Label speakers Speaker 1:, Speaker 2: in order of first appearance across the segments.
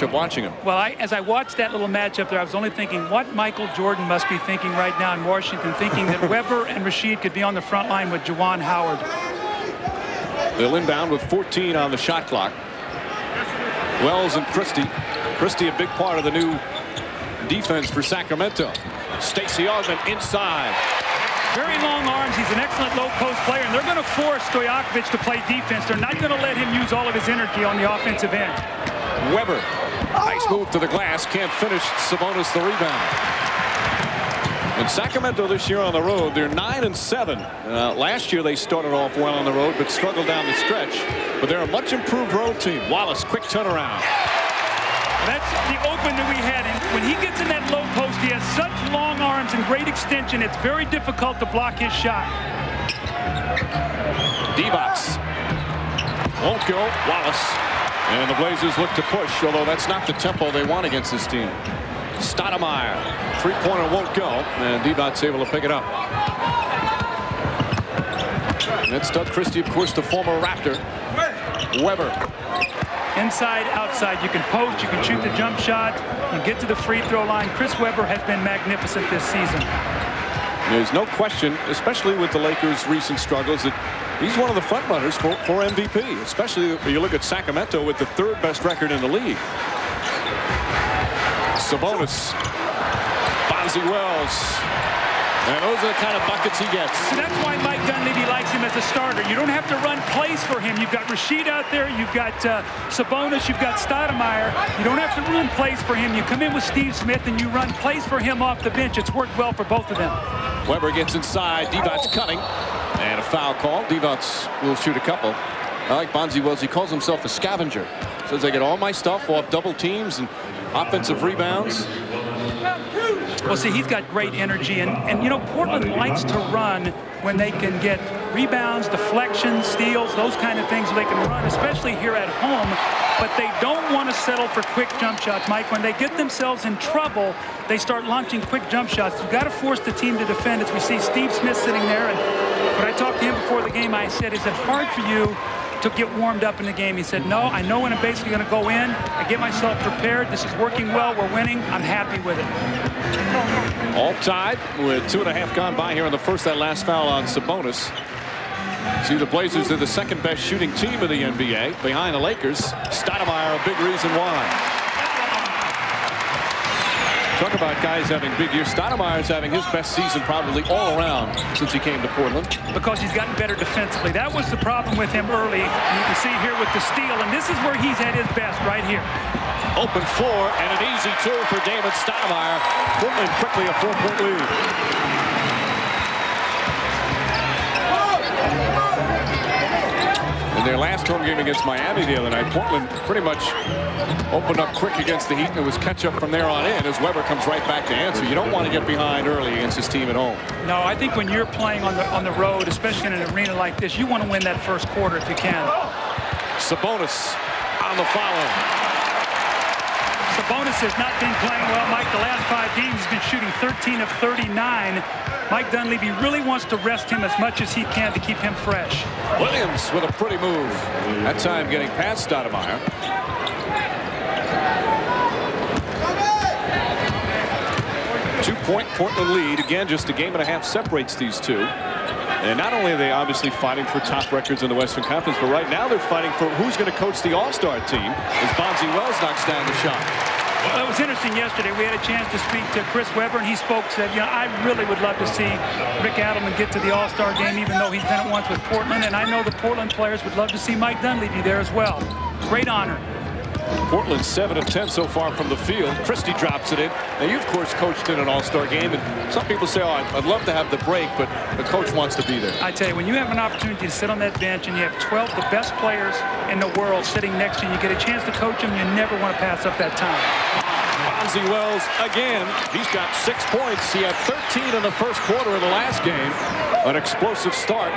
Speaker 1: watching him.
Speaker 2: Well, as I watched that little matchup there, I was only thinking what Michael Jordan must be thinking right now in Washington, thinking that Weber and Rasheed could be on the front line with Juwan Howard.
Speaker 1: They'll inbound with 14 on the shot clock. Wells and Christie. Christie, a big part of the new defense for Sacramento. Stacey Augmon inside.
Speaker 2: Very long arms. He's an excellent low post player, and they're going to force Stojakovic to play defense. They're not going to let him use all of his energy on the offensive end.
Speaker 1: Weber. Nice move to the glass. Can't finish. Sabonis the rebound. In Sacramento this year on the road, they're 9-7. Last year they started off well on the road, but struggled down the stretch. But they're a much improved road team. Wallace, quick turnaround.
Speaker 2: That's the open that we had. And when he gets in that low post, he has such long arms and great extension. It's very difficult to block his shot.
Speaker 1: Divac won't go. Wallace. And the Blazers look to push, although that's not the tempo they want against this team. Stoudemire. Three-pointer won't go. And Divac's able to pick it up. And that's Doug Christie, of course, the former Raptor. Weber.
Speaker 2: Inside, outside. You can post, you can shoot the jump shot, you get to the free throw line. Chris Webber has been magnificent this season.
Speaker 1: There's no question, especially with the Lakers' recent struggles, that he's one of the front runners for MVP, especially when you look at Sacramento with the third best record in the league. Sabonis. Bonzi Wells. And those are the kind of buckets he gets.
Speaker 2: So that's why Mike Dunleavy likes him as a starter. You don't have to run plays for him. You've got Rasheed out there. You've got Sabonis. You've got Stoudemire. You don't have to run plays for him. You come in with Steve Smith and you run plays for him off the bench. It's worked well for both of them.
Speaker 1: Weber gets inside. Divac's cutting. And a foul call. Divac will shoot a couple. I like Bonzi Wells. He calls himself a scavenger. Says I get all my stuff off double teams and offensive rebounds.
Speaker 2: Well, see, he's got great energy, and you know, Portland likes to run when they can get rebounds, deflections, steals, those kind of things they can run, especially here at home. But they don't want to settle for quick jump shots, Mike. When they get themselves in trouble, they start launching quick jump shots. You've got to force the team to defend. As we see Steve Smith sitting there, and when I talked to him before the game, I said, is it hard for you to get warmed up in the game? He said, no, I know when I'm basically going to go in. I get myself prepared. This is working well. We're winning. I'm happy with it.
Speaker 1: All tied with 2.5 gone by here in the first. That last foul on Sabonis. See, the Blazers are the second best shooting team of the NBA behind the Lakers. Stoudemire, a big reason why. Talk about guys having big years. Stoudemire's having his best season probably all around since he came to Portland.
Speaker 2: Because he's gotten better defensively. That was the problem with him early. You can see here with the steal, and this is where he's at his best right here.
Speaker 1: Open floor and an easy two for David Stoudemire. Portland quickly a 4-point lead. In their last home game against Miami the other night, Portland pretty much opened up quick against the Heat, and it was catch up from there on in as Weber comes right back to answer. You don't want to get behind early against his team at home.
Speaker 2: No, I think when you're playing on the road, especially in an arena like this, you want to win that first quarter if you can.
Speaker 1: Sabonis on the foul.
Speaker 2: Sabonis has not been playing well, Mike. The last 5 games, he's been shooting 13 of 39. Mike Dunleavy really wants to rest him as much as he can to keep him fresh.
Speaker 1: Williams with a pretty move. That time getting past Stoudemire. Two-point Portland lead. Again, just a game and a half separates these two. And not only are they obviously fighting for top records in the Western Conference, but right now they're fighting for who's going to coach the All-Star team as Bonzi Wells knocks down the shot.
Speaker 2: Well, it was interesting yesterday. We had a chance to speak to Chris Webber, and he said, you know, I really would love to see Rick Adelman get to the All-Star game, even though he's done it once with Portland. And I know the Portland players would love to see Mike Dunleavy there as well. Great honor.
Speaker 1: Portland 7 of 10 so far from the field. Christie drops it in. Now, you, of course, coached in an All-Star game, and some people say, oh, I'd love to have the break, but the coach wants to be there.
Speaker 2: I tell you, when you have an opportunity to sit on that bench and you have 12 of the best players in the world sitting next to you, you get a chance to coach them, you never want to pass up that time.
Speaker 1: Bonzi Wells again. He's got 6 points. He had 13 in the first quarter of the last game. An explosive start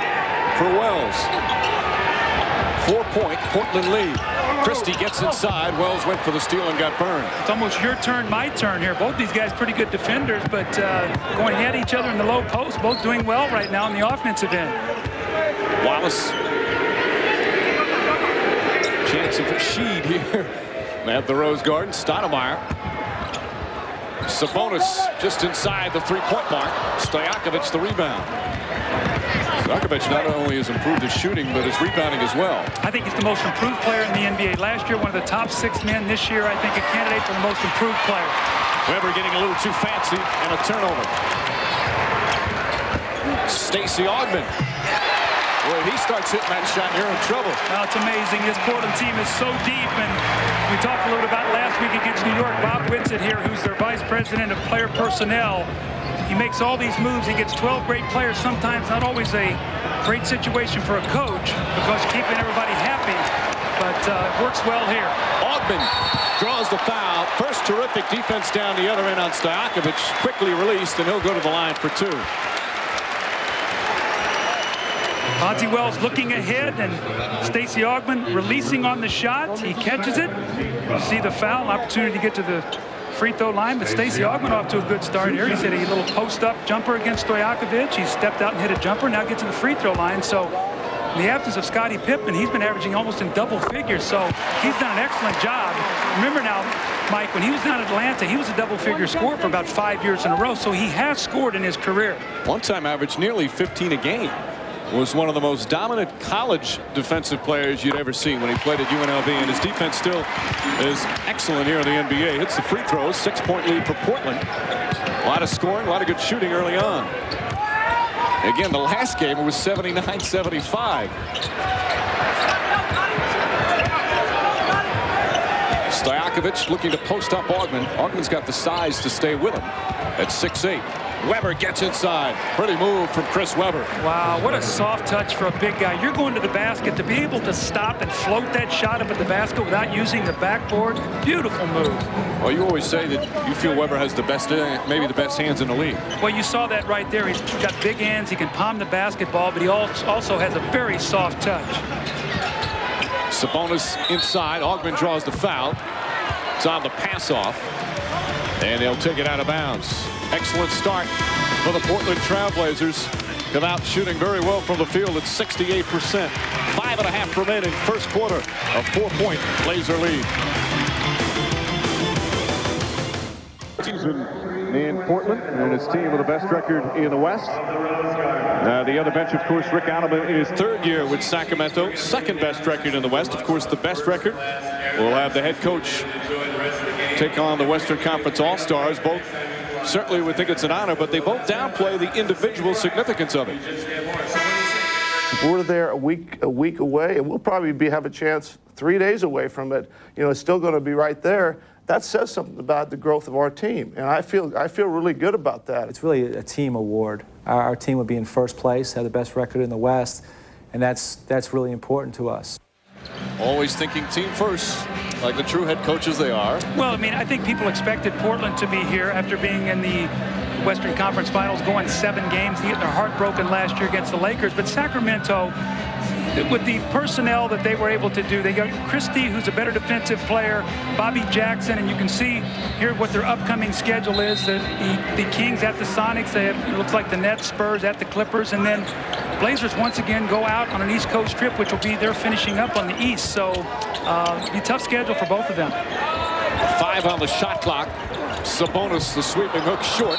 Speaker 1: for Wells. 4-point Portland lead. Christie gets inside. Wells went for the steal and got burned.
Speaker 2: It's almost your turn, my turn here. Both these guys pretty good defenders, but going at each other in the low post, both doing well right now in the offensive end.
Speaker 1: Wallace. Chance of Rasheed here. at the Rose Garden. Stoudemire. Sabonis just inside the three-point mark. Stojakovic the rebound. Stojakovic not only has improved his shooting, but his rebounding as well.
Speaker 2: I think he's the most improved player in the NBA. Last year, one of the top 6 men. This year, I think a candidate for the most improved player.
Speaker 1: Weber getting a little too fancy and a turnover. Stacey Augmon. Boy, if he starts hitting that shot, you're in trouble.
Speaker 2: Well, it's amazing. This Portland team is so deep, and we talked a little about last week against New York. Bob Whitsitt here, who's their vice president of player personnel. He makes all these moves. He gets 12 great players. Sometimes not always a great situation for a coach because keeping everybody happy, but it works well here.
Speaker 1: Augmon draws the foul. First terrific defense down the other end on Stojakovic. Quickly released, and he'll go to the line for 2.
Speaker 2: Monty Wells looking ahead, and Stacey Augmon releasing on the shot. He catches it. You see the foul, opportunity to get to the free throw line, but Stacey Augmon off to a good start here. He's hit a little post-up jumper against Stojakovic. He stepped out and hit a jumper, now gets to the free throw line. So in the absence of Scottie Pippen, he's been averaging almost in double figures, so he's done an excellent job. Remember now, Mike, when he was down in Atlanta, he was a double-figure scorer for about 5 years in a row, so he has scored in his career.
Speaker 1: One-time averaged nearly 15 a game. Was one of the most dominant college defensive players you'd ever seen when he played at UNLV, and his defense still is excellent here in the NBA. Hits the free throws, 6-point lead for Portland. A lot of scoring, a lot of good shooting early on. Again, the last game it was 79-75. Stojakovic looking to post up Augmon. Augmon's got the size to stay with him at 6'8". Weber gets inside. Pretty move from Chris Weber.
Speaker 2: Wow, what a soft touch for a big guy. You're going to the basket. To be able to stop and float that shot up at the basket without using the backboard, beautiful move.
Speaker 1: Well, you always say that you feel Weber has the best, maybe the best hands in the league.
Speaker 2: Well, you saw that right there. He's got big hands. He can palm the basketball, but he also has a very soft touch.
Speaker 1: Sabonis inside. Augmon draws the foul. It's on the pass off, and they'll take it out of bounds. Excellent start for the Portland Trailblazers. Come out shooting very well from the field at 68%. 5.5 remaining first quarter. A 4-point Blazer lead. Season in Portland, and his team with the best record in the West. The other bench, of course, Rick Adelman in his 3rd year with Sacramento. 2nd best record in the West. Of course, the best record will have the head coach take on the Western Conference All-Stars. Both certainly would think it's an honor, but they both downplay the individual significance of it.
Speaker 3: We're there a week away, and we'll probably have a chance 3 days away from it. You know, it's still going to be right there. That says something about the growth of our team, and I feel really good about that.
Speaker 4: It's really a team award. Our team would be in first place, have the best record in the West, and that's really important to us.
Speaker 1: Always thinking team first, like the true head coaches they are.
Speaker 2: Well, I mean, I think people expected Portland to be here after being in the Western Conference Finals, going 7 games. They get their heart broken last year against the Lakers. But Sacramento, with the personnel that they were able to do, they got Christie, who's a better defensive player, Bobby Jackson, and you can see here what their upcoming schedule is. The Kings at the Sonics. They have, it looks like the Nets, Spurs at the Clippers, and then Blazers once again go out on an East Coast trip, which will be their finishing up on the East. So it'll be a tough schedule for both of them.
Speaker 1: 5 on the shot clock. Sabonis, the sweeping hook short.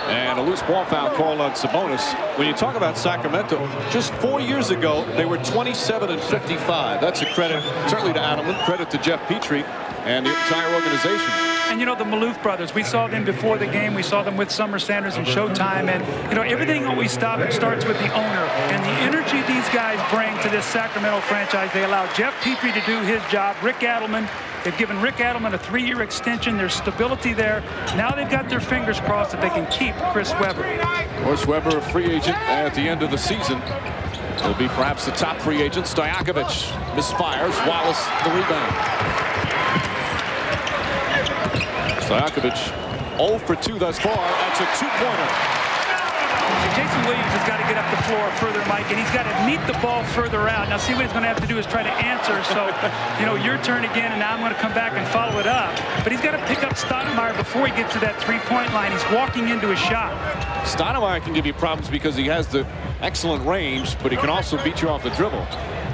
Speaker 1: And a loose ball foul called on Sabonis. When you talk about Sacramento, just 4 years ago, they were 27-55. That's a credit, certainly to Adelman, credit to Jeff Petrie and the entire organization.
Speaker 2: And, you know, the Maloof brothers, we saw them before the game. We saw them with Summer Sanders and Showtime. And, you know, everything always starts with the owner. And the energy these guys bring to this Sacramento franchise, they allow Jeff Petrie to do his job. Rick Adelman, they've given Rick Adelman a 3-year extension. There's stability there. Now they've got their fingers crossed that they can keep Chris Webber.
Speaker 1: Of course, Webber, a free agent at the end of the season. He'll be perhaps the top free agent. Stojakovic misfires. Wallace the rebound. Stojakovic 0 for 2 thus far. That's a 2-pointer.
Speaker 2: Jason Williams has got to get up the floor further, Mike, and he's got to meet the ball further out. Now, see what he's going to have to do is try to answer. So, you know, your turn again, and now I'm going to come back and follow it up. But he's got to pick up Stoudemire before he gets to that 3-point line. He's walking into a shot.
Speaker 1: Stoudemire can give you problems because he has the excellent range, but he can also beat you off the dribble.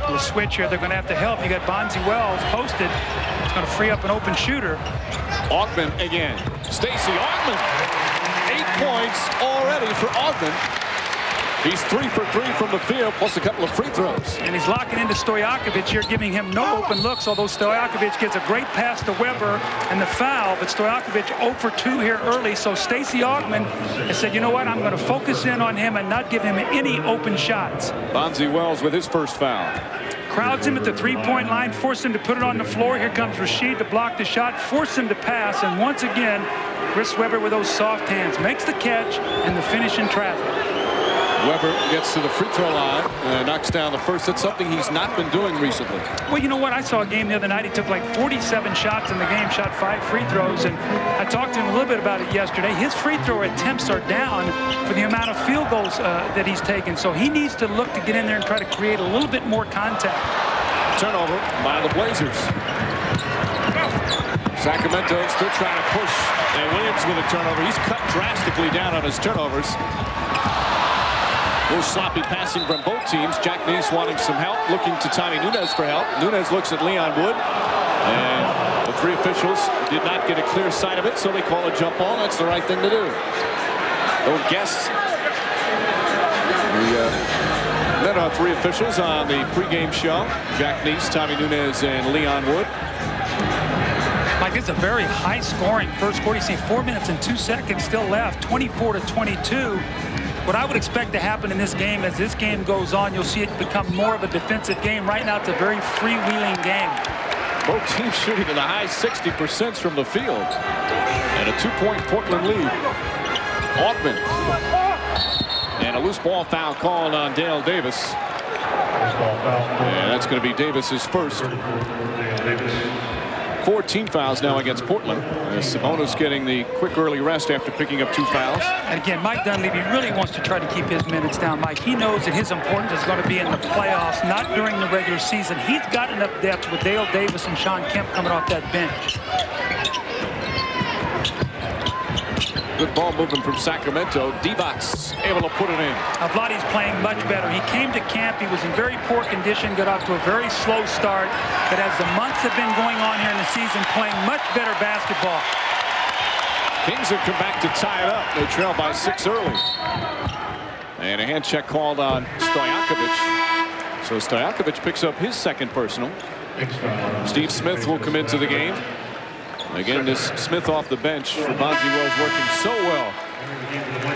Speaker 2: The switch here, they're going to have to help. You got Bonzi Wells posted. going to free up an open shooter.
Speaker 1: Augmon again. Stacey Augmon. 8 points already for Augmon. He's 3 for 3 from the field, plus a couple of free throws.
Speaker 2: And he's locking into Stojakovic here, giving him no open looks, although Stojakovic gets a great pass to Weber and the foul, but Stojakovic 0 for 2 here early. So Stacey Augmon has said, you know what, I'm going to focus in on him and not give him any open shots.
Speaker 1: Bonzi Wells with his first foul.
Speaker 2: Crowds him at the three-point line, force him to put it on the floor. Here comes Rasheed to block the shot, force him to pass, and once again, Chris Webber with those soft hands makes the catch and the finish in traffic.
Speaker 1: Weber gets to the free throw line and knocks down the first. That's something he's not been doing recently.
Speaker 2: Well, you know what? I saw a game the other night. He took like 47 shots in the game, shot 5 free throws, and I talked to him a little bit about it yesterday. His free throw attempts are down for the amount of field goals that he's taken, so he needs to look to get in there and try to create a little bit more contact.
Speaker 1: Turnover by the Blazers. Sacramento still trying to push, and Williams with a turnover. He's cut drastically down on his turnovers. A little sloppy passing from both teams. Jack Neese wanting some help, looking to Tommy Nunes for help. Nunes looks at Leon Wood, and the 3 officials did not get a clear sight of it, so they call a jump ball. That's the right thing to do. Don't guess. Then our 3 officials on the pregame show: Jack Neese, Tommy Nunes, and Leon Wood.
Speaker 2: Mike, it's a very high-scoring first quarter. You see 4 minutes and 2 seconds still left, 24-22. What I would expect to happen in this game, as this game goes on, you'll see it become more of a defensive game. Right now, it's a very freewheeling game.
Speaker 1: Both teams shooting in the high 60% from the field. And a 2-point Portland lead. Augmon. And a loose ball foul called on Dale Davis. And that's going to be Davis's first. 4 team fouls now against Portland. Sabonis getting the quick early rest after picking up 2 fouls.
Speaker 2: And again, Mike Dunleavy really wants to try to keep his minutes down, Mike. He knows that his importance is going to be in the playoffs, not during the regular season. He's got enough depth with Dale Davis and Sean Kemp coming off that bench.
Speaker 1: Good ball movement from Sacramento. Divac able to put it in.
Speaker 2: Vlade's playing much better. He came to camp. He was in very poor condition, got off to a very slow start. But as the months have been going on here in the season, playing much better basketball.
Speaker 1: Kings have come back to tie it up. They trail by 6 early. And a hand check called on Stojakovic. So Stojakovic picks up his second personal. Steve Smith will come into the game. Again, this Smith off the bench for Bonzi Wells working so well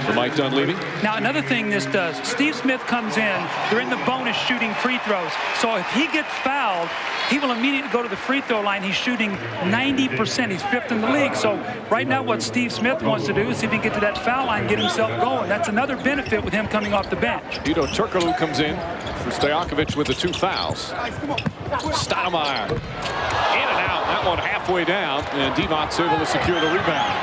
Speaker 1: for Mike Dunleavy.
Speaker 2: Now, another thing this does, Steve Smith comes in during the bonus shooting free throws. So if he gets fouled, he will immediately go to the free throw line. He's shooting 90%. He's 5th in the league. So right now what Steve Smith wants to do is see if he can get to that foul line, get himself going. That's another benefit with him coming off the bench.
Speaker 1: Vito Turkoglu comes in for Stojakovic with the 2 fouls. Stoudemire in and out. That one halfway down, and Divac's able to secure the rebound.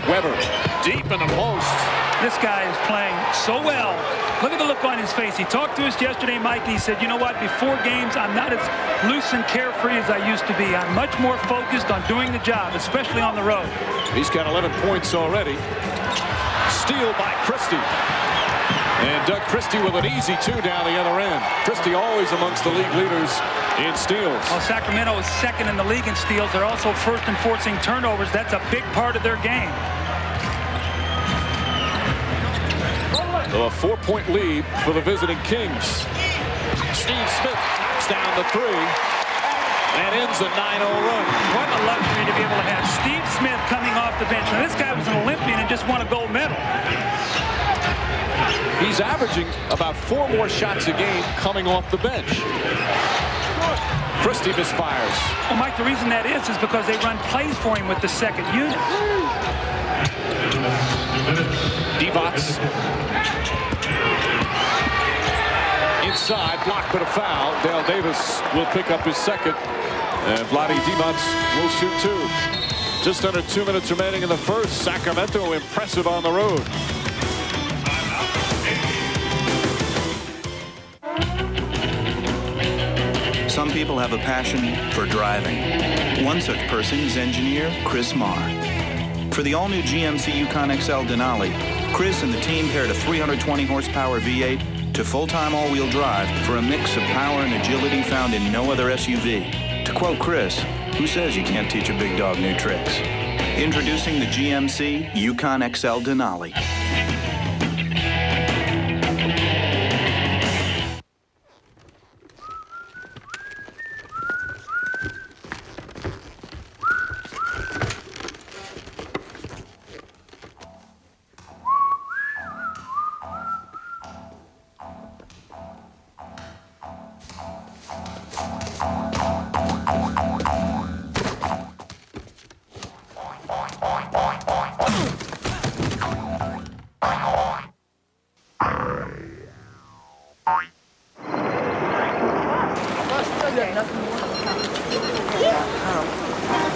Speaker 1: Weber deep in the post.
Speaker 2: This guy is playing so well. Look at the look on his face. He talked to us yesterday, Mike. He said, you know what, before games, I'm not as loose and carefree as I used to be. I'm much more focused on doing the job, especially on the road.
Speaker 1: He's got 11 points already. Steal by Christie. And Doug Christie with an easy 2 down the other end. Christie always amongst the league leaders in steals.
Speaker 2: Well, Sacramento is 2nd in the league in steals. They're also 1st in forcing turnovers. That's a big part of their game.
Speaker 1: So a 4-point lead for the visiting Kings. Steve Smith knocks down the 3 and ends a 9-0 run.
Speaker 2: What a luxury to be able to have Steve Smith coming off the bench. Now, this guy was an Olympian and just won a gold medal.
Speaker 1: He's averaging about 4 more shots a game coming off the bench. Christie misfires.
Speaker 2: Well, Mike, the reason that is because they run plays for him with the 2nd unit.
Speaker 1: Divac inside, blocked but a foul. Dale Davis will pick up his 2nd. And Vlade Divac will shoot 2. Just under 2 minutes remaining in the first. Sacramento impressive on the road.
Speaker 5: Some people have a passion for driving. One such person is engineer Chris Marr. For the all-new GMC Yukon XL Denali, Chris and the team paired a 320 horsepower V8 to full-time all-wheel drive for a mix of power and agility found in no other SUV. To quote Chris, who says you can't teach a big dog new tricks? Introducing the GMC Yukon XL Denali.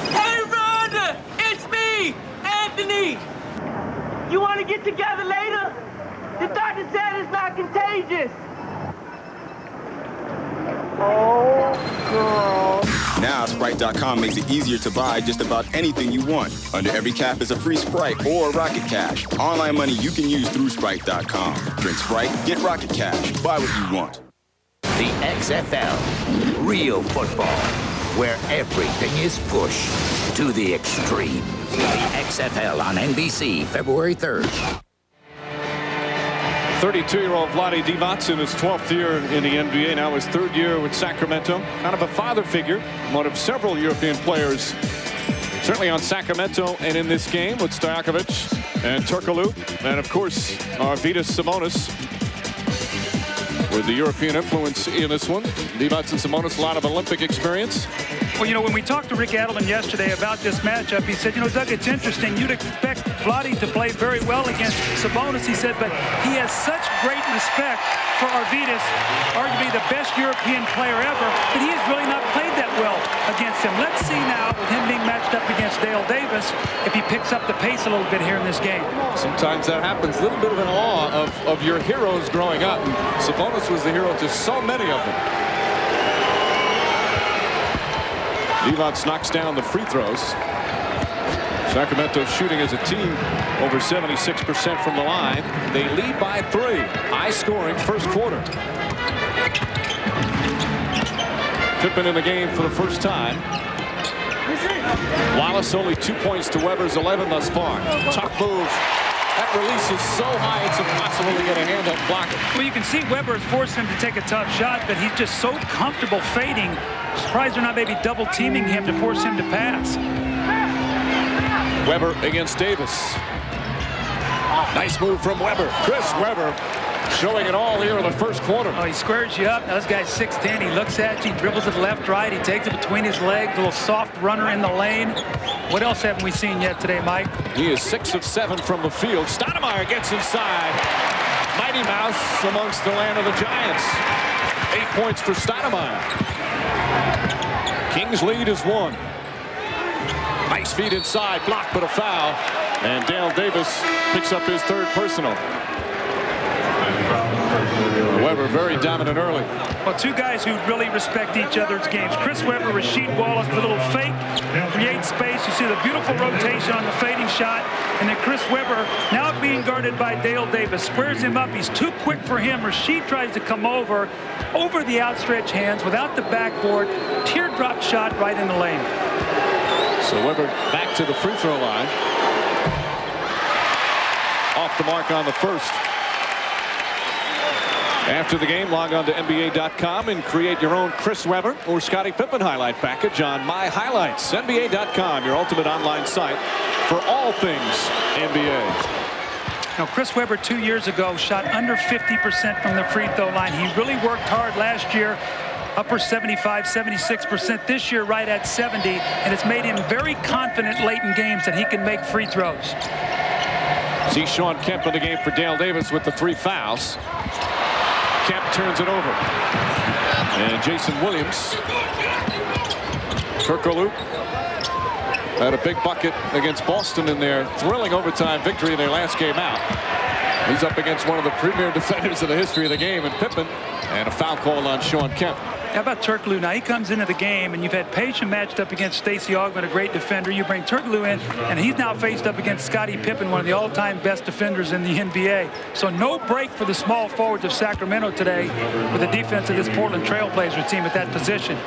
Speaker 6: Hey, Rhonda! It's me, Anthony! You want to get together later? The doctor said it's not contagious.
Speaker 7: Now, Sprite.com makes it easier to buy just about anything you want. Under every cap is a free Sprite or Rocket Cash. Online money you can use through Sprite.com. Drink Sprite, get Rocket Cash. Buy what you want.
Speaker 8: The XFL, real football, where everything is pushed to the extreme. The XFL on NBC, February 3rd.
Speaker 1: 32-year-old Vlade Divac in his 12th year in the NBA, now his 3rd year with Sacramento. Kind of a father figure, one of several European players, certainly on Sacramento and in this game with Stojakovic and Turkoglu, and of course Arvydas Sabonis with the European influence in this one. Divac and Sabonis, a lot of Olympic experience.
Speaker 2: Well, you know, when we talked to Rick Adelman yesterday about this matchup, he said, you know, Doug, it's interesting. You'd expect Vlade to play very well against Sabonis, he said, but he has such great respect for Arvydas, arguably the best European player ever, but he has really not played that well against him. Let's see now, with him being matched up against Dale Davis, if he picks up the pace a little bit here in this game.
Speaker 1: Sometimes that happens. A little bit of an awe of your heroes growing up. And Sabonis was the hero to so many of them. Divac knocks down the free throws. Sacramento shooting as a team over 76% from the line. They lead by 3. High scoring first quarter. Pippen in the game for the first time. Wallace only 2 points to Weber's 11 thus far. Tough move. That release is so high it's impossible to get a hand up block it.
Speaker 2: Well, you can see Weber forced him to take a tough shot, but he's just so comfortable fading. Surprised they're not maybe double teaming him to force him to pass.
Speaker 1: Weber against Davis. Nice move from Weber. Chris Weber showing it all here in the first quarter.
Speaker 2: Oh, he squares you up. Now this guy's 6'10". He looks at you, dribbles it left, right. He takes it between his legs. A little soft runner in the lane. What else haven't we seen yet today, Mike?
Speaker 1: He is 6 of 7 from the field. Stoudemire gets inside. Mighty Mouse amongst the land of the Giants. 8 points for Stoudemire. Kings lead is 1. Nice feed inside, blocked but a foul. And Dale Davis picks up his 3rd personal. Weber very dominant early.
Speaker 2: Well, 2 guys who really respect each other's games. Chris Weber, Rasheed Wallace, the little fake, creates space. You see the beautiful rotation on the fading shot. And then Chris Weber, now being guarded by Dale Davis, squares him up. He's too quick for him. Rasheed tries to come over the outstretched hands without the backboard. Teardrop shot right in the lane.
Speaker 1: So Weber back to the free throw line. Off the mark on the first. After the game, log on to NBA.com and create your own Chris Weber or Scottie Pippen highlight package on My Highlights. NBA.com, your ultimate online site for all things NBA.
Speaker 2: Now, Chris Weber 2 years ago shot under 50% from the free throw line. He really worked hard last year. Upper 75, 76% this year, right at 70, and it's made him very confident late in games that he can make free throws.
Speaker 1: See Sean Kemp in the game for Dale Davis with the 3 fouls. Kemp turns it over. And Jason Williams. Turkoglu had a big bucket against Boston in their thrilling overtime victory in their last game out. He's up against one of the premier defenders of the history of the game in Pippen. And a foul call on Sean Kemp.
Speaker 2: How about Turkoglu? Now he comes into the game, and you've had Payton matched up against Stacey Augmon, a great defender. You bring Turkoglu in, and he's now faced up against Scottie Pippen, one of the all-time best defenders in the NBA. So no break for the small forwards of Sacramento today with the defense of this Portland Trailblazers team at that position.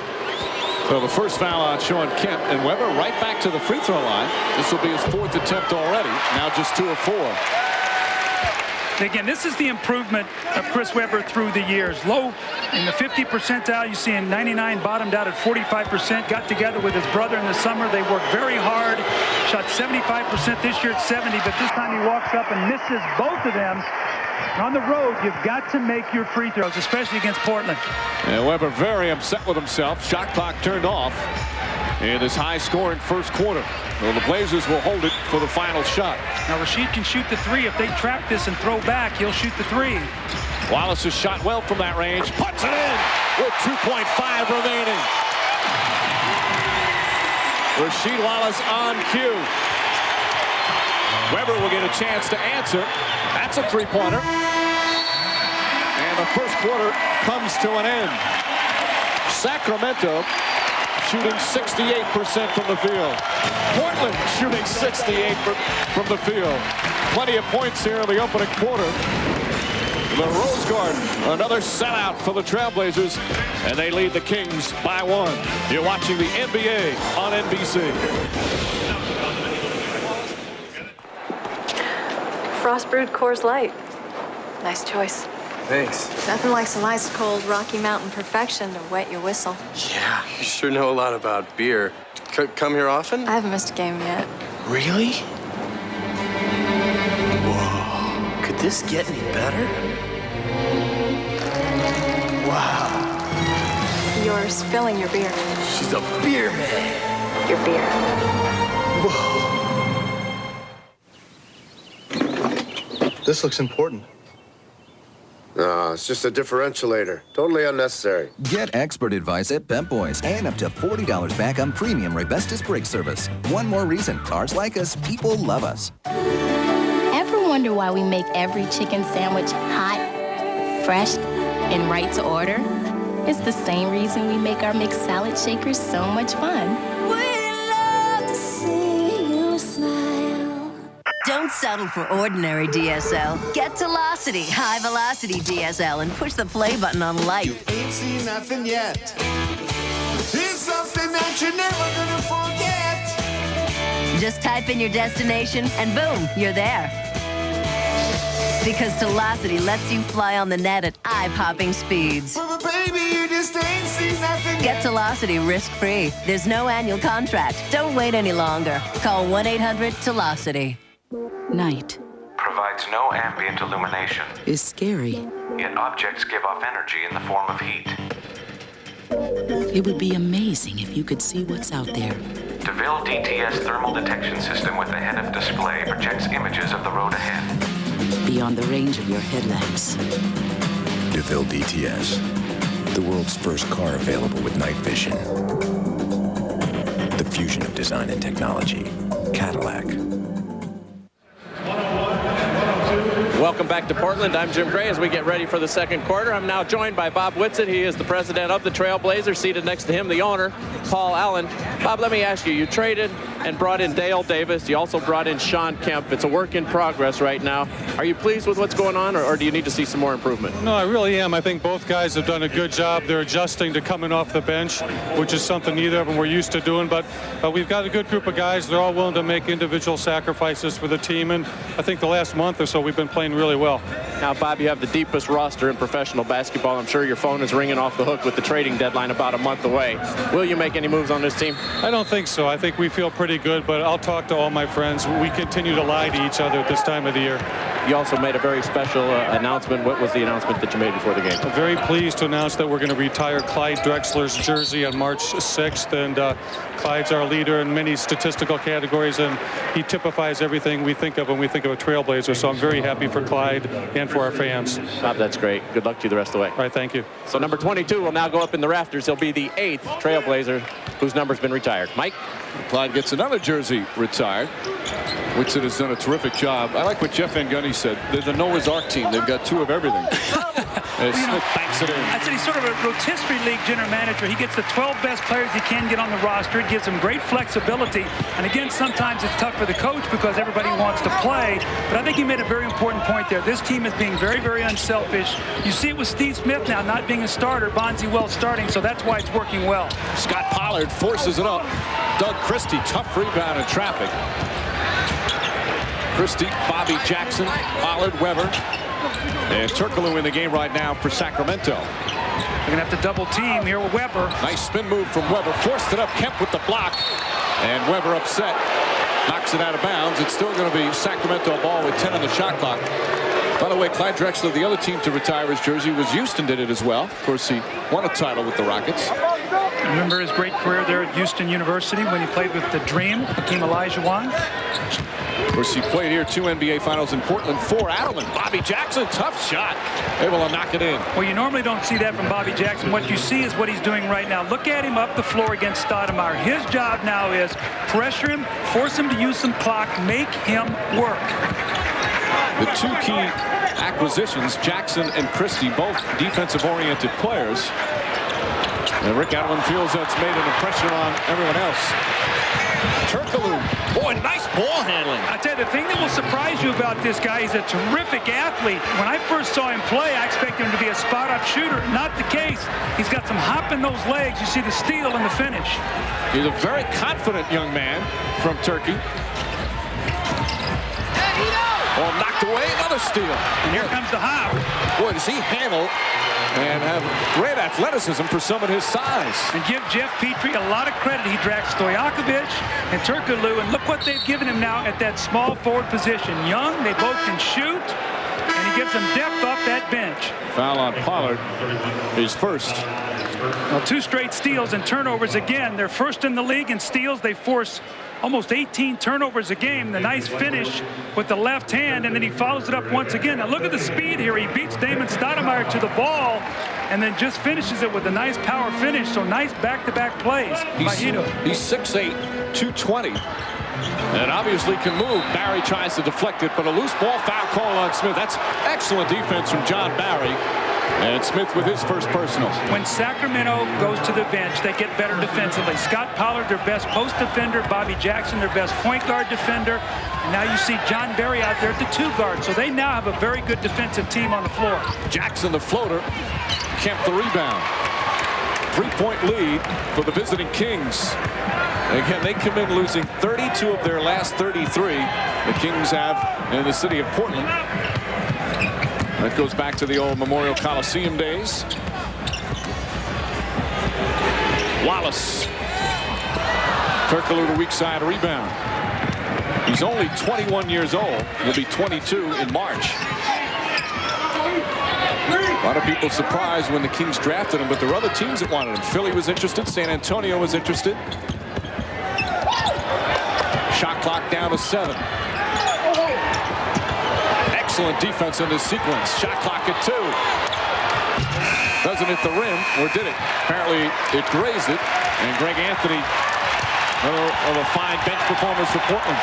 Speaker 1: So the first foul on Sean Kemp, and Weber right back to the free throw line. This will be his 4th attempt already. Now just 2 of 4.
Speaker 2: Again, this is the improvement of Chris Webber through the years. Low in the 50 percentile. You see in 99, bottomed out at 45%. Got together with his brother in the summer. They worked very hard. Shot 75% this year at 70, but this time he walks up and misses both of them. On the road, you've got to make your free throws, especially against Portland.
Speaker 1: And Weber very upset with himself. Shot clock turned off in this high-scoring first quarter. Well, the Blazers will hold it for the final shot.
Speaker 2: Now Rasheed can shoot the 3. If they trap this and throw back, he'll shoot the 3.
Speaker 1: Wallace has shot well from that range. Puts it in with 2.5 remaining. Rasheed Wallace on cue. Weber will get a chance to answer. That's a three-pointer. And the first quarter comes to an end. Sacramento shooting 68% from the field. Portland shooting 68% from the field. Plenty of points here in the opening quarter. The Rose Garden, another sellout for the Trailblazers, and they lead the Kings by 1. You're watching the NBA on NBC.
Speaker 9: Frost brewed Coors Light. Nice choice.
Speaker 10: Thanks.
Speaker 9: Nothing like some ice cold Rocky Mountain perfection to wet your whistle.
Speaker 10: Yeah, you sure know a lot about beer. Come here often?
Speaker 9: I haven't missed a game yet.
Speaker 10: Really? Whoa. Could this get any better? Wow.
Speaker 9: You're spilling your beer.
Speaker 10: She's a beer man.
Speaker 9: Your beer.
Speaker 10: Whoa.
Speaker 11: This looks important.
Speaker 12: No, it's just a differentialator. Totally unnecessary.
Speaker 13: Get expert advice at Pep Boys and up to $40 back on premium Revestis brake service. One more reason. Cars like us, people love us.
Speaker 14: Ever wonder why we make every chicken sandwich hot, fresh, and right to order? It's the same reason we make our mixed salad shakers so much fun.
Speaker 15: Don't settle for ordinary DSL. Get Velocity, high velocity DSL, and push the play button on life.
Speaker 16: You ain't seen nothing yet. It's something that you're never gonna forget.
Speaker 15: Just type in your destination, and boom, you're there. Because Velocity lets you fly on the net at eye-popping speeds.
Speaker 16: But baby, you just ain't seen nothing yet.
Speaker 15: Get Velocity risk-free. There's no annual contract. Don't wait any longer. Call 1-800-Velocity.
Speaker 17: Night
Speaker 18: provides no ambient illumination.
Speaker 17: is scary.
Speaker 18: Yet objects give off energy in the form of heat.
Speaker 17: It would be amazing if you could see what's out there.
Speaker 18: DeVille DTS thermal detection system with a head-up display projects images of the road ahead.
Speaker 17: Beyond the range of your headlamps.
Speaker 19: DeVille DTS, the world's first car available with night vision. The fusion of design and technology. Cadillac.
Speaker 20: Welcome back to Portland. I'm Jim Gray as we get ready for the second quarter. I'm now joined by Bob Whitsitt. He is the president of the Trailblazers. Seated next to him, the owner, Paul Allen. Bob, let me ask you, you traded and brought in Dale Davis. You also brought in Sean Kemp. It's a work in progress right now. Are you pleased with what's going on, or do you need to see some more improvement?
Speaker 21: No, I really am. I think both guys have done a good job. They're adjusting to coming off the bench, which is something neither of them were used to doing. But we've got a good group of guys. They're all willing to make individual sacrifices for the team. And I think the last month or so, we've been playing really well.
Speaker 20: Now, Bob, you have the deepest roster in professional basketball. I'm sure your phone is ringing off the hook with the trading deadline about a month away. Will you make any moves on this team?
Speaker 21: I don't think so. I think we feel pretty good, but I'll talk to all my friends. We continue to lie to each other at this time of the year.
Speaker 20: You also made a very special announcement. What was the announcement that you made before the game?
Speaker 21: I'm very pleased to announce that we're going to retire Clyde Drexler's jersey on March 6th. And Clyde's our leader in many statistical categories, and he typifies everything we think of when we think of a Trailblazer. So I'm very happy for Clyde and for our fans.
Speaker 20: Bob, that's great. Good luck to you the rest of the way.
Speaker 21: All right, thank you.
Speaker 20: So number 22 will now go up in the rafters. He'll be the 8th Trailblazer whose number's been retired. Mike?
Speaker 1: Clyde gets another jersey retired. Whitsitt has done a terrific job. I like what Jeff Van Gundy said. They're the Noah's Ark team. They've got 2 of everything. And Smith banks it in.
Speaker 2: I said he's sort of a rotisserie league general manager. He gets the 12 best players he can get on the roster. It gives him great flexibility. And again, sometimes it's tough for the coach because everybody wants to play. But I think he made a very important point there. This team is being very, very unselfish. You see it with Steve Smith now not being a starter. Bonzi Wells starting, so that's why it's working well.
Speaker 1: Scott Pollard forces it up. Doug Christie, tough rebound in traffic. Christie, Bobby Jackson, Pollard, Weber. And Turkoglu in the game right now for Sacramento.
Speaker 2: They're going to have to double team here with Weber.
Speaker 1: Nice spin move from Weber. Forced it up. Kemp with the block. And Weber upset. Knocks it out of bounds. It's still going to be Sacramento ball with 10 on the shot clock. By the way, Clyde Drexler, the other team to retire his jersey, was Houston, did it as well. Of course, he won a title with the Rockets.
Speaker 2: Remember his great career there at Houston University when he played with the Dream, Hakeem Olajuwon.
Speaker 1: Of course, he played here 2 NBA Finals in Portland for Adelman. Bobby Jackson, tough shot, able to knock it in.
Speaker 2: Well, you normally don't see that from Bobby Jackson. What you see is what he's doing right now. Look at him up the floor against Stoudemire. His job now is pressure him, force him to use some clock, make him work.
Speaker 1: The 2 key acquisitions, Jackson and Christie, both defensive-oriented players. And Rick Adelman feels that's made an impression on everyone else. Turkoglu, boy, nice ball handling.
Speaker 2: I tell you, the thing that will surprise you about this guy, he's a terrific athlete. When I first saw him play, I expected him to be a spot-up shooter. Not the case. He's got some hop in those legs. You see the steal and the finish.
Speaker 1: He's a very confident young man from Turkey. Oh, knocked away, another steal.
Speaker 2: And here comes the hop.
Speaker 1: Boy, does he handle and have great athleticism for someone his size.
Speaker 2: And give Jeff Petrie a lot of credit. He drafts Stojakovic and Turkoglu, and look what they've given him now at that small forward position. Young, they both can shoot, and he gives them depth off that bench.
Speaker 1: Foul on Pollard, his first.
Speaker 2: Well, 2 straight steals and turnovers again. They're first in the league in steals. They force almost 18 turnovers a game. The nice finish with the left hand, and then he follows it up once again. Now look at the speed here. He beats Damon Stoudemire to the ball and then just finishes it with a nice power finish. So nice back-to-back plays by Hedo.
Speaker 1: He's 6'8", 220. And obviously can move. Barry tries to deflect it, but a loose ball foul call on Smith. That's excellent defense from John Barry. And Smith with his first personal.
Speaker 2: When Sacramento goes to the bench, they get better defensively. Scott Pollard, their best post defender. Bobby Jackson, their best point guard defender. And now you see John Barry out there at the 2 guard. So they now have a very good defensive team on the floor.
Speaker 1: Jackson the floater. Kemp the rebound. 3-point lead for the visiting Kings. Again, they come in losing 32 of their last 33. The Kings have in the city of Portland. That goes back to the old Memorial Coliseum days. Wallace. Turkoglu the weak side rebound. He's only 21 years old. He'll be 22 in March. A lot of people surprised when the Kings drafted him, but there were other teams that wanted him. Philly was interested. San Antonio was interested. Shot clock down to 7. Excellent defense in this sequence. Shot clock at 2. Doesn't hit the rim, or did it? Apparently it grazed it. And Greg Anthony, another of a fine bench performance for Portland.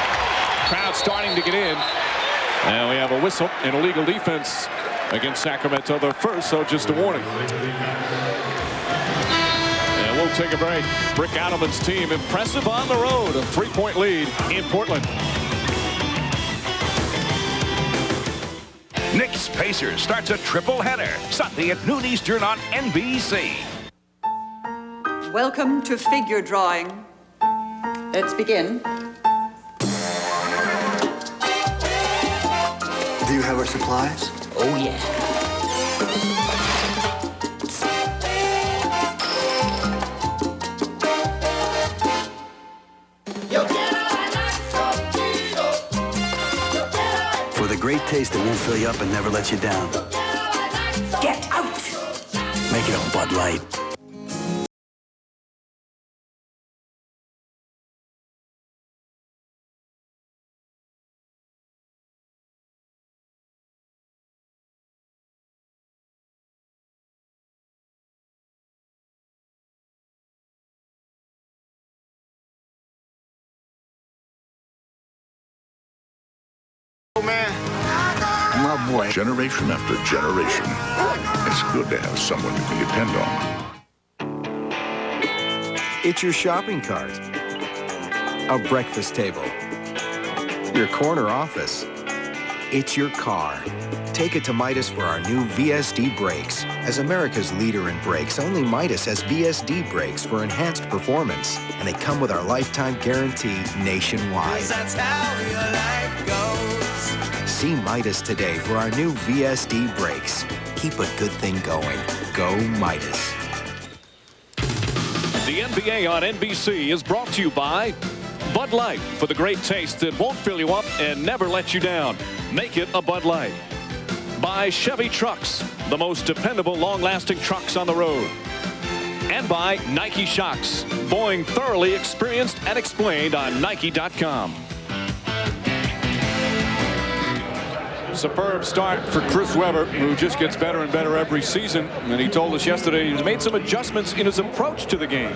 Speaker 1: Crowd starting to get in. And we have a whistle and illegal defense against Sacramento. Their first, so just a warning. And we'll take a break. Rick Adelman's team impressive on the road. A 3-point lead in Portland.
Speaker 11: Knicks Pacers starts a triple header Sunday at noon Eastern on NBC.
Speaker 22: Welcome to figure drawing. Let's begin.
Speaker 23: Do you have our supplies?
Speaker 8: Oh, yeah.
Speaker 23: For the great taste that won't fill you up and never let you down.
Speaker 22: Get out!
Speaker 23: Make it a Bud Light.
Speaker 12: Man,
Speaker 3: boy. Generation after generation. It's good to have someone you can depend on.
Speaker 4: It's your shopping cart, a breakfast table, your corner office. It's your car. Take it to Midas for our new VSD brakes. As America's leader in brakes, only Midas has VSD brakes for enhanced performance. And they come with our lifetime guarantee nationwide.
Speaker 16: That's how your life goes.
Speaker 4: See Midas today for our new VSD brakes. Keep a good thing going. Go Midas.
Speaker 1: The NBA on NBC is brought to you by Bud Light, for the great taste that won't fill you up and never let you down. Make it a Bud Light. By Chevy Trucks, the most dependable, long-lasting trucks on the road. And by Nike Shocks, Boeing thoroughly experienced and explained on Nike.com. Superb start for Chris Webber, who just gets better and better every season. And he told us yesterday he's made some adjustments in his approach to the game.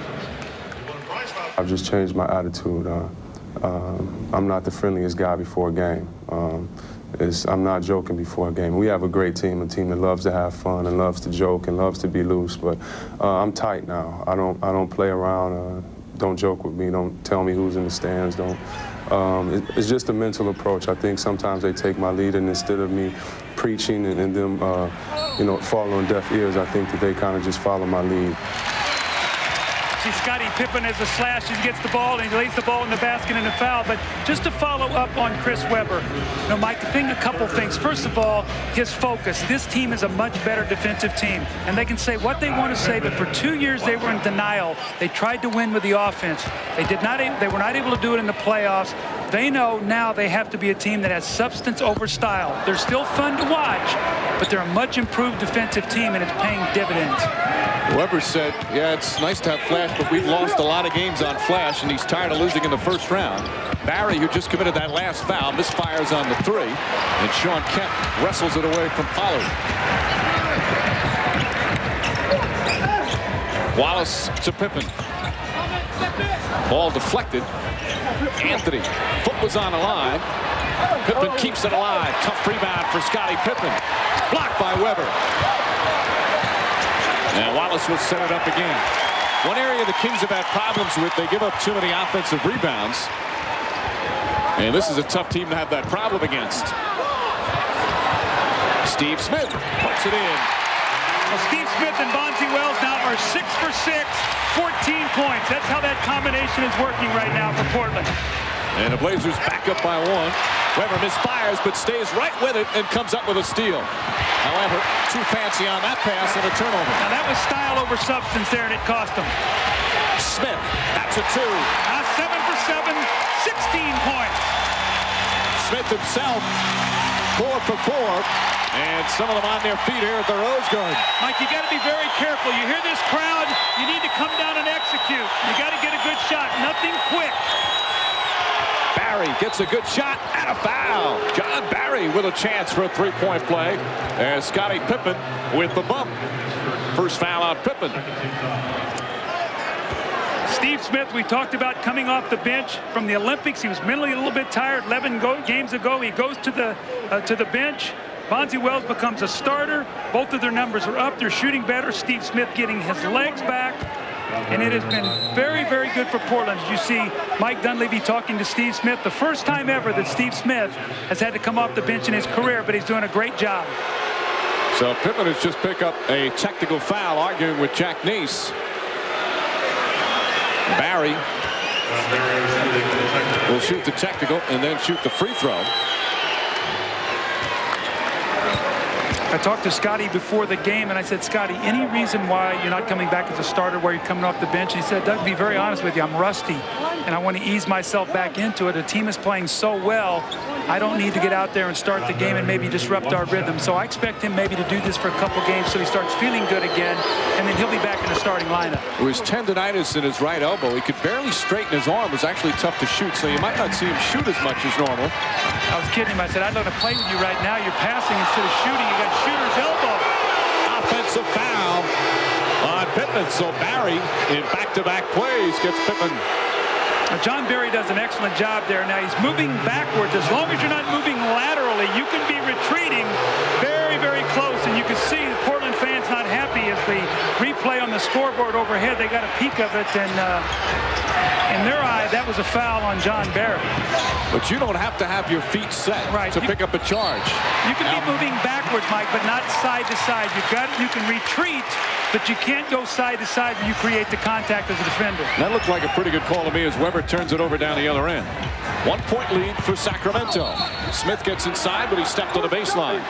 Speaker 5: I've just changed my attitude. I'm not the friendliest guy before a game. I'm not joking before a game. We have a great team, a team that loves to have fun and loves to joke and loves to be loose. But I'm tight now. I don't play around. Don't joke with me. Don't tell me who's in the stands. It's just a mental approach. I think sometimes they take my lead, and instead of me preaching and them, following deaf ears, I think that they kind of just follow my lead.
Speaker 2: See Scottie Pippen as a slash. He gets the ball and he lays the ball in the basket and a foul. But just to follow up on Chris Webber, Mike, a couple things. First of all, his focus. This team is a much better defensive team. And they can say what they want to say, but for 2 years they were in denial. They tried to win with the offense. They were not able to do it in the playoffs. They know now they have to be a team that has substance over style. They're still fun to watch, but they're a much improved defensive team, and it's paying dividends.
Speaker 1: Webber said, yeah, it's nice to have Flash, but we've lost a lot of games on Flash, and he's tired of losing in the first round. Barry, who just committed that last foul, misfires on the three, and Sean Kemp wrestles it away from Pollard. Wallace to Pippen. Ball deflected. Anthony. Foot was on the line. Pippen keeps it alive. Tough rebound for Scottie Pippen. Blocked by Webber. And Wallace will set it up again. One area the Kings have had problems with, they give up too many offensive rebounds. And this is a tough team to have that problem against. Steve Smith puts it in.
Speaker 2: Well, Steve Smith and Bonzi Wells now are 6 for 6, 14 points. That's how that combination is working right now for Portland.
Speaker 1: And the Blazers back up by one. Webber misfires, but stays right with it and comes up with a steal. However, too fancy on that pass and a turnover.
Speaker 2: Now that was style over substance there, and it cost them.
Speaker 1: Smith, that's a two.
Speaker 2: Now 7 for 7, 16 points.
Speaker 1: Smith himself, 4 for 4. And some of them on their feet here at the Rose Garden.
Speaker 2: Mike, you got to be very careful. You hear this crowd, you need to come down and execute. You got to get a good shot, nothing quick.
Speaker 1: Barry gets a good shot and a foul. John Barry with a chance for a three-point play. And Scottie Pippen with the bump. First foul on Pippen.
Speaker 2: Steve Smith, we talked about coming off the bench from the Olympics. He was mentally a little bit tired 11 games ago. He goes to the bench. Bonzi Wells becomes a starter. Both of their numbers are up. They're shooting better. Steve Smith getting his legs back. And it has been very, very good for Portland. As you see Mike Dunleavy talking to Steve Smith. The first time ever that Steve Smith has had to come off the bench in his career, but he's doing a great job.
Speaker 1: So Pippen has just picked up a technical foul, arguing with Jack Neese. Barry will shoot the technical and then shoot the free throw.
Speaker 2: I talked to Scottie before the game, and I said, Scottie, any reason why you're not coming back as a starter, where you're coming off the bench? And he said, Doug, to be very honest with you, I'm rusty, and I want to ease myself back into it. The team is playing so well, I don't need to get out there and start the game and maybe disrupt our rhythm. So I expect him maybe to do this for a couple games so he starts feeling good again, and then he'll be back in the starting lineup.
Speaker 1: It was tendonitis in his right elbow. He could barely straighten his arm. It was actually tough to shoot, so you might not see him shoot as much as normal.
Speaker 2: I was kidding him. I said, I'd love to play with you right now. You're passing instead of shooting. You got shooter's elbow.
Speaker 1: Offensive foul on Pippen. So Barry, in back-to-back plays, gets Pippen
Speaker 2: John Barry does an excellent job there. Now he's moving backwards. As long as you're not moving laterally, you can be retreating very, very close. And you can see the Portland fans not happy as the replay on the scoreboard overhead. They got a peek of it, and in their eye, that was a foul on John Barry.
Speaker 1: But you don't have to have your feet set to pick up a charge.
Speaker 2: You can be moving backwards, Mike, but not side to side. You can retreat, but you can't go side to side when you create the contact as a defender.
Speaker 1: That looked like a pretty good call to me as Weber turns it over down the other end. 1 point lead for Sacramento. Smith gets inside, but he stepped on the baseline.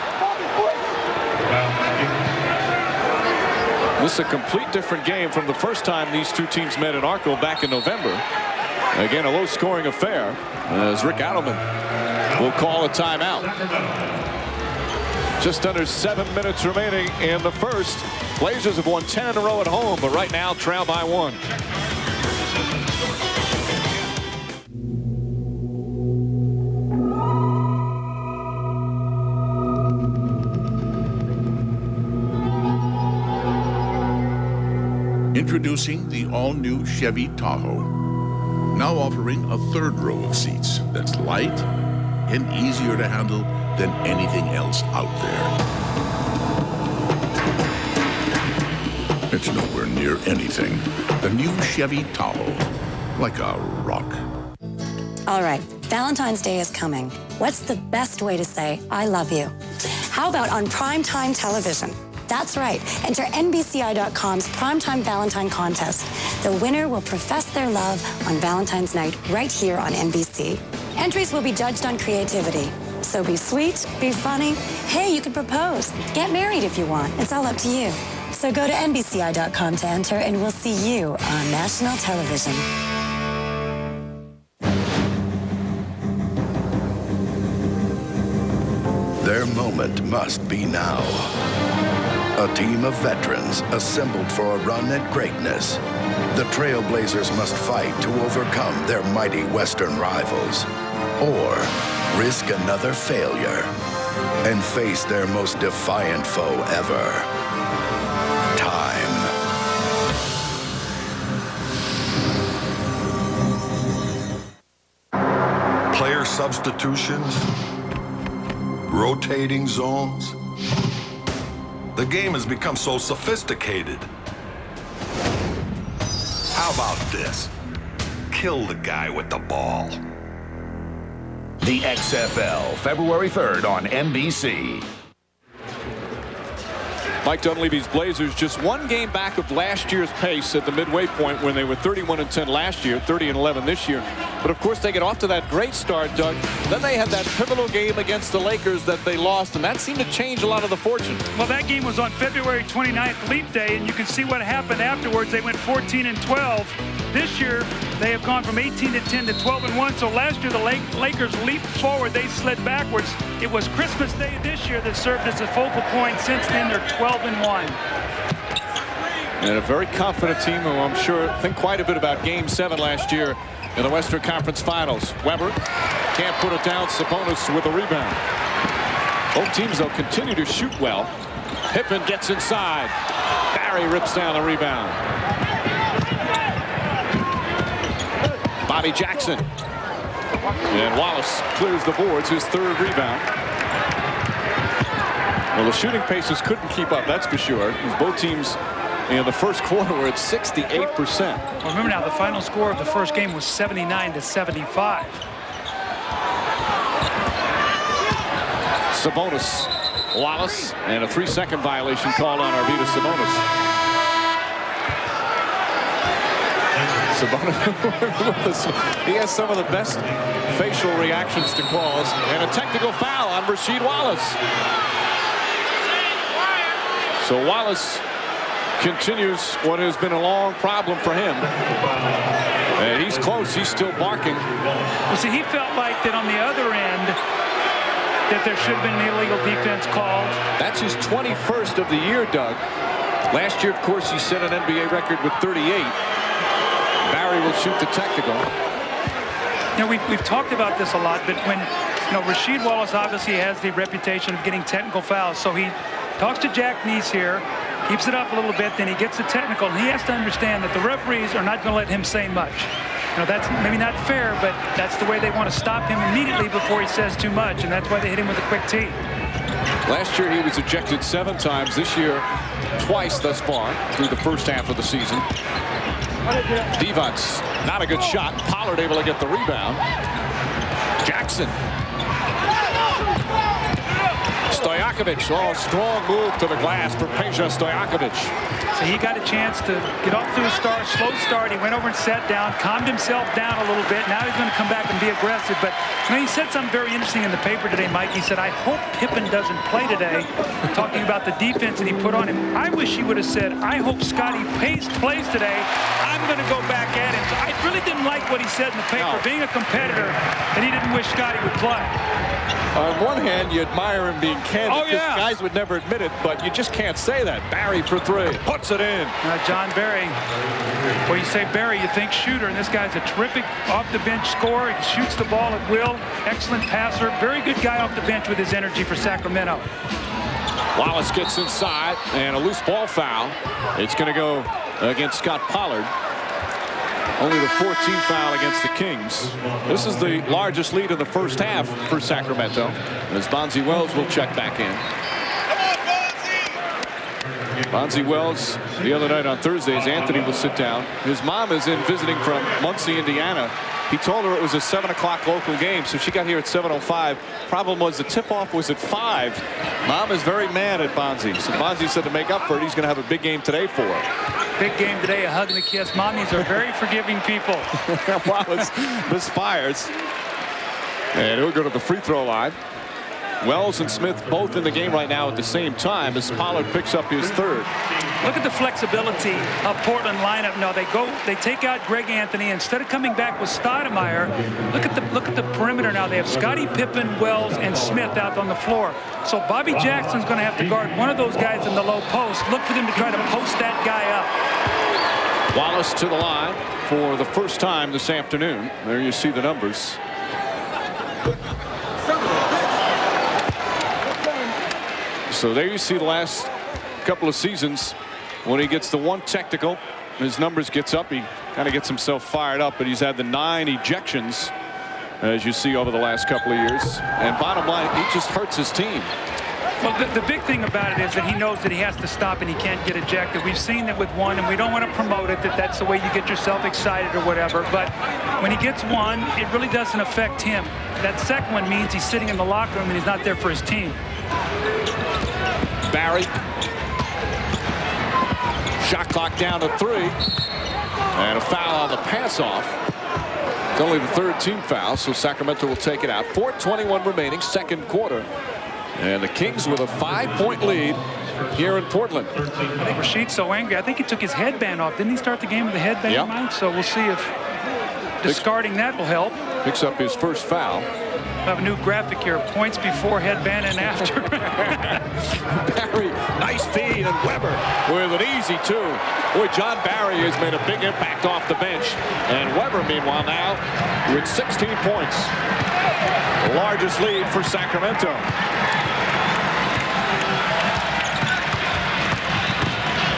Speaker 1: This is a complete different game from the first time these two teams met at Arco back in November. Again, a low-scoring affair as Rick Adelman will call a timeout. Just under 7 minutes remaining in the first. Blazers have won 10 in a row at home, but right now trail by 1.
Speaker 3: Introducing the all-new Chevy Tahoe. Now offering a third row of seats that's light and easier to handle than anything else out there. It's nowhere near anything. The new Chevy Tahoe. Like a rock.
Speaker 6: All right, Valentine's Day is coming. What's the best way to say I love you? How about on primetime television? That's right. Enter NBCI.com's Primetime Valentine Contest. The winner will profess their love on Valentine's night right here on NBC. Entries will be judged on creativity. So be sweet, be funny. Hey, you could propose. Get married if you want. It's all up to you. So go to NBCI.com to enter, and we'll see you on national television.
Speaker 3: Their moment must be now. A team of veterans assembled for a run at greatness. The Trailblazers must fight to overcome their mighty Western rivals, or risk another failure and face their most defiant foe ever. Time.
Speaker 7: Player substitutions, rotating zones. The game has become so sophisticated. How about this? Kill the guy with the ball.
Speaker 11: The XFL, February 3rd on NBC.
Speaker 1: Mike Dunleavy's Blazers just one game back of last year's pace at the midway point when they were 31-10 last year, 30-11 this year. But of course they get off to that great start, Doug. Then they had that pivotal game against the Lakers that they lost, and that seemed to change a lot of the fortune.
Speaker 2: Well, that game was on February 29th, Leap Day, and you can see what happened afterwards. They went 14-12. This year, they have gone from 18-10 to 12-1. So last year, the Lakers leaped forward. They slid backwards. It was Christmas Day this year that served as a focal point. Since then, they're 12-1.
Speaker 1: And a very confident team who I'm sure think quite a bit about Game 7 last year in the Western Conference Finals. Weber can't put it down. Sabonis with a rebound. Both teams, though, continue to shoot well. Pippen gets inside. Barry rips down the rebound. Bobby Jackson. And Wallace clears the boards, his third rebound. Well, the shooting paces couldn't keep up, that's for sure. Both teams in the first quarter were at 68%.
Speaker 2: Well, remember now, the final score of the first game was 79-75.
Speaker 1: Sabonis, Wallace, and a 3-second violation called on Arvydas Sabonis. He has some of the best facial reactions to calls, and a technical foul on Rasheed Wallace. So Wallace continues what has been a long problem for him. And he's close. He's still barking.
Speaker 2: Well, see, he felt like that on the other end that there should have been an illegal defense called.
Speaker 1: That's his 21st of the year, Doug. Last year, of course, he set an NBA record with 38. Barry will shoot the technical.
Speaker 2: You know, we've talked about this a lot, but when, you know, Rasheed Wallace obviously has the reputation of getting technical fouls, so he talks to Jack Neese here, keeps it up a little bit, then he gets the technical, and he has to understand that the referees are not going to let him say much. You know, that's maybe not fair, but that's the way they want to stop him immediately before he says too much, and that's why they hit him with a quick tee.
Speaker 1: Last year he was ejected 7 times. This year twice thus far through the first half of the season. Divac, not a good shot. Pollard able to get the rebound. Jackson. Stojakovic, strong move to the glass for Peja Stojakovic.
Speaker 2: So he got a chance to get off to a slow start. He went over and sat down, calmed himself down a little bit. Now he's going to come back and be aggressive. But you know, he said something very interesting in the paper today, Mike. He said, I hope Pippen doesn't play today, talking about the defense that he put on him. I wish he would have said, I hope Scotty plays today. I'm going to go back at him. So I really didn't like what he said in the paper, being a competitor, and he didn't wish Scotty would play.
Speaker 1: On one hand, you admire him being candid.
Speaker 2: Oh, yeah.
Speaker 1: Guys would never admit it, but you just can't say that. Barry for 3. Puts it in.
Speaker 2: John Barry. Well, you say Barry, you think shooter, and this guy's a terrific off-the-bench scorer. He shoots the ball at will. Excellent passer. Very good guy off the bench with his energy for Sacramento.
Speaker 1: Wallace gets inside, and a loose ball foul. It's going to go against Scott Pollard. Only the 14th foul against the Kings. This is the largest lead in the first half for Sacramento, as Bonzi Wells will check back in. Bonzi Wells, the other night on Thursday, as Anthony will sit down. His mom is in visiting from Muncie, Indiana. He told her it was a 7 o'clock local game, so she got here at 7:05. Problem was the tip-off was at 5. Mom is very mad at Bonzi. So Bonzi said to make up for it, he's going to have a big game today for her.
Speaker 2: Big game today, a hug and a kiss. Mommies are very forgiving people.
Speaker 1: Wallace misfires. And he'll go to the free throw line. Wells and Smith both in the game right now at the same time as Pollard picks up his 3rd.
Speaker 2: Look at the flexibility of Portland lineup. Now they take out Greg Anthony instead of coming back with Stoudemire. Look at the perimeter now. They have Scottie Pippen, Wells, and Smith out on the floor. So Bobby Jackson's going to have to guard one of those guys in the low post. Look for them to try to post that guy up.
Speaker 1: Wallace to the line for the first time this afternoon. There you see the numbers. So there you see the last couple of seasons when he gets the 1 technical, his numbers gets up. He kind of gets himself fired up, but he's had the 9 ejections, as you see over the last couple of years. And bottom line, he just hurts his team.
Speaker 2: Well, the big thing about it is that he knows that he has to stop and he can't get ejected. We've seen that with 1, and we don't want to promote it, that's the way you get yourself excited or whatever. But when he gets 1, it really doesn't affect him. That second one means he's sitting in the locker room and he's not there for his team.
Speaker 1: Barry. Shot clock down to 3. And a foul on the pass off. It's only the 3rd team foul, so Sacramento will take it out. 4:21 remaining, second quarter. And the Kings with a 5-point lead here in Portland.
Speaker 2: I think Rasheed's so angry. I think he took his headband off. Didn't he start the game with a headband,
Speaker 1: yep.
Speaker 2: Mike? So we'll see if discarding that will help.
Speaker 1: Picks up his first foul.
Speaker 2: I have a new graphic here. Points before headband and after.
Speaker 1: Barry, nice feed, and Weber with an easy 2. Boy, John Barry has made a big impact off the bench. And Weber, meanwhile, now with 16 points. The largest lead for Sacramento.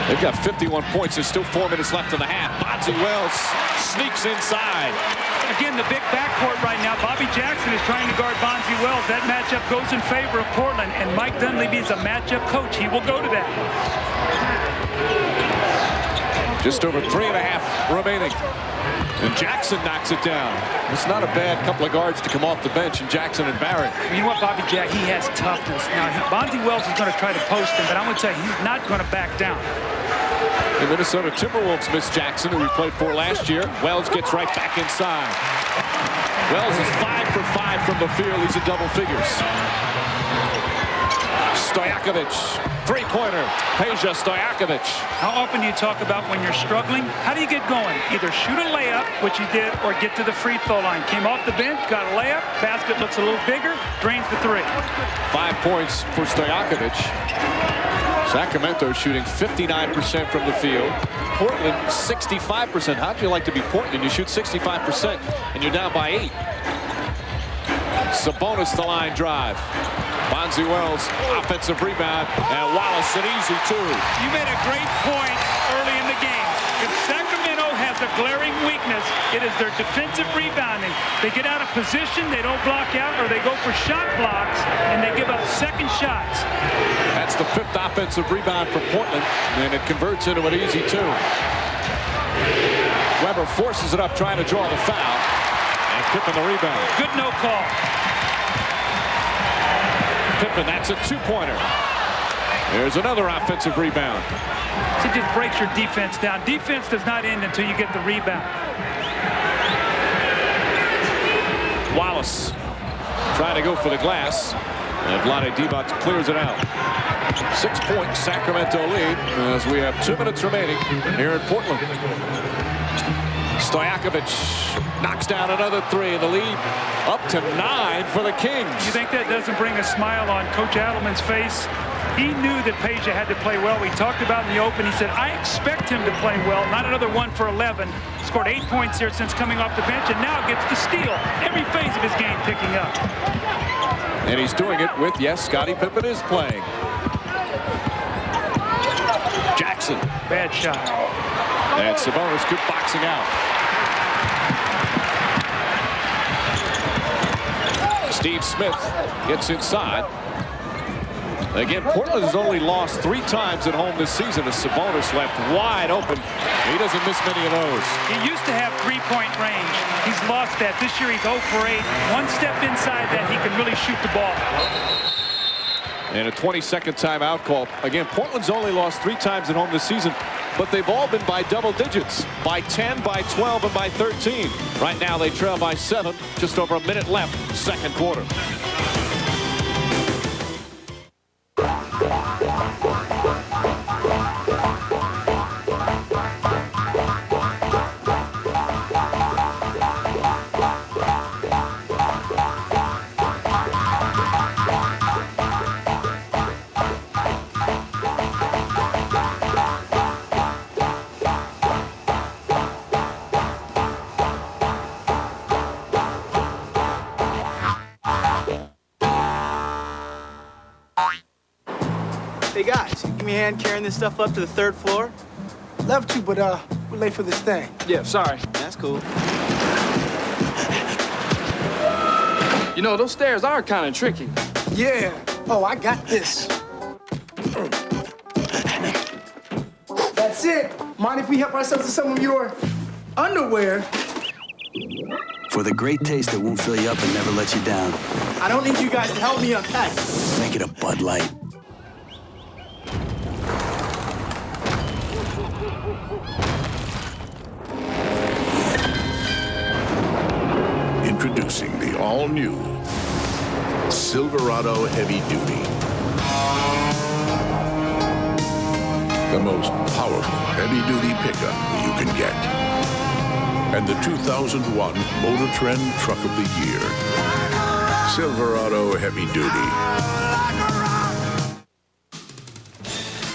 Speaker 1: They've got 51 points. There's still 4 minutes left in the half. Bonzi Wells sneaks inside.
Speaker 2: Again, the big backcourt right now. Bobby Jackson is trying to guard Bonzi Wells. That matchup goes in favor of Portland, and Mike Dunleavy is a matchup coach. He will go to that.
Speaker 1: Just over 3.5 remaining. And Jackson knocks it down. It's not a bad couple of guards to come off the bench, and Jackson and Barrett.
Speaker 2: You know what, Bobby Jack, he has toughness. Now, Bonzi Wells is going to try to post him, but I'm going to tell you, he's not going to back down.
Speaker 1: The Minnesota Timberwolves miss Jackson, who we played for last year. Wells gets right back inside. Wells is 5 for 5 from the field. He's in double figures. Stojakovic, 3-pointer. Peja Stojakovic.
Speaker 2: How often do you talk about when you're struggling? How do you get going? Either shoot a layup, which he did, or get to the free throw line. Came off the bench, got a layup. Basket looks a little bigger, drains the 3.
Speaker 1: 5 points for Stojakovic. Sacramento shooting 59% from the field. Portland 65%. How'd you like to be Portland? You shoot 65% and you're down by 8. Sabonis the line drive. Bonzi Wells offensive rebound, and Wallace an easy 2.
Speaker 2: You made a great point early in the game. If Sacramento has a glaring weakness, it is their defensive rebounding. They get out of position, they don't block out, or they go for shot blocks, and they give up second shots.
Speaker 1: That's the 5th offensive rebound for Portland, and it converts into an easy 2. Weber forces it up, trying to draw the foul, and Pippen the rebound.
Speaker 2: Good no call.
Speaker 1: Pippen, that's a 2-pointer. There's another offensive rebound.
Speaker 2: It just breaks your defense down. Defense does not end until you get the rebound.
Speaker 1: Wallace trying to go for the glass, and Vlade Divac clears it out. 6-point Sacramento lead as we have 2 minutes remaining here in Portland. Stojakovic knocks down another 3, and the lead up to 9 for the Kings.
Speaker 2: You think that doesn't bring a smile on Coach Adelman's face? He knew that Peja had to play well. We talked about in the open. He said, I expect him to play well. Not another 1 for 11. Scored 8 points here since coming off the bench, and now gets the steal. Every phase of his game picking up.
Speaker 1: And he's doing it with, yes, Scottie Pippen is playing. Jackson.
Speaker 2: Bad shot.
Speaker 1: And Sabonis good boxing out. Steve Smith gets inside. Again, Portland has only lost 3 times at home this season as Sabonis left wide open. He doesn't miss many of those.
Speaker 2: He used to have 3-point range. He's lost that. This year he's 0 for 8. 1 step inside that, he can really shoot the ball.
Speaker 1: And a 22nd timeout call. Again, Portland's only lost 3 times at home this season, but they've all been by double digits. By 10, by 12, and by 13. Right now they trail by 7. Just over a minute left, second quarter.
Speaker 9: Hey guys, give me a hand carrying this stuff up to the 3rd floor?
Speaker 10: Love to, but we're late for this thing.
Speaker 9: Yeah, sorry. That's cool.
Speaker 13: You know, those stairs are kind of tricky.
Speaker 10: Yeah. Oh, I got this. That's it. Mind if we help ourselves to some of your underwear?
Speaker 23: For the great taste that won't fill you up and never let you down.
Speaker 10: I don't need you guys to help me unpack.
Speaker 23: Make it a Bud Light.
Speaker 24: Introducing the all-new Silverado Heavy Duty. The most powerful heavy-duty pickup you can get. And the 2001 Motor Trend Truck of the Year. Silverado Heavy Duty.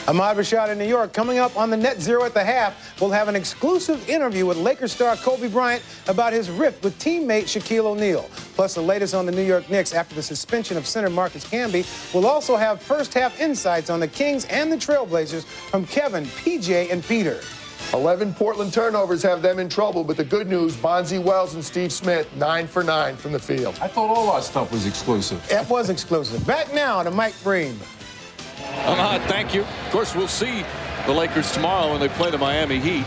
Speaker 10: Ahmad Rashad in New York. Coming up on the Net Zero at the Half, we'll have an exclusive interview with Lakers star Kobe Bryant about his rift with teammate Shaquille O'Neal. Plus, the latest on the New York Knicks after the suspension of center Marcus Camby. We'll also have first-half insights on the Kings and the Trailblazers from Kevin, PJ, and Peter.
Speaker 25: 11 Portland turnovers have them in trouble, but the good news, Bonzi Wells and Steve Smith, 9 for 9 from the field.
Speaker 26: I thought all our stuff was exclusive.
Speaker 10: It was exclusive. Back now to Mike Breen.
Speaker 1: Ahmad, thank you. Of course, we'll see the Lakers tomorrow when they play the Miami Heat.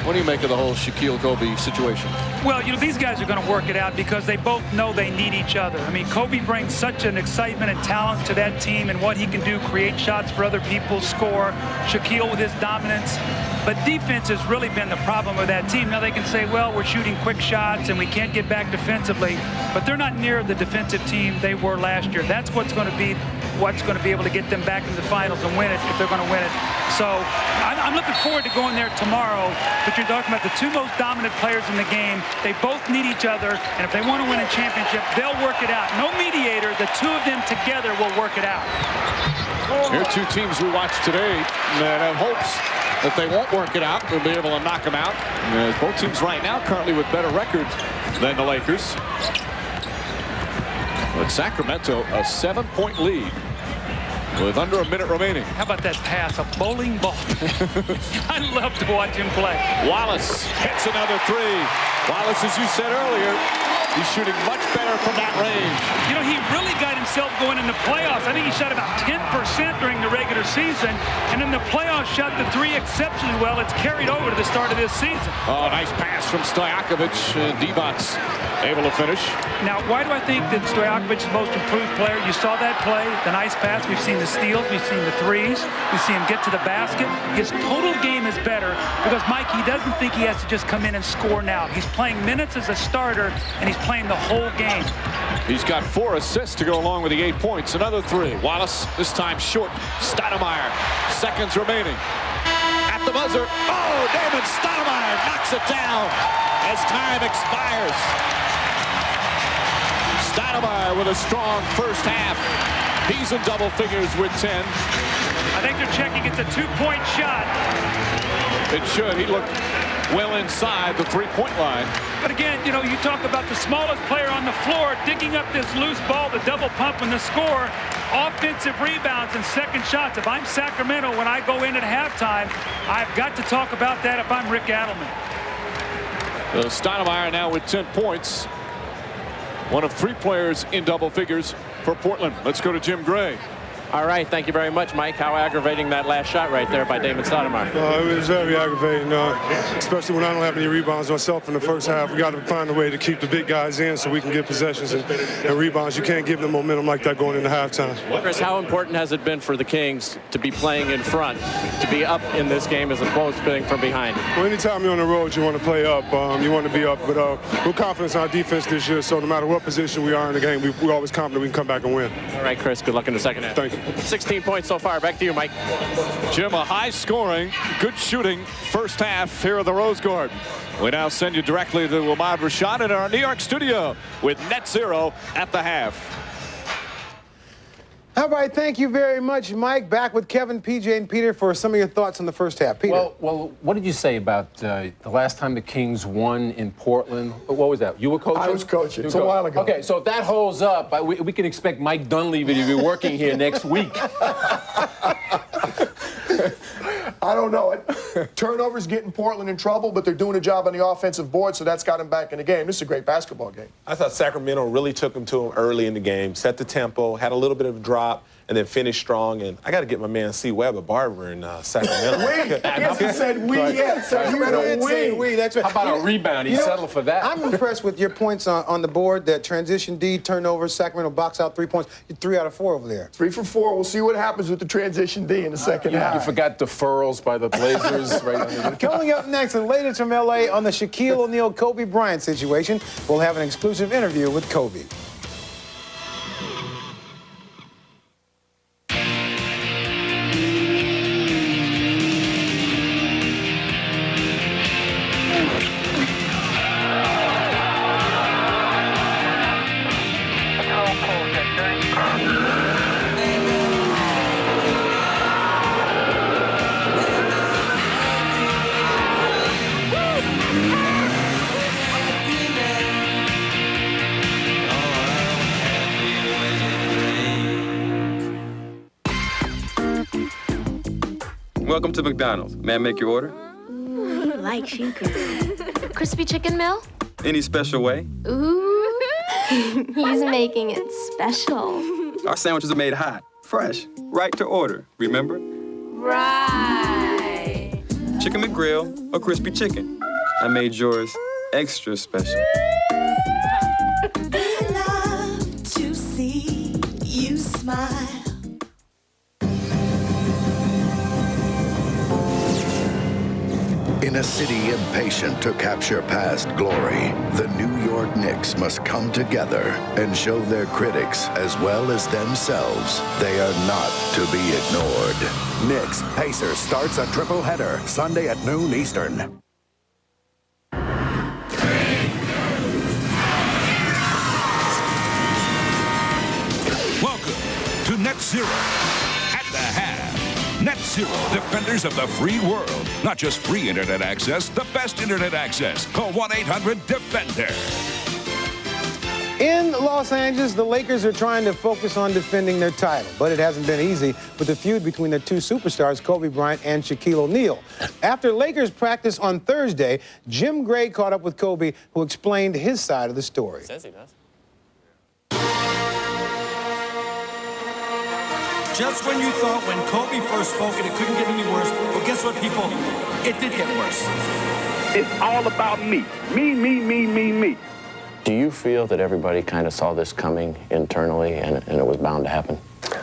Speaker 1: What do you make of the whole Shaquille Kobe situation?
Speaker 2: Well, you know, these guys are going to work it out because they both know they need each other. I mean, Kobe brings such an excitement and talent to that team and what he can do, create shots for other people, score. Shaquille with his dominance. But defense has really been the problem with that team. Now they can say, well, we're shooting quick shots and we can't get back defensively, but they're not near the defensive team they were last year. That's what's going to be able to get them back into the finals and win it if they're going to win it. So I'm looking forward to going there tomorrow. But you're talking about the 2 most dominant players in the game. They both need each other, and if they want to win a championship, they'll work it out. No mediator. The 2 of them together will work it out.
Speaker 1: Here are 2 teams we watched today that have hopes that they won't work it out. They'll be able to knock them out. Both teams right now currently with better records than the Lakers. But Sacramento, a 7-point lead. with under a minute remaining.
Speaker 2: How about that pass? A bowling ball. I love to watch him play.
Speaker 1: Wallace hits another three. Wallace, as you said earlier, he's shooting much better from that range.
Speaker 2: You know, he really got himself going in the playoffs. I think he shot about 10% during the regular season, and in the playoffs shot the three exceptionally well. It's carried over to the start of this season.
Speaker 1: Oh, nice pass from Stojakovic. Divac able to finish.
Speaker 2: Now, why do I think that Stojakovic is the most improved player? You saw that play, the nice pass. We've seen the steals. We've seen the threes. We see him get to the basket. His total game is better because, Mike, he doesn't think he has to just come in and score now. He's playing minutes as a starter, and he's playing the whole game.
Speaker 1: He's got 4 assists to go along with the 8 points. Another three. Wallace, this time short. Stoudemire, seconds remaining. At the buzzer. Oh, Damon Stoudemire knocks it down as time expires. Stoudemire with a strong first half. He's in double figures with 10.
Speaker 2: I think they're checking it's a 2-point shot.
Speaker 1: It should. He looked well inside the 3-point line.
Speaker 2: But again, you know, you talk about the smallest player on the floor digging up this loose ball, the double pump and the score, offensive rebounds and second shots. If I'm Sacramento, when I go in at halftime, I've got to talk about that if I'm Rick Adelman.
Speaker 1: Stoudemire now with 10 points. One of 3 players in double figures for Portland. Let's go to Jim Gray.
Speaker 20: All right, thank you very much, Mike. How aggravating that last shot right there by Damon Stoudemire.
Speaker 5: It was very aggravating, especially when I don't have any rebounds myself in the first half. We got to find a way to keep the big guys in so we can get possessions and rebounds. You can't give them momentum like that going into halftime.
Speaker 20: Chris, how important has it been for the Kings to be playing in front, to be up in this game as opposed to being from behind?
Speaker 5: Well, anytime you're on the road, you want to play up. You want to be up. But we're confident in our defense this year, so no matter what position we are in the game, we're always confident we can come back and win.
Speaker 20: All right, Chris, good luck in the second half.
Speaker 5: Thank you.
Speaker 20: 16 points so far. Back to you, Mike.
Speaker 1: Jim, a high-scoring, good shooting first half here at the Rose Garden. We now send you directly to Ahmad Rashad in our New York studio with net zero at the half.
Speaker 10: All right, thank you very much, Mike. Back with Kevin, PJ, and Peter for some of your thoughts on the first half. Peter.
Speaker 26: Well, what did you say about the last time the Kings won in Portland? What was that? You were coaching?
Speaker 25: I was coaching. It's a while ago.
Speaker 26: Okay, so if that holds up, we can expect Mike Dunleavy to be working here next week.
Speaker 25: I don't know. Turnovers getting Portland in trouble, but they're doing a job on the offensive board, so that's got them back in the game. This is a great basketball game.
Speaker 14: I thought Sacramento really took them to them early in the game, set the tempo, had a little bit of a drop, and then finished strong. And I got to get my man C. Webb a barber in Sacramento.
Speaker 25: We. Yes, he said we. Yes, Sacramento we.
Speaker 10: That's right.
Speaker 26: How about a rebound? He settled for that.
Speaker 10: I'm impressed with your points on the board. That transition D, turnovers, Sacramento box out 3 points. You're 3 out of 4 over there.
Speaker 25: 3 for 4. We'll see what happens with the transition D in the second half.
Speaker 26: You forgot deferrals by the Blazers. Right.
Speaker 10: Coming up next, and latest from L.A. on the Shaquille O'Neal, Kobe Bryant situation, we'll have an exclusive interview with Kobe.
Speaker 15: Welcome to McDonald's. May I make your order?
Speaker 17: Ooh, like chicken. Crispy chicken meal?
Speaker 15: Any special way?
Speaker 17: Ooh, he's making it special.
Speaker 15: Our sandwiches are made hot, fresh, right to order. Remember?
Speaker 17: Right.
Speaker 15: Chicken McGrill or crispy chicken. I made yours extra special.
Speaker 18: I love to see you smile.
Speaker 3: In a city impatient to capture past glory, the New York Knicks must come together and show their critics, as well as themselves, they are not to be ignored. Knicks Pacers starts a triple header Sunday at noon Eastern.
Speaker 11: Welcome to Net Zero at the half. Net Zero, defenders of the free world. Not just free internet access, the best internet access. Call 1-800-DEFENDER.
Speaker 10: In Los Angeles, the Lakers are trying to focus on defending their title, but it hasn't been easy with the feud between their two superstars, Kobe Bryant and Shaquille O'Neal. After Lakers practice on Thursday, Jim Gray caught up with Kobe, who explained his side of the story.
Speaker 20: Says he does.
Speaker 8: Just when you thought when Kobe first spoke it couldn't get any worse, well, guess what, people? It did get worse.
Speaker 12: It's all about me. Me.
Speaker 20: Do you feel that everybody kind of saw this coming internally and it was bound to happen?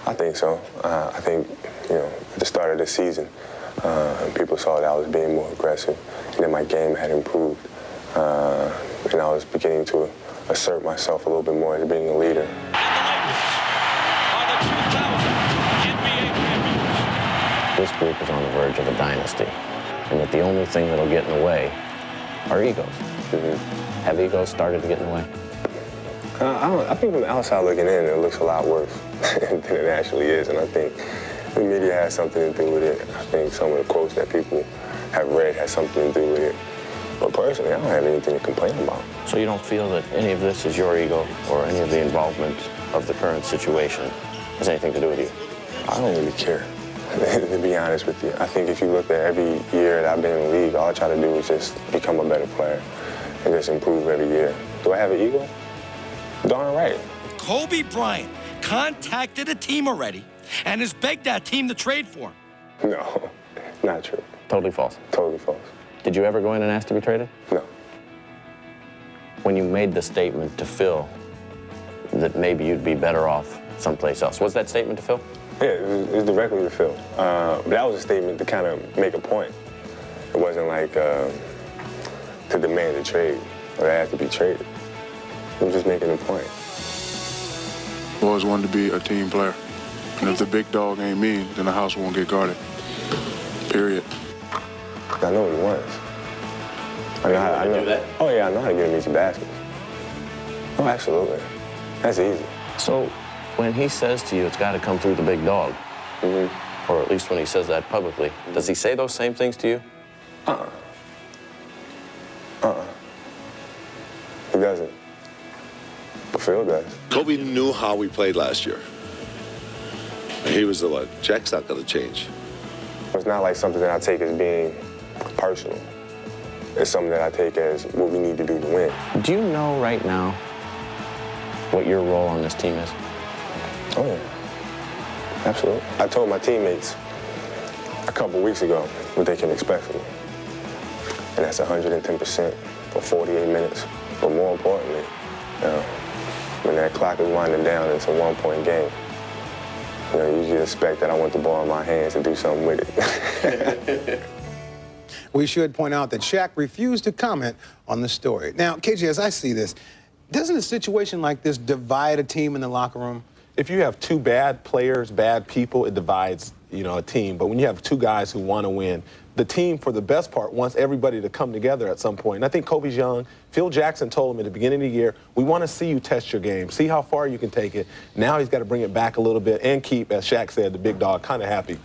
Speaker 5: I think so. I think, at the start of the season, people saw that I was being more aggressive and that my game had improved. And I was beginning to assert myself a little bit more as being a leader.
Speaker 20: This group is on the verge of a dynasty, and that the only thing that'll get in the way are egos. Have egos started to get in the way?
Speaker 5: I think from the outside looking in, it looks a lot worse than it actually is, and I think the media has something to do with it. I think some of the quotes that people have read has something to do with it. But personally, I don't have anything to complain about.
Speaker 20: So you don't feel that any of this is your ego or any of the involvement of the current situation has anything to do with you?
Speaker 5: I don't really care, to be honest with you. I think if you look at every year that I've been in the league, all I try to do is just become a better player and just improve every year. Do I have an ego? Darn right.
Speaker 8: Kobe Bryant contacted a team already and has begged that team to trade for him.
Speaker 5: No, not true.
Speaker 20: Totally false.
Speaker 5: Totally false.
Speaker 20: Did you ever go in and ask to be traded?
Speaker 5: No.
Speaker 20: When you made the statement to Phil that maybe you'd be better off someplace else, was that statement to Phil?
Speaker 5: Yeah, it was directly to Phil. But that was a statement to kind of make a point. It wasn't like to demand a trade or I had to be traded. I'm just making a point.
Speaker 16: I always wanted to be a team player. And if the big dog ain't me, then the house won't get guarded. Period.
Speaker 5: I know what he wants. I know that. Oh yeah, I know how to get him easy baskets. Oh, absolutely. That's easy.
Speaker 20: So when he says to you, it's got to come through the big dog, or at least when he says that publicly, does he say those same things to you?
Speaker 5: He doesn't. But Phil does.
Speaker 19: Kobe knew how we played last year. He was the one. Jack's not going to change.
Speaker 5: It's not like something that I take as being personal. It's something that I take as what we need to do to win.
Speaker 20: Do you know right now what your role on this team is?
Speaker 5: Oh, yeah. Absolutely. I told my teammates a couple weeks ago what they can expect from me. And that's 110% for 48 minutes. But more importantly, when that clock is winding down, it's a one-point game. You usually expect that I want the ball in my hands and do something with it.
Speaker 10: We should point out that Shaq refused to comment on the story. Now, KJ, as I see this, doesn't a situation like this divide a team in the locker room?
Speaker 14: If you have two bad players, bad people, it divides, a team. But when you have two guys who want to win, the team, for the best part, wants everybody to come together at some point. And I think Kobe's young. Phil Jackson told him at the beginning of the year, we want to see you test your game, see how far you can take it. Now he's got to bring it back a little bit and keep, as Shaq said, the big dog kind of happy.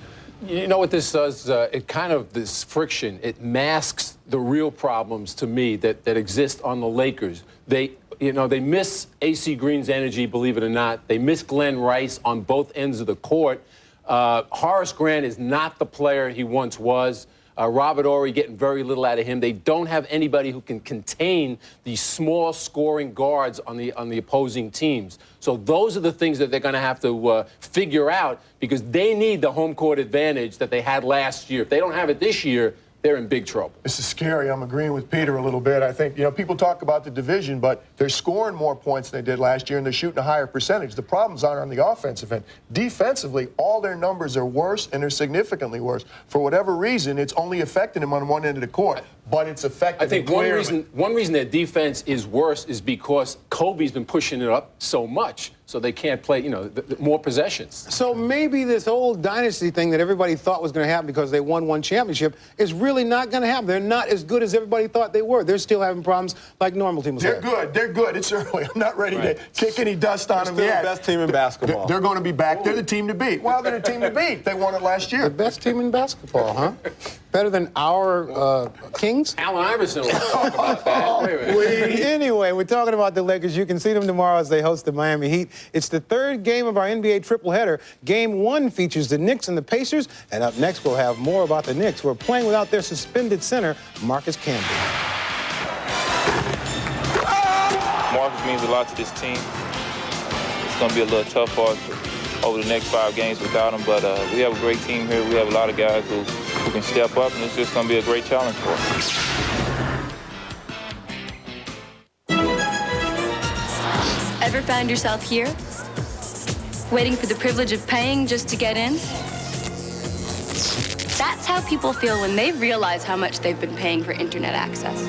Speaker 26: You know what this does? This friction, it masks the real problems to me that exist on the Lakers. They miss AC Green's energy, believe it or not. They miss Glenn Rice on both ends of the court. Horace Grant is not the player he once was. Robert Horry getting very little out of him. They don't have anybody who can contain these small scoring guards on the opposing teams. So those are the things that they're going to have to figure out, because they need the home court advantage that they had last year. If they don't have it this year, they're in big trouble.
Speaker 25: This is scary. I'm agreeing with Peter a little bit. I think, people talk about the division, but they're scoring more points than they did last year, and they're shooting a higher percentage. The problems aren't on the offensive end. Defensively, all their numbers are worse, and they're significantly worse. For whatever reason, it's only affecting them on one end of the court, but it's affecting
Speaker 26: I think
Speaker 25: them
Speaker 26: one reason their defense is worse is because Kobe's been pushing it up so much, so they can't play, more possessions.
Speaker 10: So maybe this old dynasty thing that everybody thought was going to happen because they won one championship is really not going to happen. They're not as good as everybody thought they were. They're still having problems like normal teams have.
Speaker 25: They're good. It's early. I'm not ready to kick any dust on them yet.
Speaker 14: They're the best team in basketball.
Speaker 25: They're going to be back. They're the team to beat. Well, they're the team to beat. They won it last year.
Speaker 10: The best team in basketball, huh? Better than our Kings? Kings?
Speaker 26: Allen Iverson will talk about that. Wait a minute.
Speaker 10: Anyway, we're talking about the Lakers. You can see them tomorrow as they host the Miami Heat. It's the third game of our NBA tripleheader. Game 1 features the Knicks and the Pacers. And up next, we'll have more about the Knicks, who are playing without their suspended center, Marcus Camby.
Speaker 4: Marcus means a lot to this team. It's going to be a little tough for us over the next 5 games without him, but we have a great team here. We have a lot of guys who can step up, and it's just going to be a great challenge for us.
Speaker 17: Ever found yourself here? Waiting for the privilege of paying just to get in? That's how people feel when they realize how much they've been paying for internet access.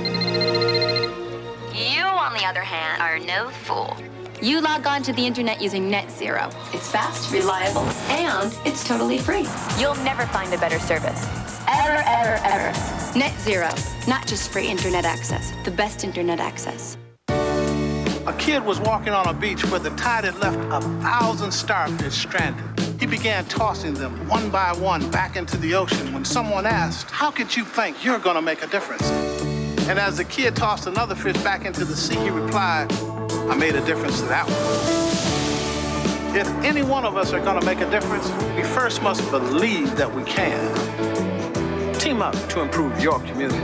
Speaker 17: You, on the other hand, are no fool. You log on to the internet using NetZero. It's fast, reliable, and it's totally free. You'll never find a better service. Ever, ever, ever. NetZero. Not just free internet access, the best internet access.
Speaker 6: A kid was walking on a beach where the tide had left 1,000 starfish stranded. He began tossing them one by one back into the ocean when someone asked, "How could you think you're gonna make a difference?" And as the kid tossed another fish back into the sea, he replied, "I made a difference to that one." If any one of us are gonna make a difference, we first must believe that we can. Team up to improve your community.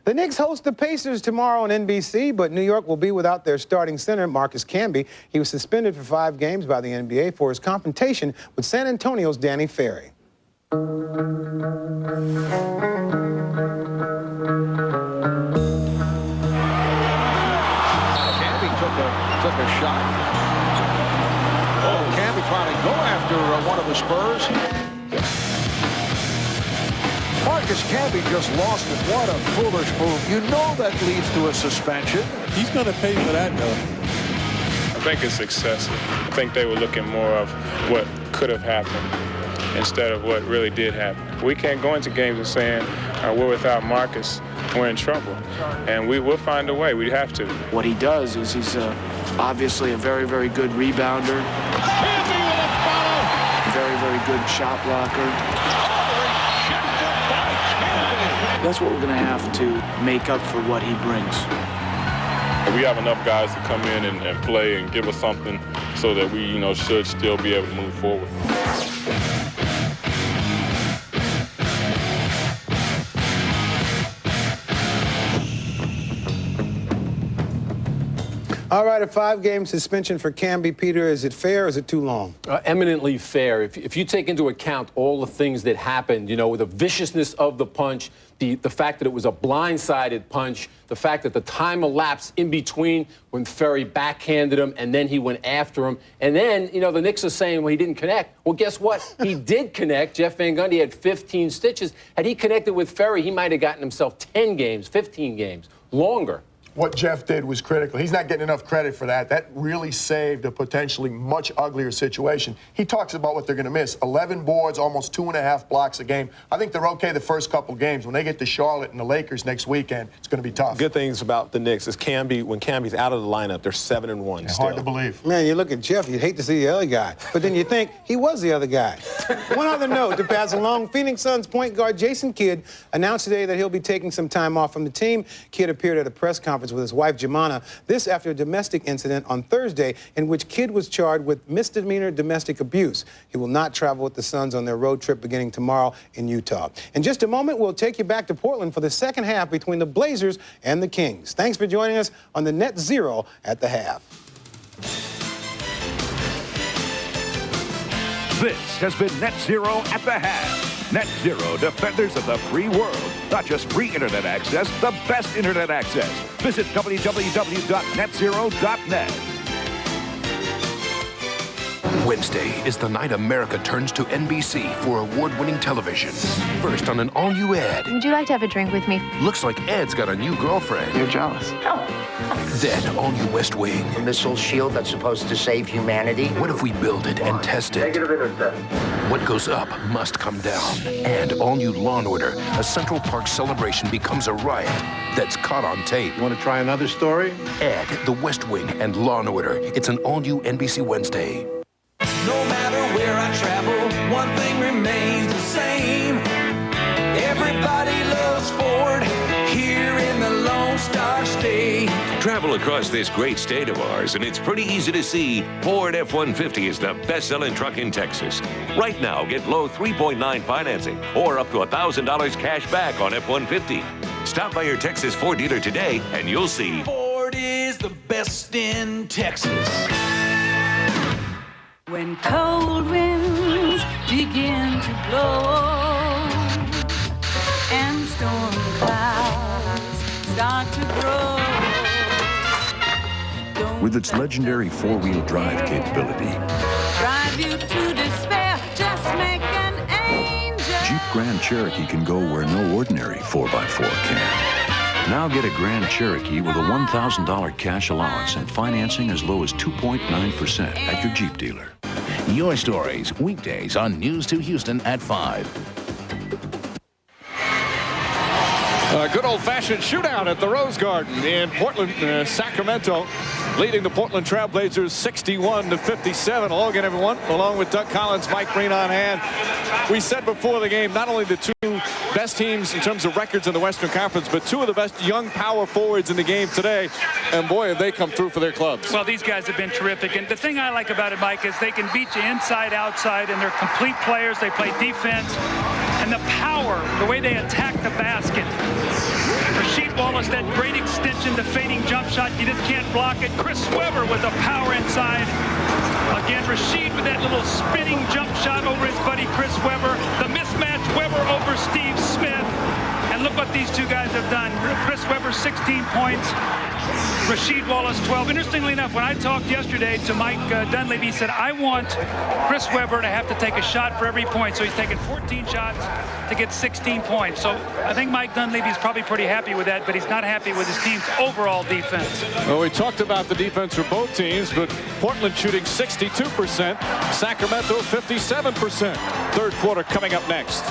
Speaker 10: The Knicks host the Pacers tomorrow on NBC, but New York will be without their starting center, Marcus Camby. He was suspended for 5 games by the NBA for his confrontation with San Antonio's Danny Ferry.
Speaker 1: Camby took a shot. Oh, Camby trying to go after one of the Spurs. Marcus Camby just lost it. What a foolish move. You know that leads to a suspension.
Speaker 7: He's going to pay for that, though. I think it's excessive. I think they were looking more of what could have happened instead of what really did happen. We can't go into games and saying we're without Marcus, we're in trouble. And we will find a way. We have to.
Speaker 9: What he does is he's obviously a very, very good rebounder. Very, very good shot blocker. That's what we're going to have to make up for what he brings.
Speaker 7: We have enough guys to come in and play and give us something so that we, should still be able to move forward.
Speaker 10: All right, a 5-game suspension for Camby. Peter, is it fair or is it too long?
Speaker 26: Eminently fair. If you take into account all the things that happened, the viciousness of the punch, the fact that it was a blindsided punch, the fact that the time elapsed in between when Ferry backhanded him and then he went after him. And then, the Knicks are saying, well, he didn't connect. Well, guess what? He did connect. Jeff Van Gundy had 15 stitches. Had he connected with Ferry, he might have gotten himself 10 games, 15 games, longer.
Speaker 25: What Jeff did was critical. He's not getting enough credit for that. That really saved a potentially much uglier situation. He talks about what they're going to miss. 11 boards, almost 2.5 blocks a game. I think they're okay the first couple games. When they get to Charlotte and the Lakers next weekend, it's going to be tough.
Speaker 14: Good things about the Knicks is when Camby's out of the lineup, they're 7-1 still.
Speaker 25: Hard to believe.
Speaker 10: Man, you look at Jeff, you'd hate to see the other guy. But then you think he was the other guy. One other note to pass along, Phoenix Suns point guard Jason Kidd announced today that he'll be taking some time off from the team. Kidd appeared at a press conference with his wife, Jemima. This after a domestic incident on Thursday in which Kidd was charged with misdemeanor domestic abuse. He will not travel with the Suns on their road trip beginning tomorrow in Utah. In just a moment, we'll take you back to Portland for the second half between the Blazers and the Kings. Thanks for joining us on the Net Zero at the half.
Speaker 11: This has been Net Zero at the half. Net Zero, defenders of the free world. Not just free internet access, the best internet access. Visit www.netzero.net.
Speaker 2: Wednesday is the night America turns to NBC for award-winning television. First on an all-new Ed.
Speaker 17: Would you like to have a drink with me?
Speaker 2: Looks like Ed's got a new girlfriend.
Speaker 13: You're jealous.
Speaker 2: Then all-new West Wing.
Speaker 13: A missile shield that's supposed to save humanity.
Speaker 2: What if we build it and test it?
Speaker 13: Negative intercept.
Speaker 2: What goes up must come down. And all-new Law & Order. A Central Park celebration becomes a riot that's caught on tape.
Speaker 13: Want to try another story?
Speaker 2: Ed, The West Wing, and Law & Order. It's an all-new NBC Wednesday.
Speaker 21: No matter where I travel, one thing remains the same. Everybody loves Ford here in the Lone Star State.
Speaker 11: Travel across this great state of ours, and it's pretty easy to see Ford F-150 is the best-selling truck in Texas. Right now, get low 3.9 financing or up to $1,000 cash back on F-150. Stop by your Texas Ford dealer today, and you'll see
Speaker 21: Ford is the best in Texas.
Speaker 18: When cold winds begin to blow and storm clouds start to grow.
Speaker 22: With its legendary four-wheel drive capability,
Speaker 18: Drive you to despair, just make an angel.
Speaker 22: Jeep Grand Cherokee can go where no ordinary 4x4 can. Now get a Grand Cherokee with a $1,000 cash allowance and financing as low as 2.9% at your Jeep dealer.
Speaker 23: Your stories, weekdays on News 2 Houston at 5.
Speaker 1: A good old-fashioned shootout at the Rose Garden in Portland, Sacramento, leading the Portland Trailblazers 61-57. Hello again, everyone. Along with Doug Collins, Mike Breen on hand. We said before the game, not only the two best teams in terms of records in the Western Conference, but two of the best young power forwards in the game today. And boy, have they come through for their clubs.
Speaker 24: Well, these guys have been terrific. And the thing I like about it, Mike, is they can beat you inside, outside, and they're complete players. They play defense. And the power, the way they attack the basket. Rasheed Wallace, that great extension, the fading jump shot, you just can't block it. Chris Webber with the power inside. Again, Rasheed with that little spinning jump shot over his buddy Chris Webber. The mismatch, Webber over Steve Smith. And look what these two guys have done. Chris Webber, 16 points. Rasheed Wallace, 12. Interestingly enough, when I talked yesterday to Mike Dunleavy, he said, I want Chris Webber to have to take a shot for every point. So he's taken 14 shots to get 16 points. So I think Mike Dunleavy is probably pretty happy with that, but he's not happy with his team's overall defense.
Speaker 1: Well, we talked about the defense for both teams, but Portland shooting 62%, Sacramento 57%. Third quarter coming up next.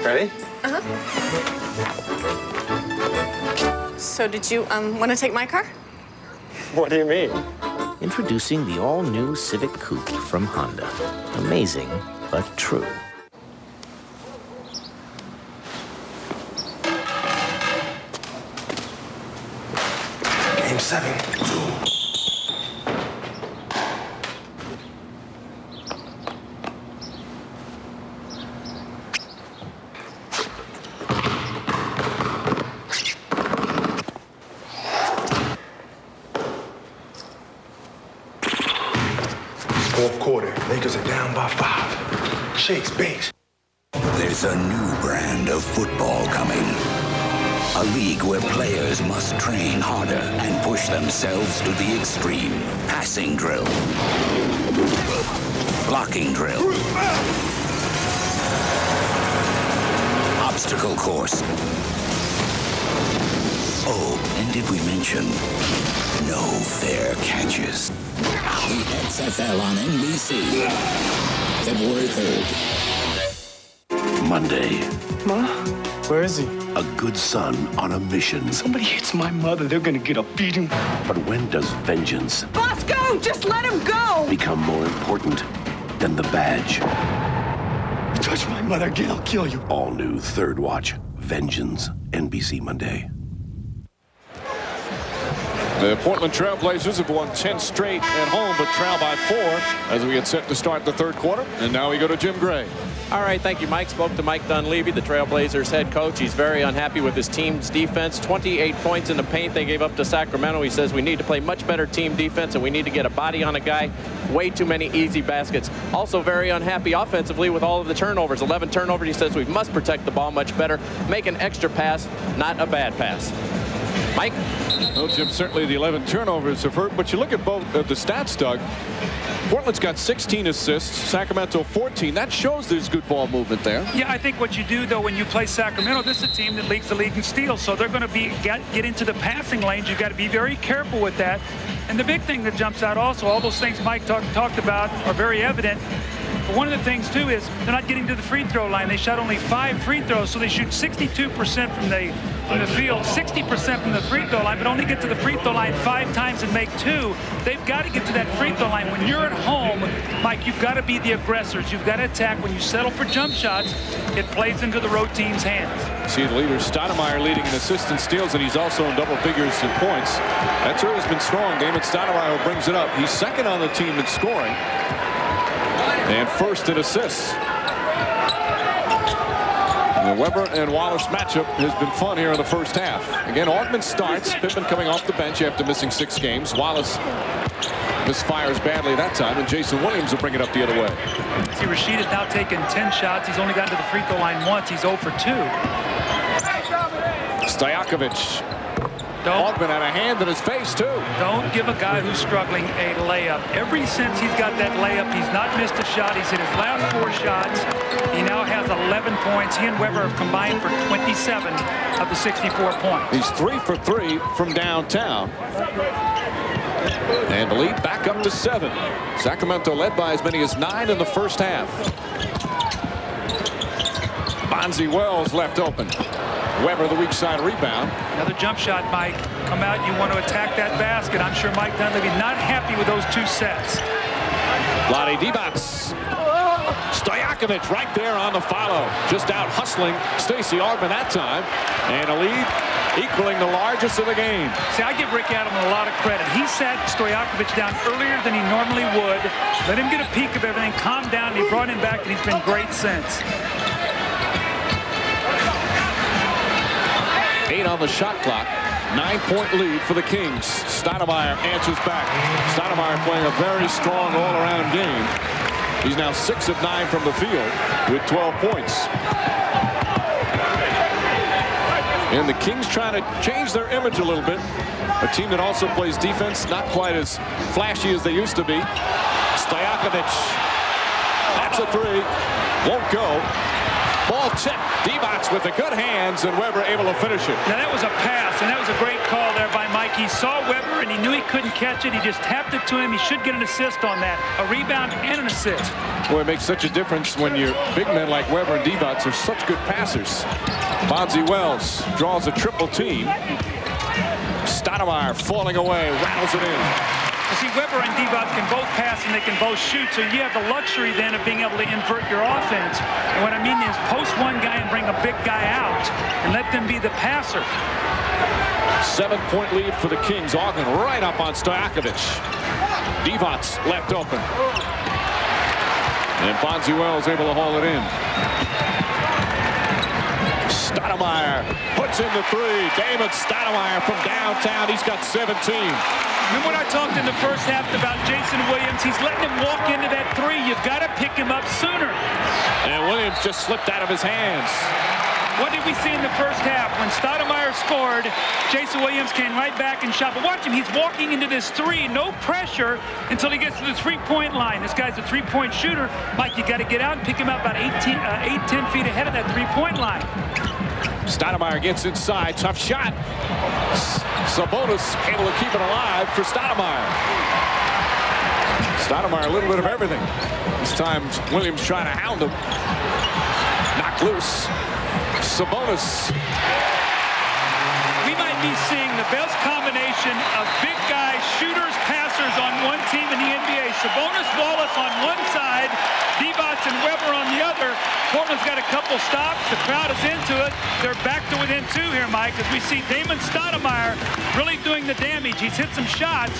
Speaker 27: Ready? So did you want to take my car?
Speaker 13: What do you mean?
Speaker 28: Introducing the all-new Civic Coupe from Honda. Amazing, but true.
Speaker 13: Game 7.
Speaker 29: Fourth quarter, Lakers are down by 5. Shakes, banks.
Speaker 30: There's a new brand of football coming. A league where players must train harder and push themselves to the extreme. Passing drill. Blocking drill. Obstacle course. Oh, and did we mention no fair catches? The XFL on NBC. February 3rd.
Speaker 29: Monday.
Speaker 13: Ma? Where is he?
Speaker 29: A good son on a mission.
Speaker 13: Somebody hits my mother, they're gonna get a beating.
Speaker 29: But when does vengeance
Speaker 18: Bosco, just let him go!
Speaker 29: become more important than the badge?
Speaker 13: You touch my mother again, I'll kill you.
Speaker 29: All new Third Watch. Vengeance. NBC Monday.
Speaker 1: The Portland Trailblazers have won 10 straight at home, but trail by 4 as we get set to start the third quarter. And now we go to Jim Gray.
Speaker 3: All right, thank you, Mike. Spoke to Mike Dunleavy, the Trailblazers head coach. He's very unhappy with his team's defense. 28 points in the paint they gave up to Sacramento. He says we need to play much better team defense, and we need to get a body on a guy. Way too many easy baskets. Also very unhappy offensively with all of the turnovers. 11 turnovers. He says we must protect the ball much better. Make an extra pass, not a bad pass. Mike?
Speaker 1: Well, Jim, certainly the 11 turnovers have hurt, but you look at both the stats, Doug. Portland's got 16 assists, Sacramento 14. That shows there's good ball movement there.
Speaker 24: Yeah, I think what you do, though, when you play Sacramento, this is a team that leads the league in steals, so they're going to get into the passing lanes. You've got to be very careful with that. And the big thing that jumps out also, all those things Mike talked about are very evident. But one of the things, too, is they're not getting to the free throw line. They shot only 5 free throws, so they shoot 62% from the field, 60% from the free throw line, but only get to the free throw line 5 times and make 2. They've got to get to that free throw line. When you're at home, Mike, you've got to be the aggressors. You've got to attack. When you settle for jump shots, it plays into the road team's hands.
Speaker 1: See the leader, Stoudemire, leading in assists and steals, and he's also in double figures in points. That's always been strong. Damon Stoudemire brings it up. He's second on the team in scoring and first in assists. The Webber and Wallace matchup has been fun here in the first half. Again, Augmon starts. Pittman coming off the bench after missing 6 games. Wallace misfires badly that time, and Jason Williams will bring it up the other way.
Speaker 24: See, Rasheed has now taken 10 shots. He's only gotten to the free throw line once. He's 0 for 2.
Speaker 1: Stojakovic. Augmon had a hand in his face, too.
Speaker 24: Don't give a guy who's struggling a layup. Ever since he's got that layup, he's not missed a shot. He's hit his last 4 shots. He now has 11 points. He and Webber have combined for 27 of the 64 points.
Speaker 1: He's 3 for 3 from downtown. And the lead back up to 7. Sacramento led by as many as 9 in the first half. Bonzi Wells left open. Webber, the weak side rebound.
Speaker 24: Another jump shot, Mike. Come out, you want to attack that basket. I'm sure Mike Dunleavy not happy with those 2 sets.
Speaker 1: Vlade Divac. Stojakovic right there on the follow. Just out hustling Stacey Augmon that time. And a lead equaling the largest of the game.
Speaker 24: See, I give Rick Adams a lot of credit. He sat Stojakovic down earlier than he normally would. Let him get a peek of everything, calm down. He brought him back, and he's been great since.
Speaker 1: 8 on the shot clock. 9-point lead for the Kings. Stoudemire answers back. Stoudemire playing a very strong all-around game. He's now 6 of 9 from the field with 12 points. And the Kings trying to change their image a little bit. A team that also plays defense, not quite as flashy as they used to be. Stojakovic. That's a 3. Won't go. Ball tipped. Divac with the good hands, and Webber able to finish it.
Speaker 24: Now that was a pass, and that was a great call there by Mike. He saw Webber, and he knew he couldn't catch it. He just tapped it to him. He should get an assist on that. A rebound and an assist.
Speaker 1: Boy, it makes such a difference when your big men like Webber and Divac are such good passers. Bonzi Wells draws a triple team. Stoudemire falling away, rattles it in.
Speaker 24: You see, Webber and Divac can both pass and they can both shoot, so you have the luxury then of being able to invert your offense. And what I mean is post one guy and bring a big guy out and let them be the passer.
Speaker 1: 7-point lead for the Kings. Augmon right up on Stojakovic. Divac left open. And Bonzi Wells able to haul it in. Stoudemire puts in the 3. Damon Stoudemire from downtown. He's got 17.
Speaker 24: Remember when I talked in the first half about Jason Williams? He's letting him walk into that 3. You've got to pick him up sooner.
Speaker 1: And Williams just slipped out of his hands.
Speaker 24: What did we see in the first half? When Stoudemire scored, Jason Williams came right back and shot. But watch him. He's walking into this 3. No pressure until he gets to the 3-point line. This guy's a 3-point shooter. Mike, you got to get out and pick him up about 8-10 feet ahead of that 3-point line.
Speaker 1: Stoudemire gets inside. Tough shot. Sabonis able to keep it alive for Stoudemire. Stoudemire a little bit of everything. This time Williams trying to hound him. Knocked loose. Sabonis.
Speaker 24: We might be seeing the best combination of big guys, shooters, passers on one team in the NBA. Sabonis, Wallace on one side, Divac and Weber on the other. Portland's got a couple stops. The crowd is into it. They're back to within 2 here, Mike, as we see Damon Stoudemire really doing the damage. He's hit some shots.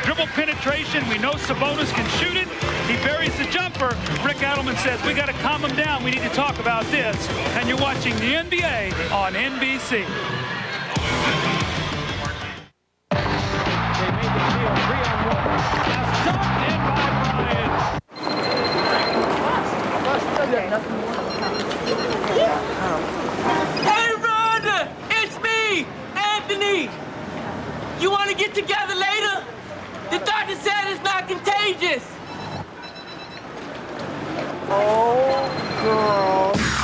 Speaker 24: Dribble penetration. We know Sabonis can shoot it. He buries the jumper. Rick Adelman says, we got to calm him down. We need to talk about this. And you're watching the NBA on NBC.
Speaker 18: Hey, Rhonda! It's me, Anthony! You want to get together later? The doctor said it's not contagious.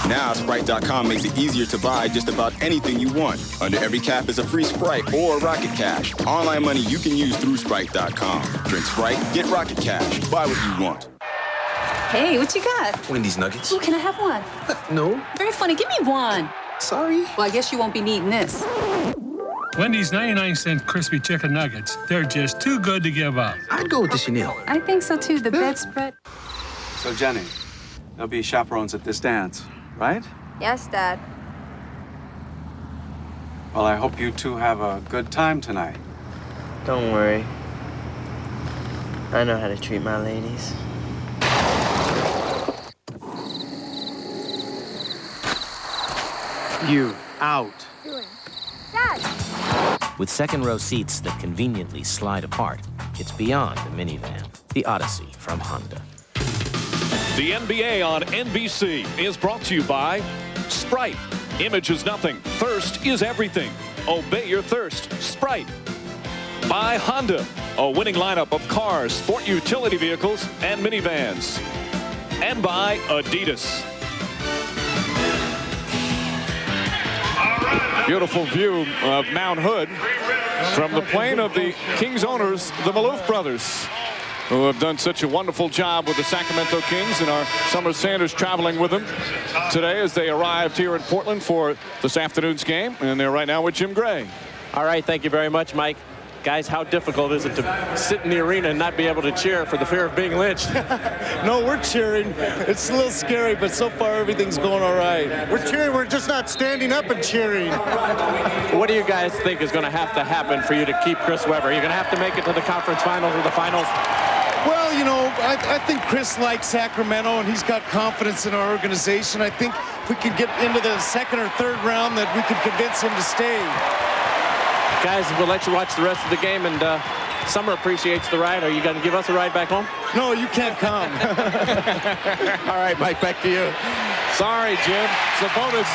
Speaker 4: Now, Sprite.com makes it easier to buy just about anything you want. Under every cap is a free Sprite or Rocket Cash. Online money you can use through Sprite.com. Drink Sprite, get Rocket Cash. Buy what you want.
Speaker 5: Hey, what you got?
Speaker 4: Wendy's Nuggets.
Speaker 5: Ooh, can I have one?
Speaker 4: No.
Speaker 5: Very funny. Give me one.
Speaker 4: Sorry.
Speaker 5: Well, I guess you won't be needing this.
Speaker 6: Wendy's 99-cent crispy chicken nuggets. They're just too good to give up.
Speaker 4: I'd go with the Chanel.
Speaker 5: I think so, too. The bedspread.
Speaker 8: So, Jenny, there'll be chaperones at this dance, right?
Speaker 9: Yes, Dad.
Speaker 8: Well, I hope you two have a good time tonight.
Speaker 12: Don't worry. I know how to treat my ladies. You out.
Speaker 9: Dad!
Speaker 28: With second-row seats that conveniently slide apart, it's beyond a minivan. The Odyssey from Honda.
Speaker 1: The NBA on NBC is brought to you by Sprite. Image is nothing. Thirst is everything. Obey your thirst. Sprite. By Honda, a winning lineup of cars, sport utility vehicles, and minivans. And by Adidas. Beautiful view of Mount Hood from the plane of the Kings owners, the Maloof brothers, who have done such a wonderful job with the Sacramento Kings, and our Summer Sanders traveling with them today as they arrived here in Portland for this afternoon's game, and they're right now with Jim Gray.
Speaker 3: All right, thank you very much, Mike. Guys, how difficult is it to sit in the arena and not be able to cheer for the fear of being lynched?
Speaker 15: No, we're cheering. It's a little scary, but so far everything's going all right. We're cheering. We're just not standing up and cheering.
Speaker 3: What do you guys think is going to have to happen for you to keep Chris Webber? You're going to have to make it to the conference finals or the finals?
Speaker 15: Well, you know, I think Chris likes Sacramento, and he's got confidence in our organization. I think if we could get into the second or third round, that we could convince him to stay.
Speaker 3: Guys, we'll let you watch the rest of the game, and Summer appreciates the ride. Are you going to give us a ride back home?
Speaker 15: No, you can't come.
Speaker 3: All right, Mike, back to you.
Speaker 1: Sorry, Jim. Sabonis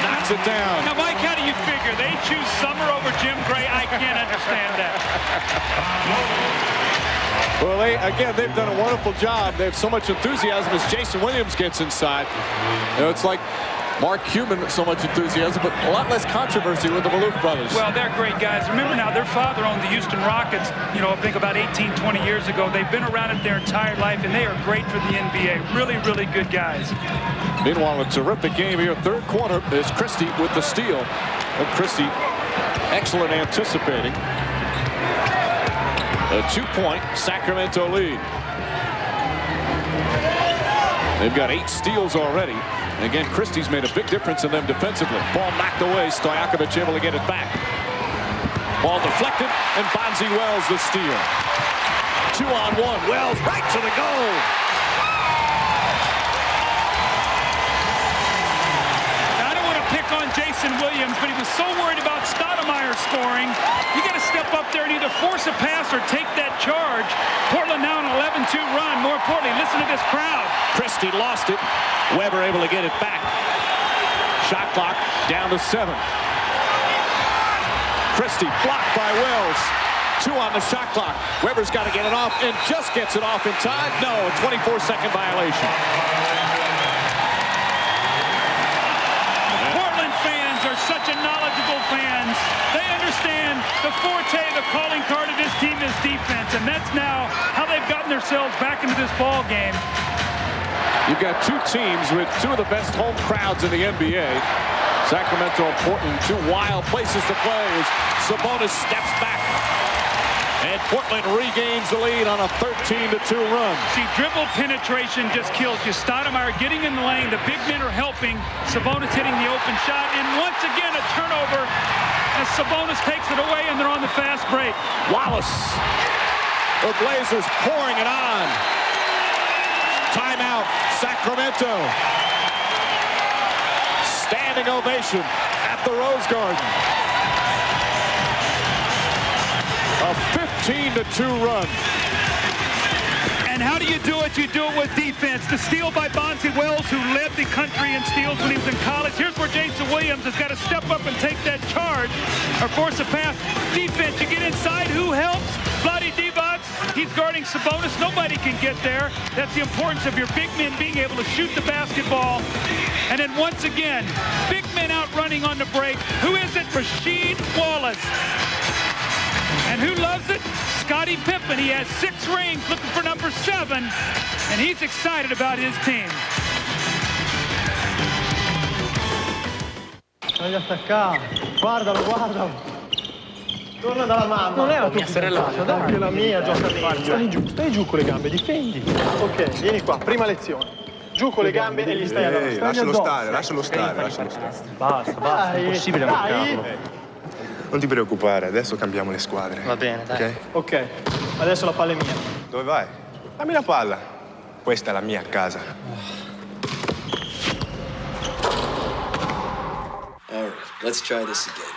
Speaker 1: knocks it down.
Speaker 24: Now, Mike, how do you figure? They choose Summer over Jim Gray? I can't understand that.
Speaker 1: Well, they've done a wonderful job. They have so much enthusiasm as Jason Williams gets inside. You know, it's like Mark Cuban, so much enthusiasm, but a lot less controversy with the Maloof brothers.
Speaker 24: Well, they're great guys. Remember now, their father owned the Houston Rockets, you know, I think about 18, 20 years ago. They've been around it their entire life, and they are great for the NBA. Really, really good guys.
Speaker 1: Meanwhile, a terrific game here. Third quarter is Christie with the steal. And Christie, excellent anticipating. A 2-point Sacramento lead. They've got 8 steals already. Again, Christie's made a big difference in them defensively. Ball knocked away. Stojakovic able to get it back. Ball deflected, and Bonzi Wells the steal. 2-on-1. Wells right to the goal.
Speaker 24: I don't want to pick on Jason Williams, but he was so worried about Stoudemire scoring. You got to step up there and either force a pass or take that charge. Portland now an 11-2 run. More importantly, listen to this crowd.
Speaker 1: Christie lost it. Webber able to get it back. Shot clock down to 7. Christie blocked by Wells. 2 on the shot clock. Webber's got to get it off and just gets it off in time. No, a 24-second violation.
Speaker 24: Portland fans are such a knowledgeable fans. They understand the forte, the calling card of this team is defense, and that's now how they've gotten themselves back into this ball game.
Speaker 1: You've got 2 teams with 2 of the best home crowds in the NBA. Sacramento and Portland, two wild places to play as Sabonis steps back. And Portland regains the lead on a 13-2 run.
Speaker 24: See, dribble penetration just kills you. Stoudemire getting in the lane. The big men are helping. Sabonis hitting the open shot. And once again, a turnover as Sabonis takes it away, and they're on the fast break.
Speaker 1: Wallace. The Blazers pouring it on. Timeout, Sacramento. Standing ovation at the Rose Garden. A 15-2 run.
Speaker 24: And how do you do it? You do it with defense. The steal by Bonzi Wells, who led the country in steals when he was in college. Here's where Jason Williams has got to step up and take that charge or force a pass. Defense, you get inside. Who helps? Vlade Divac. He's guarding Sabonis. Nobody can get there. That's the importance of your big men being able to shoot the basketball. And then once again, big men out running on the break. Who is it? Rasheed Wallace. And who loves it? Scottie Pippen. He has 6 rings, looking for number 7, and he's excited about his team.
Speaker 13: Voglio attaccare. Guardalo, guardalo. Torna dalla mamma. Non è la tua sorella, dai, la mia, gioca meglio. Stai giù con le gambe, difendi. Ok, vieni qua, prima lezione. Giù con le gambe e gli stai addosso.
Speaker 29: Lascialo stare, lascialo stare, lascialo stare.
Speaker 13: Basta, è impossibile bloccarlo.
Speaker 29: Non ti preoccupare, adesso cambiamo le squadre.
Speaker 13: Va bene, dai. Ok, adesso la palla è mia.
Speaker 29: Dove vai? Dammi la palla. Questa è la mia casa.
Speaker 7: All right, let's try this again.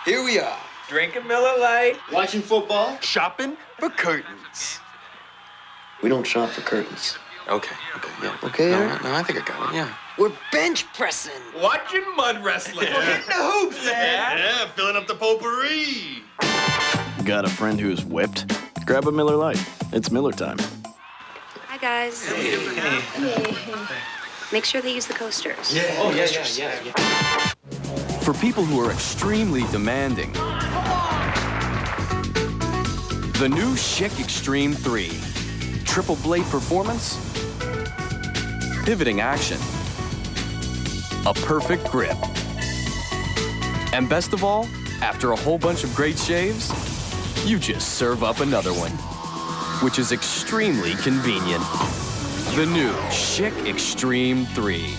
Speaker 7: Here we are, drinking Miller Lite, watching football, shopping for curtains. We don't shop for curtains. Okay, yeah. Okay, Eric? No, I think I got it, yeah. We're bench pressing. Watching mud wrestling. We're hitting the hoops, man.
Speaker 13: Yeah, filling up the potpourri.
Speaker 9: Got a friend who's whipped? Grab a Miller Lite. It's Miller time.
Speaker 10: Hi, guys. Hey. Make sure they use the coasters.
Speaker 7: Yeah. Oh, yeah. For people who are extremely demanding, the new Schick Extreme 3. Triple blade performance, pivoting action, a perfect grip. And best of all, after a whole bunch of great shaves, you just serve up another one, which is extremely convenient. The new Schick Extreme 3.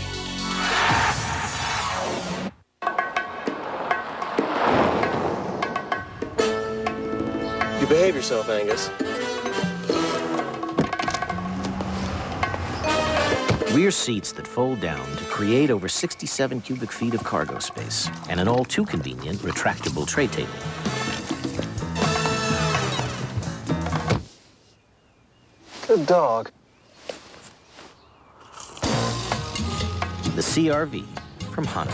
Speaker 7: You behave yourself, Angus.
Speaker 28: Rear seats that fold down to create over 67 cubic feet of cargo space and an all too convenient retractable tray table.
Speaker 13: Good dog.
Speaker 28: The CR-V from Honda.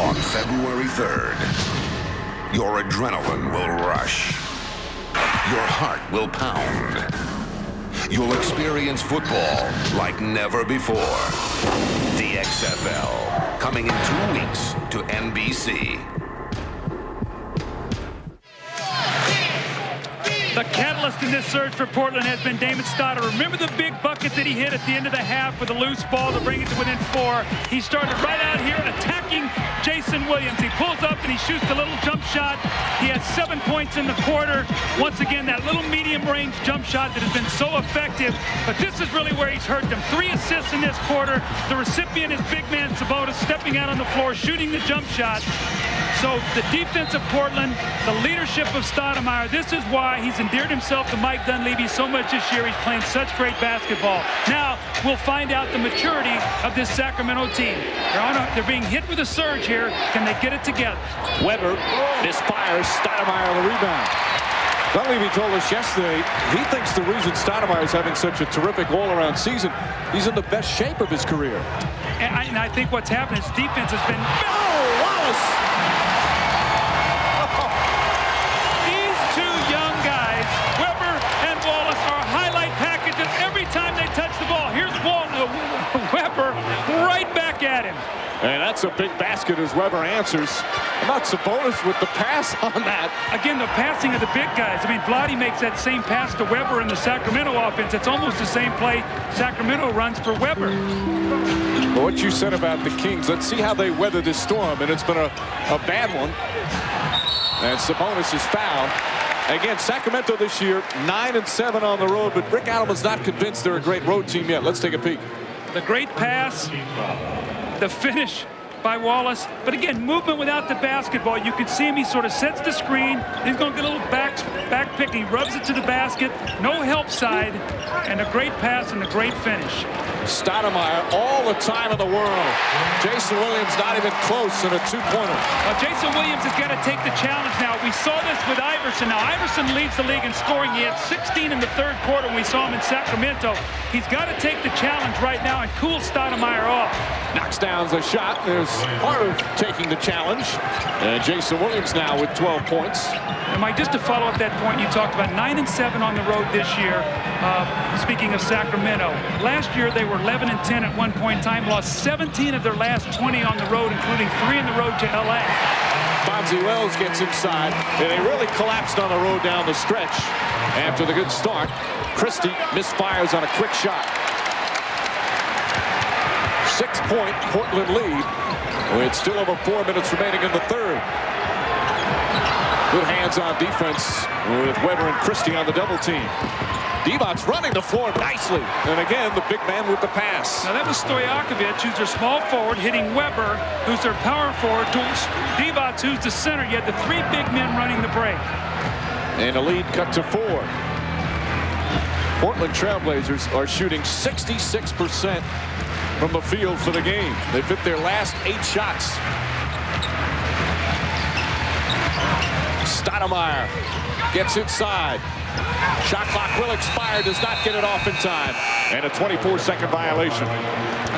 Speaker 2: On February 3rd, your adrenaline will rush. Your heart will pound. You'll experience football like never before. The XFL, coming in 2 weeks to NBC.
Speaker 24: The catalyst in this surge for Portland has been Damon Stoudemire. Remember the big bucket that he hit at the end of the half with a loose ball to bring it to within 4? He started right out here and attacking Jason Williams. He pulls up and he shoots the little jump shot. He has 7 points in the quarter. Once again, that little medium-range jump shot that has been so effective. But this is really where he's hurt them. 3 assists in this quarter. The recipient is big man Sabonis stepping out on the floor, shooting the jump shot. So the defense of Portland, the leadership of Stoudemire, this is why he's endeared himself to Mike Dunleavy so much this year. He's playing such great basketball. Now, we'll find out the maturity of this Sacramento team. They're being hit with a surge here. Can they get it together?
Speaker 1: Weber misfires. Stoudemire on the rebound. Dunleavy told us yesterday he thinks the reason Stoudemire is having such a terrific all-around season, he's in the best shape of his career.
Speaker 24: And I think what's happened is defense has been...
Speaker 1: Oh, Wallace!
Speaker 24: These two young guys, Weber and Wallace, are highlight packages every time they touch the ball. Here's Weber right back at him.
Speaker 1: And that's That's a big basket as Weber answers. How about Sabonis with the pass on that?
Speaker 24: Again, the passing of the big guys. I mean, Vlade makes that same pass to Weber in the Sacramento offense. It's almost the same play Sacramento runs for Weber.
Speaker 1: Well, what you said about the Kings, let's see how they weather this storm, and it's been a bad one. And Sabonis is fouled. Again, Sacramento this year, 9-7 on the road, but Rick Adelman's not convinced they're a great road team yet. Let's take a peek.
Speaker 24: The great pass, the finish by Wallace. But again, movement without the basketball. You can see him, he sort of sets the screen. He's going to get a little back pick. He rubs it to the basket. No help side. And a great pass and a great finish.
Speaker 1: Stoudemire, all the time in the world. Jason Williams not even close in a two-pointer.
Speaker 24: Well, Jason Williams has got to take the challenge now. We saw this with Iverson. Now, Iverson leads the league in scoring. He had 16 in the third quarter when we saw him in Sacramento. He's got to take the challenge right now and cool Stoudemire off.
Speaker 1: Knocks down the shot. There's part of taking the challenge. And Jason Williams now with 12 points.
Speaker 24: And Mike, just to follow up that point, you talked about 9-7 on the road this year. Speaking of Sacramento, last year they were 11-10 at one point in time, lost 17 of their last 20 on the road, including 3 on the road to LA.
Speaker 1: Bonzi Wells gets inside, and they really collapsed on the road down the stretch after the good start. Christie misfires on a quick shot. 6-point Portland lead with still over 4 minutes remaining in the third. Good hands-on defense with Weber and Christie on the double team. Divac running the floor nicely. And again, the big man with the pass.
Speaker 24: Now that was Stojakovic, who's their small forward, hitting Weber, who's their power forward. Divac, who's the center. You had the 3 big men running the break.
Speaker 1: And a lead cut to 4. Portland Trailblazers are shooting 66% from the field for the game. They've hit their last 8 shots. Stoudemire gets inside. Shot clock will expire, does not get it off in time. And a 24-second violation.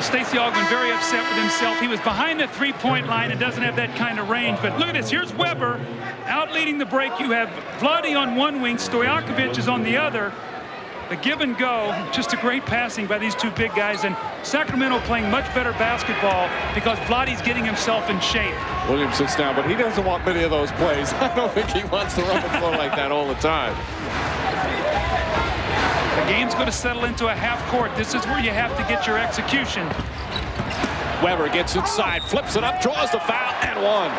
Speaker 24: Stacey Augmon very upset with himself. He was behind the three-point line and doesn't have that kind of range. But look at this. Here's Weber out leading the break. You have Vlade on one wing. Stojakovic is on the other. The give and go, just a great passing by these 2 big guys. And Sacramento playing much better basketball because Vlade's getting himself in shape.
Speaker 1: Williams sits down, but he doesn't want many of those plays. I don't think he wants to run the floor like that all the time.
Speaker 24: The game's going to settle into a half court. This is where you have to get your execution.
Speaker 1: Weber gets inside, flips it up, draws the foul, and one.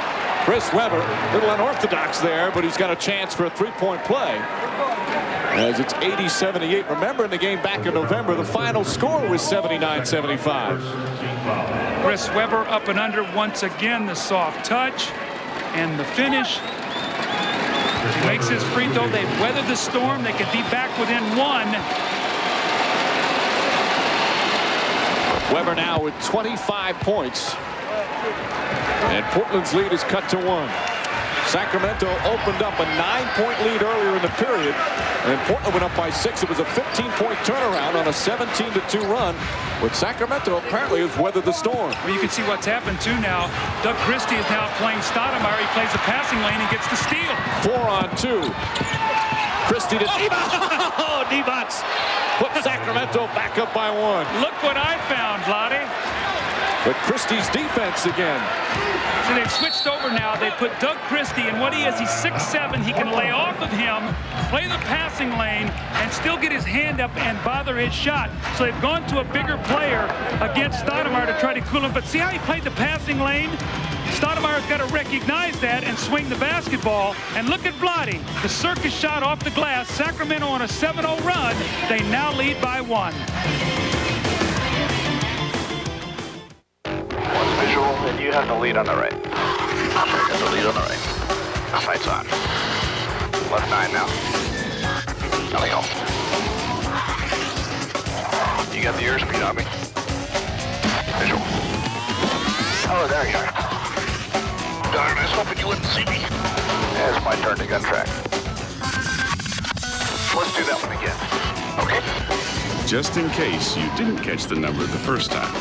Speaker 1: Chris Weber, a little unorthodox there, but he's got a chance for a 3-point play. As it's 80-78. Remember in the game back in November, the final score was 79-75.
Speaker 24: Chris Weber up and under once again. The soft touch and the finish. He makes his free throw. They've weathered the storm. They could be back within 1.
Speaker 1: Weber now with 25 points. And Portland's lead is cut to 1. Sacramento opened up a 9-point lead earlier in the period, and Portland went up by 6. It was a 15-point turnaround on a 17-2 run, but Sacramento apparently has weathered the storm.
Speaker 24: Well, you can see what's happened too now. Doug Christie is now playing Stoudemire. He plays the passing lane and gets the steal.
Speaker 1: 4-on-2. Christie to Divac. Oh, Divac put Sacramento back up by 1.
Speaker 24: Look what I found, Vlade.
Speaker 1: But Christie's defense again.
Speaker 24: So they've switched over now. They put Doug Christie, and what he is, he's 6'7". He can lay off of him, play the passing lane, and still get his hand up and bother his shot. So they've gone to a bigger player against Stoudemire to try to cool him. But see how he played the passing lane? Stoudemire's got to recognize that and swing the basketball. And look at Vlade. The circus shot off the glass. Sacramento on a 7-0 run. They now lead by 1.
Speaker 11: Visual, and you have the lead on the right. Got the lead on the right. Sights on. Left 9 now. Nothing else. You got the airspeed on me. Visual. Oh, there you are. Darn, I was hoping you wouldn't see me. Yeah, it's my turn to gun track. Let's do that one again. Okay.
Speaker 14: Just in case you didn't catch the number the first time.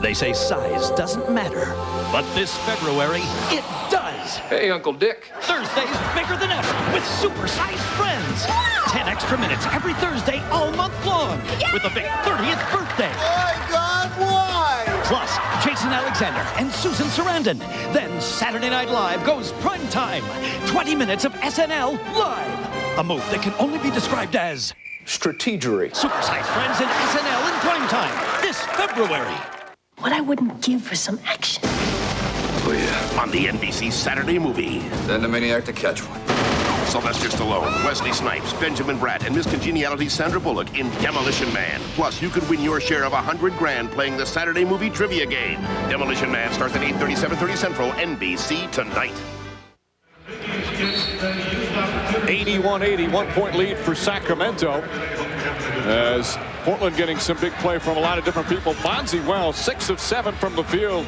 Speaker 28: They say size doesn't matter, but this February, it does.
Speaker 16: Thursdays.
Speaker 17: Hey, Uncle Dick.
Speaker 16: Thursdays bigger than ever with super-sized friends. 10 extra minutes every Thursday all month long with a big 30th birthday.
Speaker 15: My God, why?
Speaker 16: Plus, Jason Alexander and Susan Sarandon. Then Saturday Night Live goes prime time. 20 minutes of SNL live. A move that can only be described as
Speaker 17: strategery.
Speaker 16: Super-sized friends and SNL in prime time this February.
Speaker 19: What I wouldn't give for some action.
Speaker 2: Oh, yeah. On the NBC Saturday Movie.
Speaker 17: Send a maniac to catch one.
Speaker 2: Sylvester Stallone, Wesley Snipes, Benjamin Bratt, and Miss Congeniality Sandra Bullock in Demolition Man. Plus, you could win your share of $100 grand playing the Saturday Movie Trivia Game. Demolition Man starts at 8:30, 7:30 Central, NBC tonight.
Speaker 1: 81-80, 1-point lead for Sacramento. As Portland getting some big play from a lot of different people. Bonzi Wells, 6 of 7 from the field.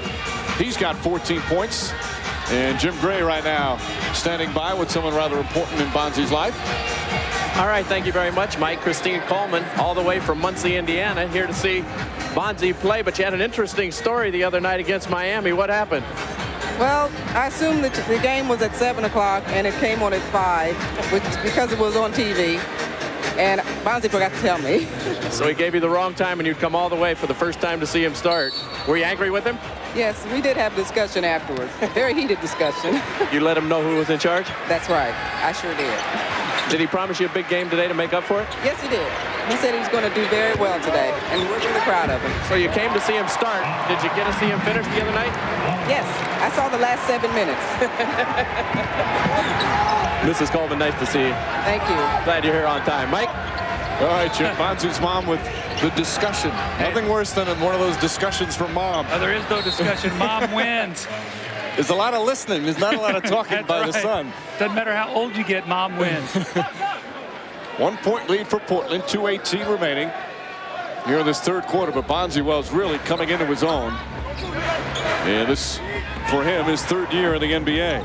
Speaker 1: He's got 14 points. And Jim Gray right now standing by with someone rather important in Bonzi's life.
Speaker 3: All right, thank you very much, Mike. Christine Coleman, all the way from Muncie, Indiana, here to see Bonzi play. But you had an interesting story the other night against Miami. What happened?
Speaker 20: Well, I assumed that the game was at 7 o'clock and it came on at 5, which because it was on TV. And Bonzi forgot to tell me.
Speaker 3: So he gave you the wrong time and you'd come all the way for the first time to see him start. Were you angry with him?
Speaker 20: Yes, we did have a discussion afterwards. Very heated discussion.
Speaker 3: You let him know who was in charge?
Speaker 20: That's right. I sure did.
Speaker 3: Did he promise you a big game today to make up for it?
Speaker 20: Yes, he did. He said he was going to do very well today, and we're really proud of him.
Speaker 3: So you came to see him start. Did you get to see him finish the other night?
Speaker 20: Yes, I saw the last 7 minutes.
Speaker 3: Mrs. Coleman, nice to see you.
Speaker 20: Thank you.
Speaker 3: Glad you're here on time. Mike?
Speaker 1: All right, Jim. Bonzi's mom with the discussion. Nothing worse than one of those discussions from mom.
Speaker 24: Oh, there is no discussion. Mom wins.
Speaker 1: There's a lot of listening. There's not a lot of talking by the son.
Speaker 24: Doesn't matter how old you get, mom wins.
Speaker 1: 1-point lead for Portland, 2:18 remaining here in this third quarter. But Bonzi Wells really coming into his own. And this, for him, his third year in the NBA.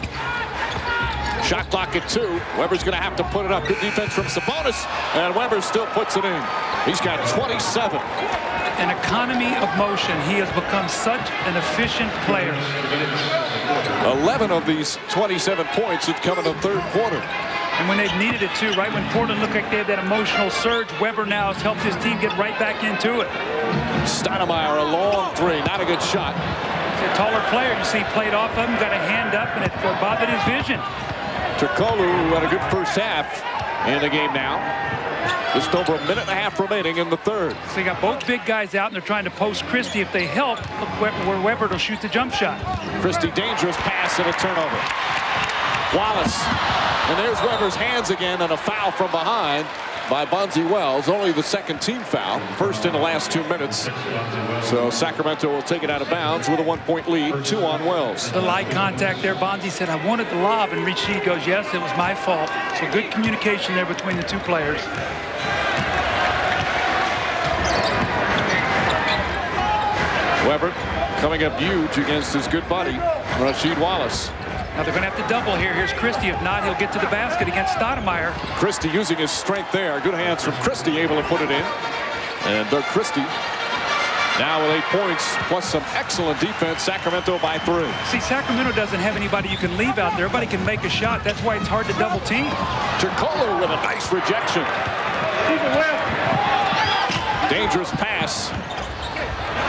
Speaker 1: Shot clock at 2. Weber's going to have to put it up. Good defense from Sabonis. And Weber still puts it in. He's got 27.
Speaker 24: An economy of motion. He has become such an efficient player.
Speaker 1: 11 of these 27 points have come in the third quarter.
Speaker 24: And when they've needed it too, right when Portland looked like they had that emotional surge, Weber now has helped his team get right back into it.
Speaker 1: Stoudemire, a long 3, not a good shot.
Speaker 24: He's a taller player. You see, played off of him, got a hand up, and it bothered his vision.
Speaker 1: Turkoglu had a good first half in the game now. Just over a minute and a half remaining in the third.
Speaker 24: So you got both big guys out, and they're trying to post Christie. If they help, look where Weber will shoot the jump shot.
Speaker 1: Christie, dangerous pass and a turnover. Wallace. And there's Weber's hands again on a foul from behind by Bonzi Wells. Only the second team foul. First in the last 2 minutes. So Sacramento will take it out of bounds with a 1-point lead. 2 on Wells.
Speaker 24: The eye contact there. Bonzi said, I wanted the lob. And Rashid goes, yes, it was my fault. So good communication there between the two players.
Speaker 1: Weber coming up huge against his good buddy, Rasheed Wallace.
Speaker 24: Now they're going to have to double here. Here's Christie. If not, he'll get to the basket against Stoudemire.
Speaker 1: Christie using his strength there. Good hands from Christie, able to put it in. And Doug Christie now with 8 points, plus some excellent defense. Sacramento by 3.
Speaker 24: See, Sacramento doesn't have anybody you can leave out there. Everybody can make a shot. That's why it's hard to double team.
Speaker 1: Turkoglu with a nice rejection. Dangerous pass.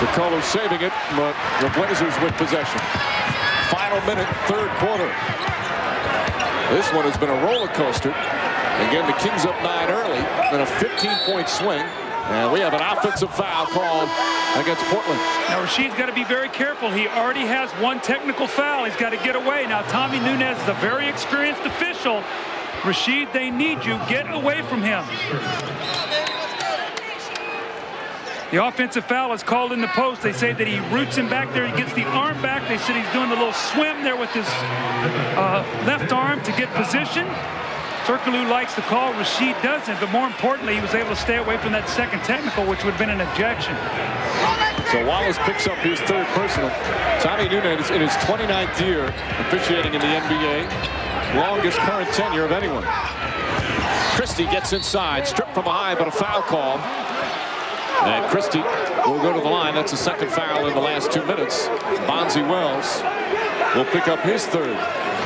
Speaker 1: Turkoglu saving it, but the Blazers with possession. Final minute, third quarter. This one has been a roller coaster. Again, the Kings up 9 early, then a 15-point swing. And we have an offensive foul called against Portland.
Speaker 24: Now, Rasheed's got to be very careful. He already has one technical foul. He's got to get away. Now, Tommy Nunez is a very experienced official. Rasheed, they need you. Get away from him. The offensive foul is called in the post. They say that he roots him back there. He gets the arm back. They said he's doing a little swim there with his left arm to get position. Turkoglu likes the call. Rasheed doesn't. But more importantly, he was able to stay away from that second technical, which would have been an objection.
Speaker 1: So Wallace picks up his third personal. Tommy Nunez in his 29th year officiating in the NBA. Longest current tenure of anyone. Christie gets inside. Stripped from behind, but a foul call. And Christie will go to the line. That's the second foul in the last 2 minutes. Bonzi Wells will pick up his third.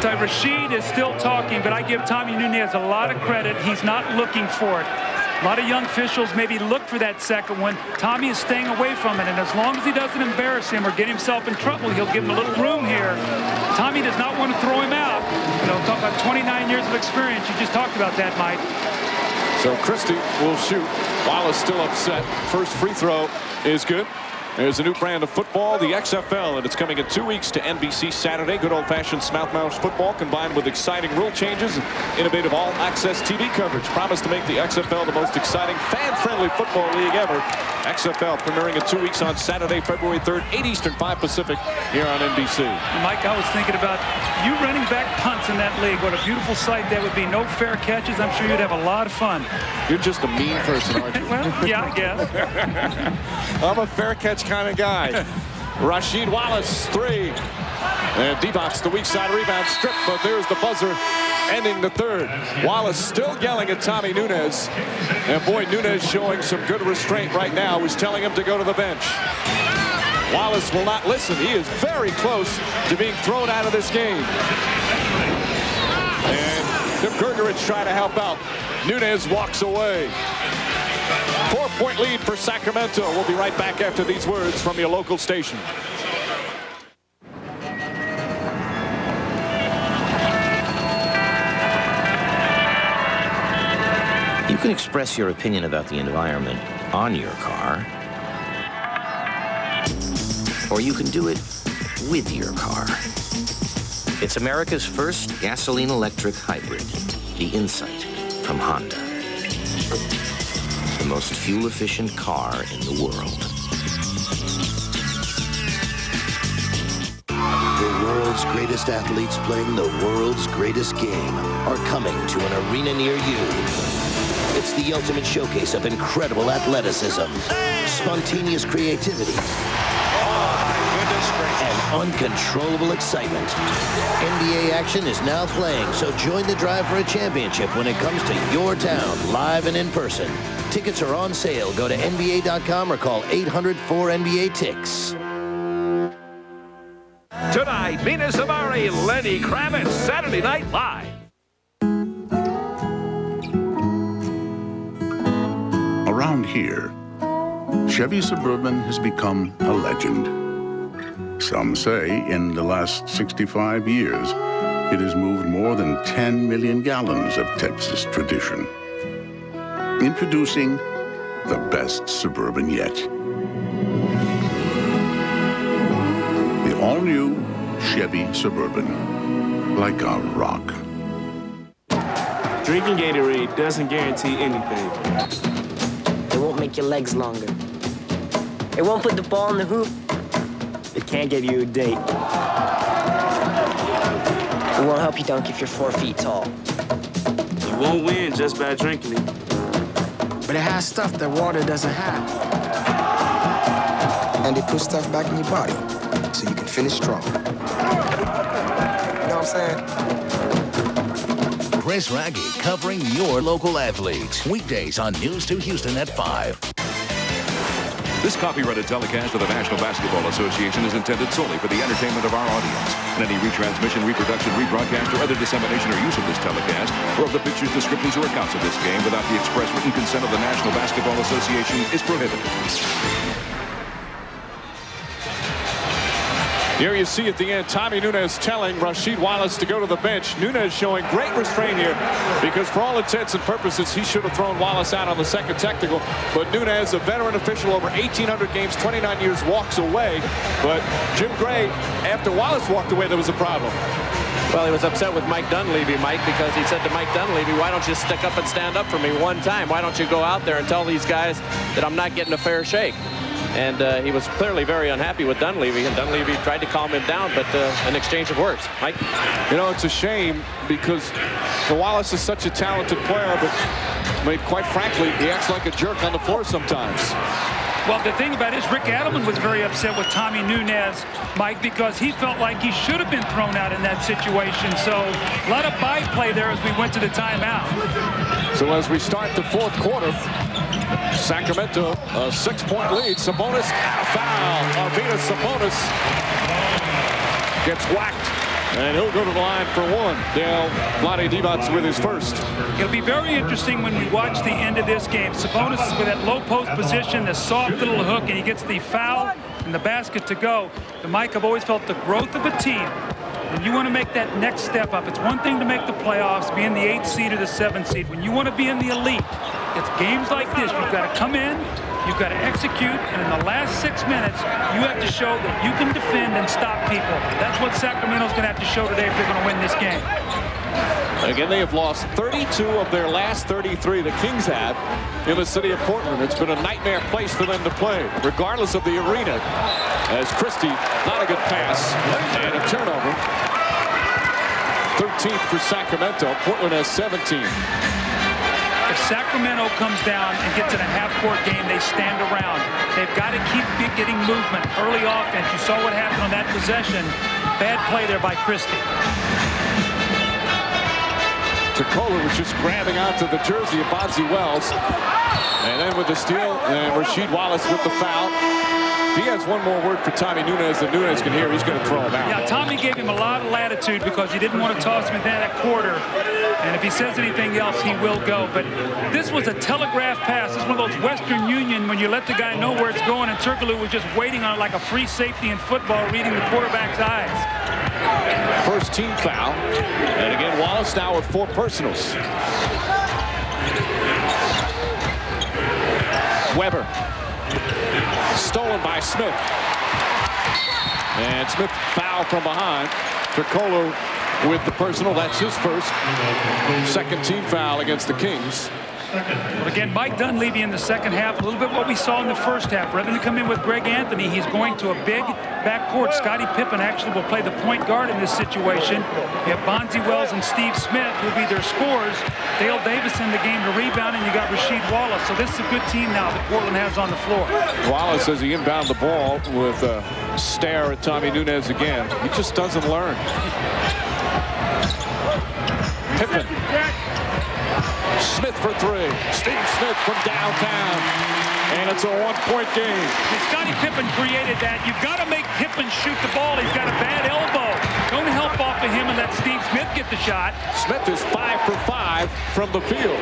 Speaker 24: I'll tell you, Rashid is still talking, but I give Tommy Nunez a lot of credit. He's not looking for it. A lot of young officials maybe look for that second one. Tommy is staying away from it, and as long as he doesn't embarrass him or get himself in trouble, he'll give him a little room here. Tommy does not want to throw him out. You know, talk about 29 years of experience. You just talked about that, Mike.
Speaker 1: So Christie will shoot. Wallace still upset. First free throw is good. There's a new brand of football, the XFL, and it's coming in 2 weeks to NBC Saturday. Good old-fashioned Smouth-Mouse football combined with exciting rule changes and innovative all-access TV coverage. Promise to make the XFL the most exciting, fan-friendly football league ever. XFL premiering in 2 weeks on Saturday, February 3rd, 8 Eastern, 5 Pacific, here on NBC.
Speaker 24: Mike, I was thinking about you running back punts in that league. What a beautiful sight that would be. No fair catches. I'm sure you'd have a lot of fun.
Speaker 1: You're just a mean person, aren't you?
Speaker 24: Well, yeah, I guess.
Speaker 1: I'm a fair catch kind of guy. Rasheed Wallace, 3. And Divac, the weak side rebound strip, but there's the buzzer ending the third. Wallace still yelling at Tommy Nunez. And boy, Nunez showing some good restraint right now. He's telling him to go to the bench. Wallace will not listen. He is very close to being thrown out of this game. And Tim Gergerich trying to help out. Nunez walks away. 4-point lead for Sacramento. We'll be right back after these words from your local station.
Speaker 28: You can express your opinion about the environment on your car, or you can do it with your car. It's America's first gasoline-electric hybrid, the Insight from Honda. The most fuel-efficient car in the world.
Speaker 4: The world's greatest athletes playing the world's greatest game are coming to an arena near you. It's the ultimate showcase of incredible athleticism, spontaneous creativity, and uncontrollable excitement. NBA action is now playing, so join the drive for a championship when it comes to your town, live and in person. Tickets are on sale. Go to NBA.com or call 800-4NBA-TICKS.
Speaker 6: Tonight, Mina Samari, Lenny Kravitz, Saturday Night Live.
Speaker 14: Around here, Chevy Suburban has become a legend. Some say in the last 65 years, it has moved more than 10 million gallons of Texas tradition. Introducing the best Suburban yet. The all-new Chevy Suburban, like a rock.
Speaker 18: Drinking Gatorade doesn't guarantee anything.
Speaker 12: It won't make your legs longer. It won't put the ball in the hoop. It can't get you a date. It won't help you dunk if you're 4 feet tall.
Speaker 18: You won't win just by drinking it.
Speaker 21: But it has stuff that water doesn't have.
Speaker 22: And it puts stuff back in your body so you can finish strong. You know what I'm saying?
Speaker 23: Chris Raggy covering your local athletes. Weekdays on News 2 Houston at 5.
Speaker 25: This copyrighted telecast of the National Basketball Association is intended solely for the entertainment of our audience. And any retransmission, reproduction, rebroadcast, or other dissemination or use of this telecast, or of the pictures, descriptions, or accounts of this game without the express written consent of the National Basketball Association is prohibited.
Speaker 1: Here you see at the end, Tommy Nunez telling Rasheed Wallace to go to the bench. Nunez showing great restraint here because for all intents and purposes, he should have thrown Wallace out on the second technical. But Nunez, a veteran official over 1,800 games, 29 years, walks away. But Jim Gray, after Wallace walked away, there was a problem.
Speaker 3: Well, he was upset with Mike Dunleavy, Mike, because he said to Mike Dunleavy, why don't you stick up and stand up for me one time? Why don't you go out there and tell these guys that I'm not getting a fair shake? And he was clearly very unhappy with Dunleavy, and Dunleavy tried to calm him down, but an exchange of words. Mike?
Speaker 1: You know, it's a shame because Wallace is such a talented player, but I mean, quite frankly, he acts like a jerk on the floor sometimes.
Speaker 24: Well, the thing about it is Rick Adelman was very upset with Tommy Nunez, Mike, because he felt like he should have been thrown out in that situation. So a lot of byplay there as we went to the timeout.
Speaker 1: So as we start the fourth quarter, Sacramento, a 6-point lead. Sabonis, foul. Arvydas Sabonis gets whacked And he'll go to the line for one. Dale Vlade Divac with his first.
Speaker 24: It'll be very interesting when we watch the end of this game. Sabonis is with that low post position, the soft little hook, and he gets the foul and the basket to go. And Mike, I've always felt the growth of a team. When you want to make that next step up, it's one thing to make the playoffs, be in the 8th seed or the 7th seed. When you want to be in the elite, it's games like this. You've got to come in, you've got to execute, and in the last 6 minutes, you have to show that you can defend and stop people. That's what Sacramento's going to have to show today if they're going to win this game.
Speaker 1: Again, they have lost 32 of their last 33. The Kings have in the city of Portland. It's been a nightmare place for them to play, regardless of the arena. As Christie, not a good pass, and a turnover. 13th for Sacramento. Portland has 17.
Speaker 24: If Sacramento comes down and gets in a half-court game, they stand around. They've got to keep getting movement, early offense. You saw what happened on that possession. Bad play there by Christie.
Speaker 1: Tacola was just grabbing onto the jersey of Bonzi Wells. And then with the steal, and Rasheed Wallace with the foul. If he has one more word for Tommy Nunes that Nunes can hear, he's going to throw him out.
Speaker 24: Yeah, Tommy gave him a lot of latitude because he didn't want to toss him in that quarter. And if he says anything else, he will go. But this was a telegraph pass. This is one of those Western Union when you let the guy know where it's going, and Turkoglu was just waiting on it like a free safety in football, reading the quarterback's eyes.
Speaker 1: First team foul. And again, Wallace now with 4 personals. Weber. Stolen by Smith. And Smith foul from behind. Turkoglu with the personal. That's his first. Second team foul against the Kings.
Speaker 24: Well, again, Mike Dunleavy in the second half, a little bit what we saw in the first half. Rather than come in with Greg Anthony, he's going to a big backcourt. Scottie Pippen actually will play the point guard in this situation. You have Bonzi Wells and Steve Smith who will be their scorers. Dale Davis in the game to rebound, and you got Rasheed Wallace. So this is a good team now that Portland has on the floor.
Speaker 1: Wallace, as he inbound the ball with a stare at Tommy Nunes again. He just doesn't learn. Pippen. Smith for 3. Steve Smith from downtown. And it's a one-point game.
Speaker 24: Scottie Pippen created that. You've got to make Pippen shoot the ball. He's got a bad elbow. Don't help off of him and let Steve Smith get the shot.
Speaker 1: Smith is 5 for 5 from the field.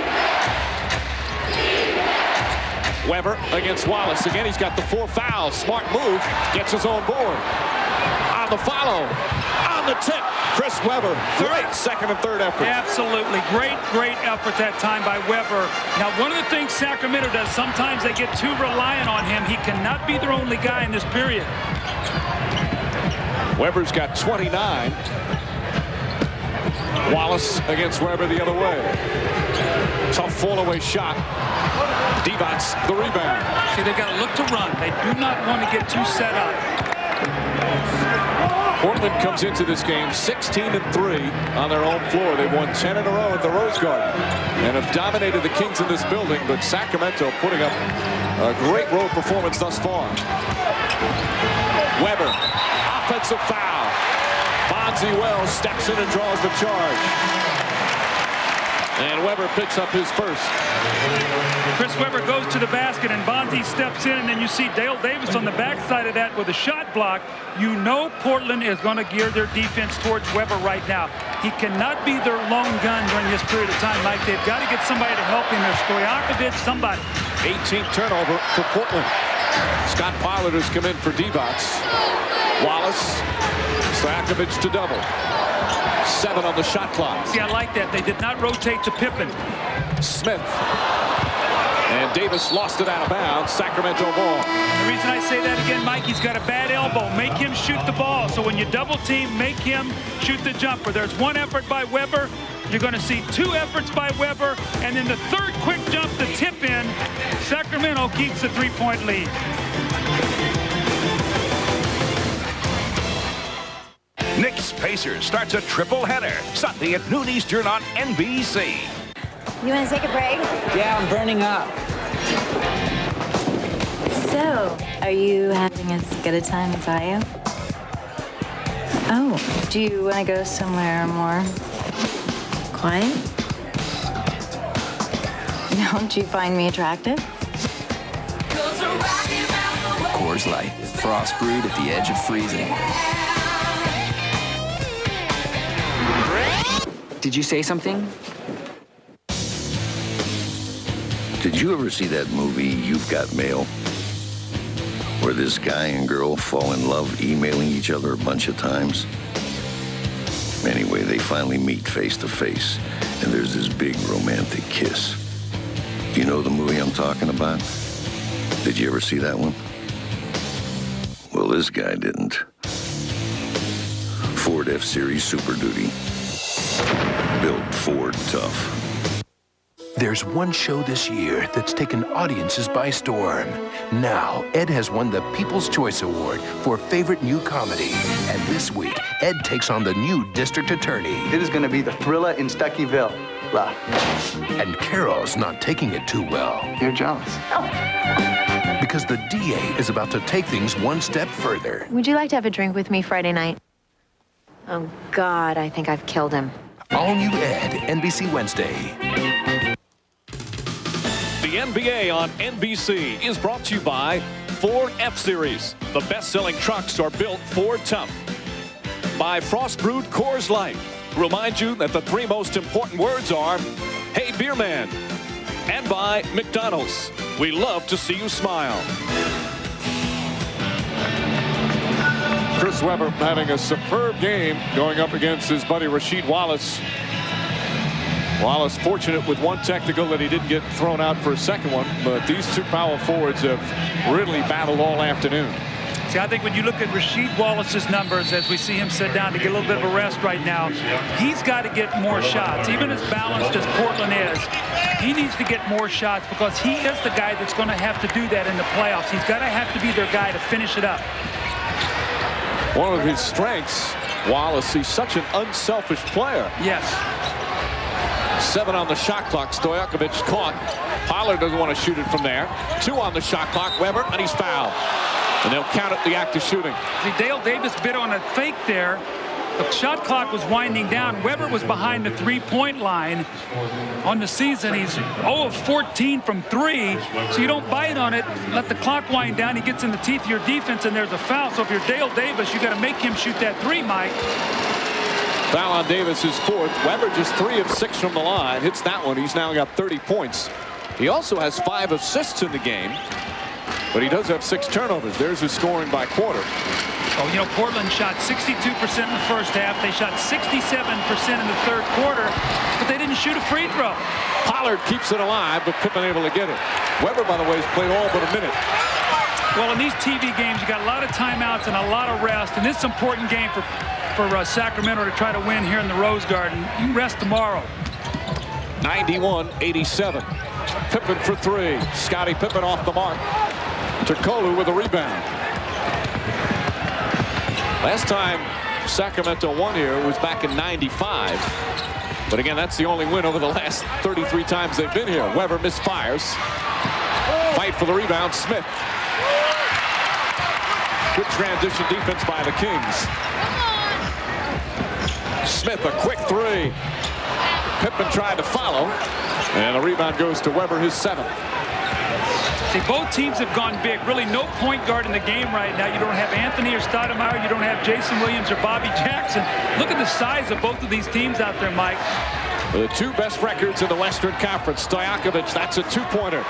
Speaker 1: Weber against Wallace. Again, he's got the 4 fouls. Smart move. Gets his own board. On the follow. On the tip. Chris Weber. Great second and third effort.
Speaker 24: Absolutely. Great effort that time by Weber. Now, one of the things Sacramento does, sometimes they get too reliant on him. He cannot be their only guy in this period.
Speaker 1: Weber's got 29. Wallace against Weber the other way. Tough fall-away shot. Divac the rebound.
Speaker 24: See, they've got to look to run. They do not want to get too set up.
Speaker 1: Portland comes into this game 16-3 on their own floor. They've won 10 in a row at the Rose Garden and have dominated the Kings in this building, but Sacramento putting up a great road performance thus far. Weber, offensive foul. Bonzi Wells steps in and draws the charge. And Weber picks up his first.
Speaker 24: Chris Weber goes to the basket, and Bonzi steps in, and then you see Dale Davis on the backside of that with a shot block. You know Portland is going to gear their defense towards Weber right now. He cannot be their lone gun during this period of time, Mike. They've got to get somebody to help him. There's Stojakovic, somebody.
Speaker 1: 18th turnover for Portland. Scott Pollard has come in for Divac. Wallace, Stojakovic to double. 7 on the shot clock.
Speaker 24: See, I like that. They did not rotate to Pippen.
Speaker 1: Smith. And Davis lost it out of bounds. Sacramento ball.
Speaker 24: The reason I say that again, Mike, he's got a bad elbow. Make him shoot the ball. So when you double team, make him shoot the jumper. There's 1 effort by Weber. You're going to see 2 efforts by Weber. And then the 3rd quick jump to tip in. Sacramento keeps the 3-point lead.
Speaker 6: Knicks Pacers starts a triple header Sunday at noon Eastern on NBC.
Speaker 5: You want to take a break?
Speaker 7: Yeah, I'm burning up.
Speaker 5: So, are you having as good a time as I am? Oh, do you want to go somewhere more quiet? Don't you find me attractive?
Speaker 8: Coors Light, frost brewed at the edge of freezing.
Speaker 21: Did you say something?
Speaker 7: Did you ever see that movie, You've Got Mail? Where this guy and girl fall in love emailing each other a bunch of times? Anyway, they finally meet face to face, and there's this big romantic kiss. Do you know the movie I'm talking about? Did you ever see that one? Well, this guy didn't. Ford F-Series Super Duty. Built Ford tough.
Speaker 6: There's one show this year that's taken audiences by storm. Now, Ed has won the People's Choice Award for Favorite New Comedy. And this week, Ed takes on the new district attorney.
Speaker 8: It is going to be the thriller in Stuckyville.
Speaker 6: And Carol's not taking it too well.
Speaker 8: You're jealous.
Speaker 6: Because the DA is about to take things one step further.
Speaker 5: Would you like to have a drink with me Friday night? Oh, God, I think I've killed him.
Speaker 6: All new Ed, NBC Wednesday.
Speaker 1: The NBA on NBC is brought to you by Ford F-Series. The best-selling trucks are built Ford tough. By Frost Brewed Coors Light. Remind you that the 3 most important words are, hey, beer man. And by McDonald's. We love to see you smile. Chris Webber having a superb game going up against his buddy Rasheed Wallace. Wallace fortunate with one technical that he didn't get thrown out for a second one, but these two power forwards have really battled all afternoon.
Speaker 24: See, I think when you look at Rasheed Wallace's numbers as we see him sit down to get a little bit of a rest right now, he's got to get more shots. Even as balanced as Portland is, he needs to get more shots because he is the guy that's going to have to do that in the playoffs. He's got to have to be their guy to finish it up.
Speaker 1: One of his strengths, Wallace, he's such an unselfish player.
Speaker 24: Yes.
Speaker 1: 7 on the shot clock. Stojakovic caught. Pollard doesn't want to shoot it from there. 2 on the shot clock. Webber, and he's fouled. And they'll count it the act of shooting.
Speaker 24: See, Dale Davis bit on a fake there. The shot clock was winding down. Webber was behind the three-point line. On the season, he's 0 of 14 from 3. So you don't bite on it. Let the clock wind down. He gets in the teeth of your defense, and there's a foul. So if you're Dale Davis, you got to make him shoot that 3, Mike.
Speaker 1: Foul on Davis is 4th. Webber just 3 of 6 from the line. Hits that one. He's now got 30 points. He also has 5 assists in the game, but he does have 6 turnovers. There's his scoring by quarter.
Speaker 24: Oh, you know, Portland shot 62% in the first half. They shot 67% in the third quarter, but they didn't shoot a free throw.
Speaker 1: Pollard keeps it alive, but Pippen able to get it. Webber, by the way, has played all but a minute.
Speaker 24: Well, in these TV games, you got a lot of timeouts and a lot of rest, and this is an important game for Sacramento to try to win here in the Rose Garden. You can rest tomorrow.
Speaker 1: 91-87. Pippen for 3. Scottie Pippen off the mark. Turkoglu with a rebound. Last time Sacramento won here was back in 95. But again, that's the only win over the last 33 times they've been here. Webber misfires. Fight for the rebound. Smith. Good transition defense by the Kings. Smith, a quick 3. Pippen tried to follow, and the rebound goes to Webber, his 7th.
Speaker 24: See, both teams have gone big. Really no point guard in the game right now. You don't have Anthony or Stoudemire. You don't have Jason Williams or Bobby Jackson. Look at the size of both of these teams out there, Mike.
Speaker 1: The 2 best records in the Western Conference. Stojakovic, that's a 2-pointer.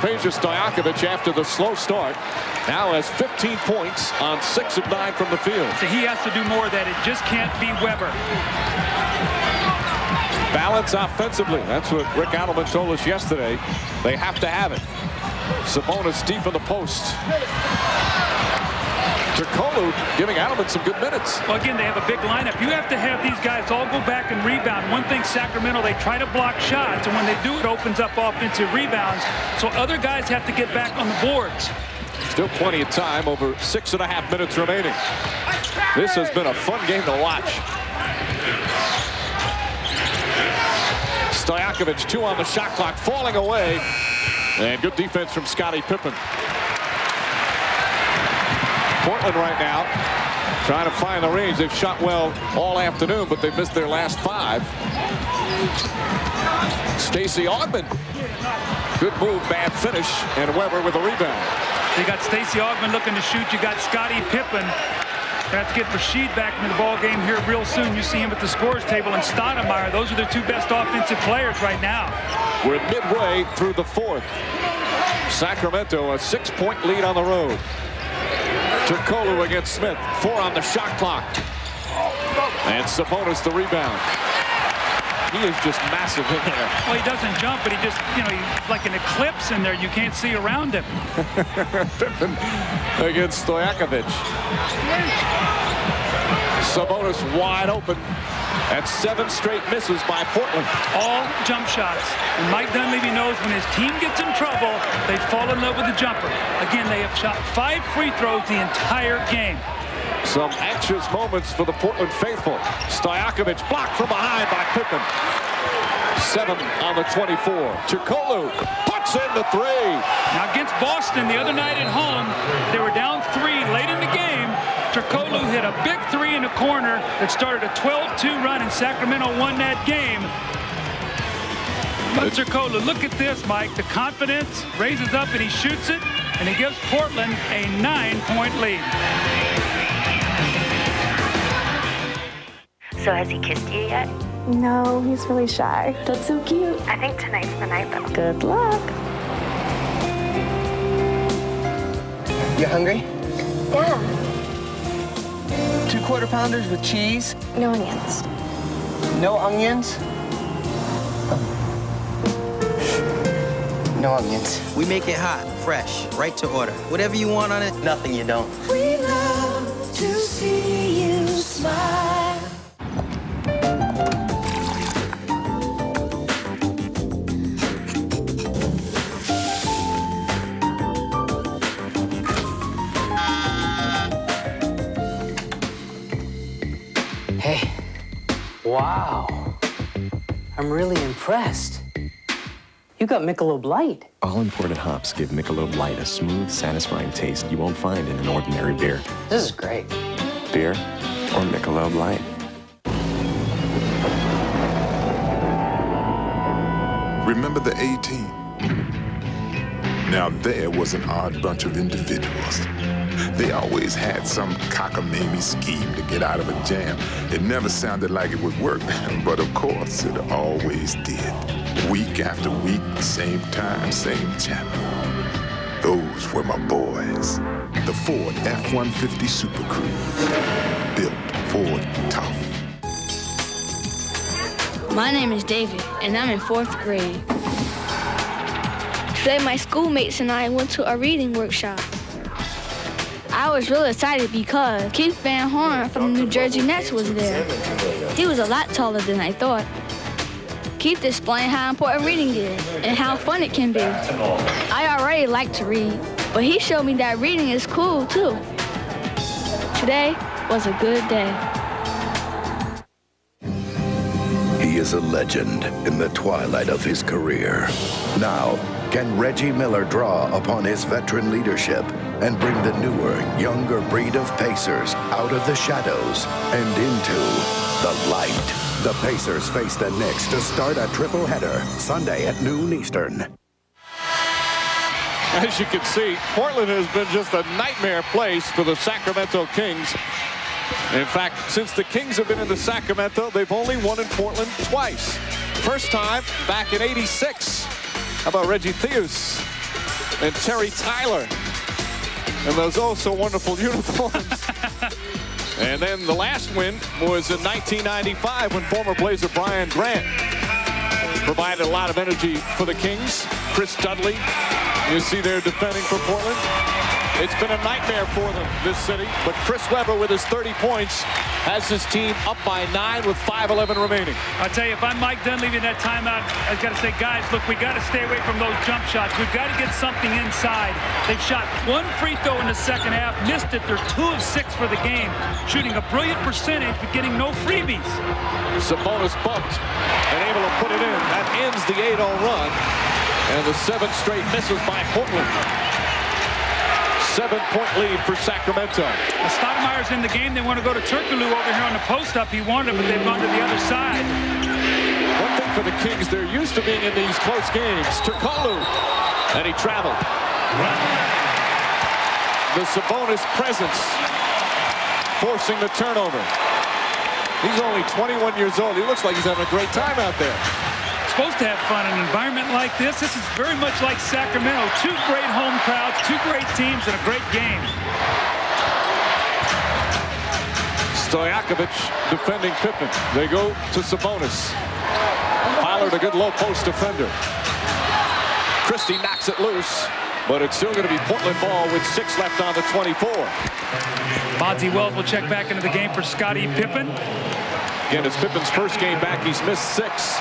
Speaker 1: Peja Stojakovic, after the slow start, now has 15 points on 6 of 9 from the field.
Speaker 24: So he has to do more of that. It just can't be Webber.
Speaker 1: Balance offensively. That's what Rick Adelman told us yesterday. They have to have it. Sabonis deep in the post. Turkoglu giving Adelman some good minutes.
Speaker 24: Well, again, they have a big lineup. You have to have these guys all go back and rebound. One thing, Sacramento, they try to block shots, and when they do, it opens up offensive rebounds. So other guys have to get back on the boards.
Speaker 1: Still plenty of time, over 6.5 minutes remaining. This has been a fun game to watch. Stojakovic, 2 on the shot clock, falling away. And good defense from Scottie Pippen. Portland right now trying to find the range. They've shot well all afternoon, but they've missed their last 5. Stacey Augmon. Good move, bad finish, and Webber with a rebound.
Speaker 24: You got Stacey Augmon looking to shoot. You got Scottie Pippen. Gonna have to get Rasheed back into the ball game here real soon. You see him at the scores table, and Stoudemire. Those are their two best offensive players right now.
Speaker 1: We're midway through the fourth. Sacramento a 6-point lead on the road. Turkoglu against Smith. 4 on the shot clock. And Sabonis the rebound. He is just massive in there.
Speaker 24: Well, he doesn't jump, but he just, he's like an eclipse in there. You can't see around him.
Speaker 1: Pippen against Stojakovic. Sabonis wide open. That's 7 straight misses by Portland.
Speaker 24: All jump shots. And Mike Dunleavy knows when his team gets in trouble, they fall in love with the jumper. Again, they have shot 5 free throws the entire game.
Speaker 1: Some anxious moments for the Portland faithful. Stojakovic blocked from behind by Pippen. 7 on the 24. Turkoglu puts in the 3.
Speaker 24: Now against Boston the other night at home, they were down 3 late in the game. Turkoglu hit a big 3 in the corner that started a 12-2 run, and Sacramento won that game. But Turkoglu, look at this, Mike. The confidence raises up and he shoots it, and he gives Portland a 9-point lead.
Speaker 5: So has he kissed you yet?
Speaker 9: No, he's really shy. That's so cute.
Speaker 5: I think tonight's the night, though.
Speaker 9: Good luck.
Speaker 12: You hungry?
Speaker 9: Yeah.
Speaker 12: 2 quarter pounders with cheese?
Speaker 9: No onions.
Speaker 12: No onions? No onions.
Speaker 10: We make it hot, fresh, right to order. Whatever you want on it.
Speaker 12: Nothing you don't.
Speaker 9: We love to see you smile.
Speaker 12: Hey. Wow. I'm really impressed. You got Michelob Light.
Speaker 11: All imported hops give Michelob Light a smooth, satisfying taste you won't find in an ordinary beer.
Speaker 12: This is great.
Speaker 11: Beer or Michelob Light.
Speaker 13: Remember the A-Team? Now there was an odd bunch of individuals. They always had some cockamamie scheme to get out of a jam. It never sounded like it would work, but of course it always did. Week after week, same time, same channel. Those were my boys. The Ford F-150 Super Crew. Built Ford tough.
Speaker 15: My name is David, and I'm in 4th grade. Today, my schoolmates and I went to a reading workshop. I was really excited because Keith Van Horn from the New Jersey Nets was there. He was a lot taller than I thought. Keith explained how important reading is and how fun it can be. I already like to read, but he showed me that reading is cool too. Today was a good day.
Speaker 4: He is a legend in the twilight of his career. Now, can Reggie Miller draw upon his veteran leadership and bring the newer, younger breed of Pacers out of the shadows and into the light? The Pacers face the Knicks to start a triple-header Sunday at noon Eastern.
Speaker 1: As you can see, Portland has been just a nightmare place for the Sacramento Kings. In fact, since the Kings have been in the Sacramento, they've only won in Portland twice. First time back in '86. How about Reggie Theus and Terry Tyler and those also wonderful uniforms. And then the last win was in 1995 when former Blazer Brian Grant provided a lot of energy for the Kings. Chris Dudley, you see they're defending for Portland. It's been a nightmare for them, this city. But Chris Webber with his 30 points has his team up by 9 with 5:11 remaining.
Speaker 24: I'll tell you, if I'm Mike Dunleavy in that timeout, I've got to say, guys, look, we got to stay away from those jump shots. We've got to get something inside. They've shot 1 free throw in the second half, missed it. They're 2 of 6 for the game, shooting a brilliant percentage, but getting no freebies.
Speaker 1: Sabonis bumped and able to put it in. That ends the 8-0 run. And the 7 straight misses by Portland. 7-point lead for Sacramento.
Speaker 24: Stoudemire's in the game. They want to go to Turkoglu over here on the post-up. He wanted, but they've gone to the other side.
Speaker 1: One thing for the Kings, they're used to being in these close games. Turkoglu, and he traveled. The Sabonis presence forcing the turnover. He's only 21 years old. He looks like he's having a great time out there.
Speaker 24: Supposed to have fun in an environment like this. This is very much like Sacramento. Two great home crowds, two great teams, and a great game.
Speaker 1: Stojakovic defending Pippen. They go to Sabonis. Pollard, a good low post defender. Christie knocks it loose, but it's still going to be Portland ball with 6 left on the 24.
Speaker 24: Bonzi Wells will check back into the game for Scottie Pippen.
Speaker 1: Again, it's Pippen's first game back. He's missed 6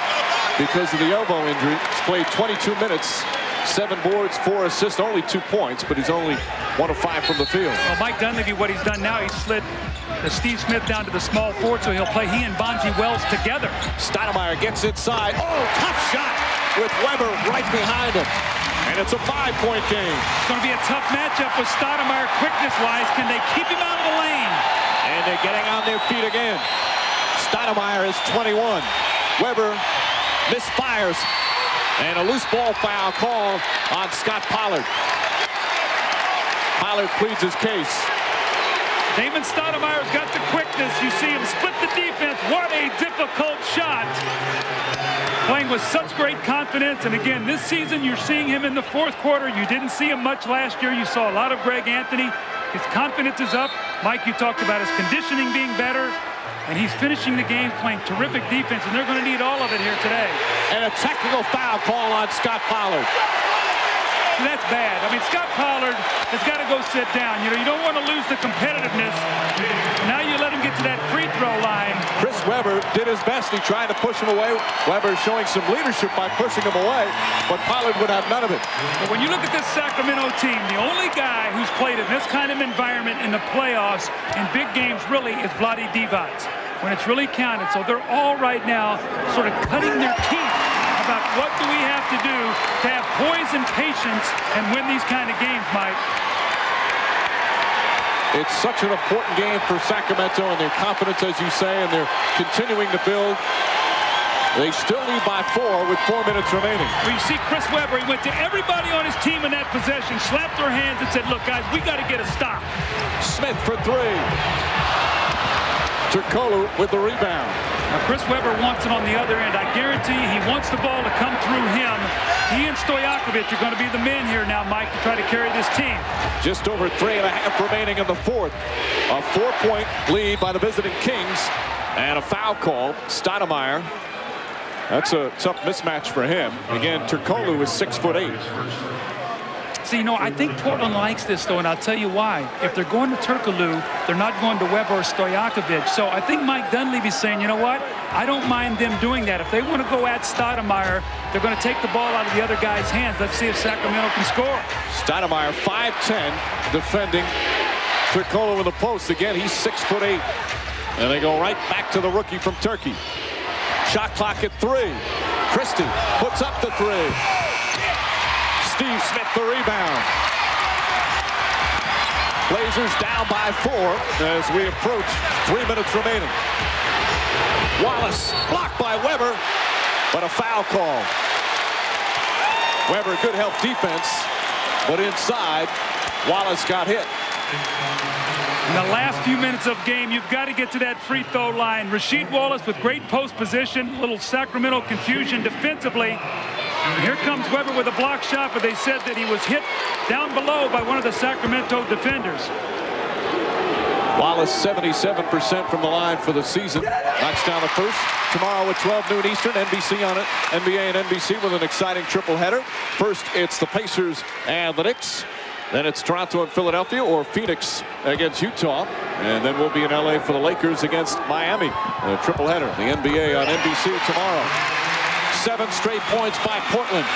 Speaker 1: because of the elbow injury. He's played 22 minutes, 7 boards, 4 assists, only 2 points, but he's only 1 of 5 from the field.
Speaker 24: Well, Mike Dunleavy, what he's done now, he's slid Steve Smith down to the small forward, so he'll play he and Bonzi Wells together.
Speaker 1: Stoudemire gets inside. Oh, tough shot with Weber right behind him. And it's a 5-point game.
Speaker 24: It's going to be a tough matchup with Stoudemire quickness-wise. Can they keep him out of the lane?
Speaker 1: And they're getting on their feet again. Stoudemire is 21. Weber misfires. And a loose ball foul called on Scott Pollard. Pollard pleads his case.
Speaker 24: Damon Stoudemire's got the quickness. You see him split the defense. What a difficult shot. Playing with such great confidence. And again, this season you're seeing him in the 4th quarter. You didn't see him much last year. You saw a lot of Greg Anthony. His confidence is up. Mike, you talked about his conditioning being better. And he's finishing the game playing terrific defense. And they're going to need all of it here today.
Speaker 1: And a technical foul call on Scott Pollard.
Speaker 24: That's bad. I mean, Scott Pollard has got to go sit down. You know, you don't want to lose the competitiveness. Now you let him get to that free throw line.
Speaker 1: Chris Webber did his best. He tried to push him away. Webber showing some leadership by pushing him away, but Pollard would have none of it.
Speaker 24: But when you look at this Sacramento team, the only guy who's played in this kind of environment in the playoffs in big games really is Vlade Divac, when it's really counted. So they're all right now sort of cutting their teeth about what do we have to do to have poise and patience and win these kind of games, Mike.
Speaker 1: It's such an important game for Sacramento and their confidence, as you say, and they're continuing to build. They still lead by 4 with 4 minutes remaining.
Speaker 24: Well, you see Chris Webber, he went to everybody on his team in that possession, slapped their hands and said, look, guys, we got to get a stop.
Speaker 1: Smith for 3. Turkoglu with the rebound.
Speaker 24: Now, Chris Webber wants it on the other end. I guarantee he wants the ball to come through him. He and Stojakovic are going to be the men here now, Mike, to try to carry this team.
Speaker 1: Just over 3.5 remaining in the 4th. A 4-point lead by the visiting Kings. And a foul call. Stoudemire. That's a tough mismatch for him. Again, Turkoglu is 6'8".
Speaker 24: See, you know, I think Portland likes this, though, and I'll tell you why. If they're going to Turkoglu, they're not going to Webber or Stojakovic. So I think Mike Dunleavy's saying, you know what? I don't mind them doing that. If they want to go at Stoudemire, they're going to take the ball out of the other guy's hands. Let's see if Sacramento can score.
Speaker 1: Stoudemire, 5'10", defending Turkoglu in the post. Again, he's 6'8". And they go right back to the rookie from Turkey. Shot clock at 3. Christie puts up the 3. Steve Smith the rebound. Blazers down by 4 as we approach 3 minutes remaining. Wallace blocked by Webber, but a foul call. Webber good help defense, but inside, Wallace got hit.
Speaker 24: In the last few minutes of game, you've got to get to that free throw line. Rasheed Wallace with great post position, little Sacramento confusion defensively. And here comes Webber with a block shot, but they said that he was hit down below by one of the Sacramento defenders.
Speaker 1: Wallace 77% from the line for the season. Knocks down the first. Tomorrow at 12 noon Eastern, NBC on it. NBA and NBC with an exciting triple header. First, it's the Pacers and the Knicks. Then it's Toronto and Philadelphia, or Phoenix against Utah. And then we'll be in LA for the Lakers against Miami. A triple header. The NBA on NBC tomorrow. 7 straight points by Portland.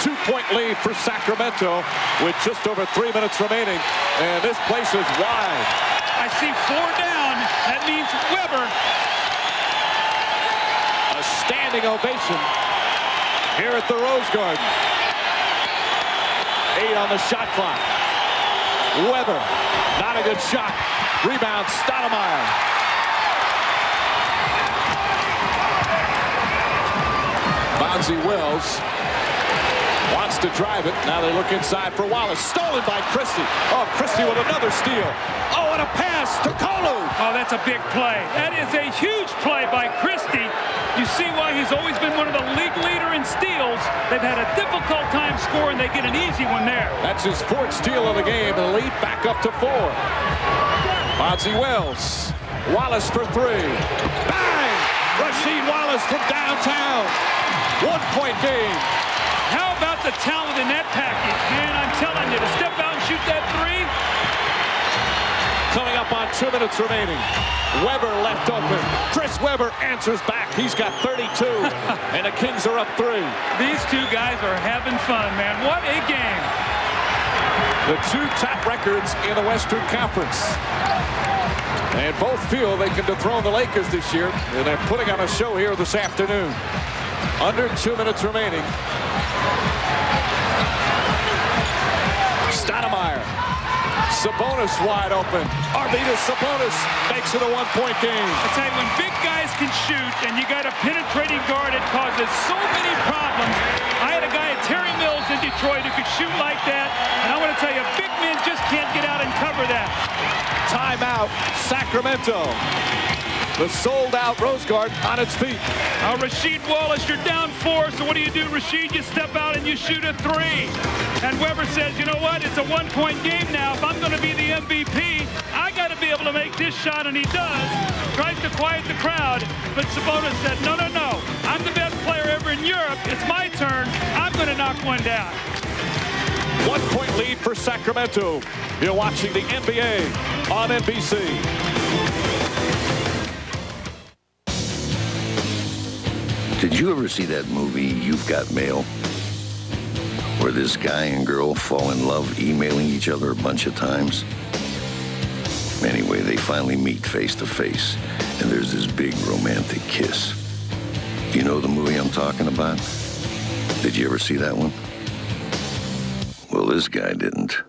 Speaker 1: 2-point lead for Sacramento with just over 3 minutes remaining. And this place is wide.
Speaker 24: I see 4 down. That means Webber.
Speaker 1: A standing ovation here at the Rose Garden. 8 on the shot clock. Webber, not a good shot. Rebound, Stoudemire. Bonzi Wells wants to drive it. Now they look inside for Wallace. Stolen by Christie. Oh, Christie with another steal. Oh, and a pass Wallace to Kolu.
Speaker 24: Oh, that's a big play. That is a huge play by Christie. You see why he's always been one of the league leader in steals. They've had a difficult time scoring. They get an easy one there.
Speaker 1: That's his 4th steal of the game, and the lead back up to 4. Bonzi Wells. Wallace for 3. Bang! Rasheed Wallace from downtown. 1-point game.
Speaker 24: How about the talent in that package? Man, I'm telling you, to step out and shoot that 3.
Speaker 1: Coming up on 2 minutes remaining. Weber left open. Chris Weber answers back. He's got 32, and the Kings are up 3.
Speaker 24: These two guys are having fun, man. What a game.
Speaker 1: The 2 top records in the Western Conference. And both feel they can dethrone the Lakers this year, and they're putting on a show here this afternoon. Under 2 minutes remaining. Stoudemire. Sabonis wide open. Arvydas Sabonis makes it a 1-point game.
Speaker 24: I tell you, when big guys can shoot and you got a penetrating guard, it causes so many problems. I had a guy at Terry Mills in Detroit who could shoot like that, and I want to tell you, big men just can't get out and cover that.
Speaker 1: Timeout, Sacramento. The sold-out Rose Garden on its feet.
Speaker 24: Rasheed Wallace, you're down 4, so what do? Rasheed, you step out and you shoot a 3. And Weber says, you know what? It's a 1-point game now. If I'm going to be the MVP, I got to be able to make this shot, and he does. Tries to quiet the crowd, but Sabonis said, no, no, no. I'm the best player ever in Europe. It's my turn. I'm going to knock one down.
Speaker 1: 1-point lead for Sacramento. You're watching the NBA on NBC.
Speaker 7: Did you ever see that movie, You've Got Mail? Where this guy and girl fall in love emailing each other a bunch of times? Anyway, they finally meet face to face, and there's this big romantic kiss. You know the movie I'm talking about? Did you ever see that one? Well, this guy didn't.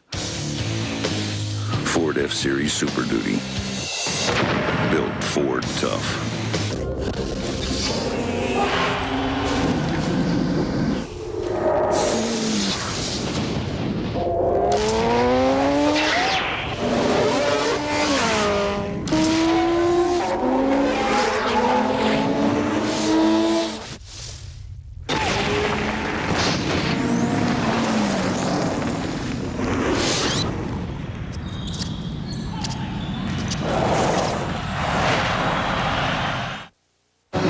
Speaker 7: Ford F-Series Super Duty. Built Ford tough.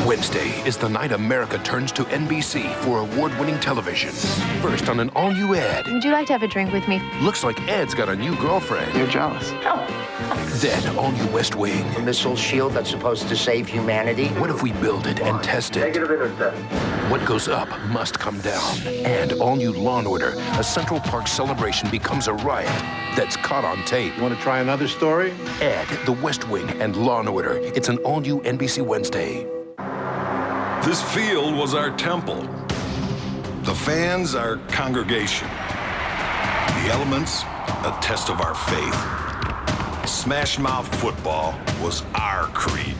Speaker 6: Wednesday is the night America turns to NBC for award-winning television. First on an all-new Ed.
Speaker 5: Would you like to have a drink with me?
Speaker 6: Looks like Ed's got a new girlfriend.
Speaker 22: You're jealous.
Speaker 6: Then all-new West Wing.
Speaker 2: A missile shield that's supposed to save humanity.
Speaker 6: What if we build it and test it?
Speaker 22: Negative intercept.
Speaker 6: What goes up must come down. And all-new Law & Order, a Central Park celebration becomes a riot that's caught on tape.
Speaker 22: Want to try another story?
Speaker 6: Ed, The West Wing, and Law & Order. It's an all-new NBC Wednesday.
Speaker 16: This field was our temple. The fans, our congregation. The elements, a test of our faith. Smash Mouth football was our creed.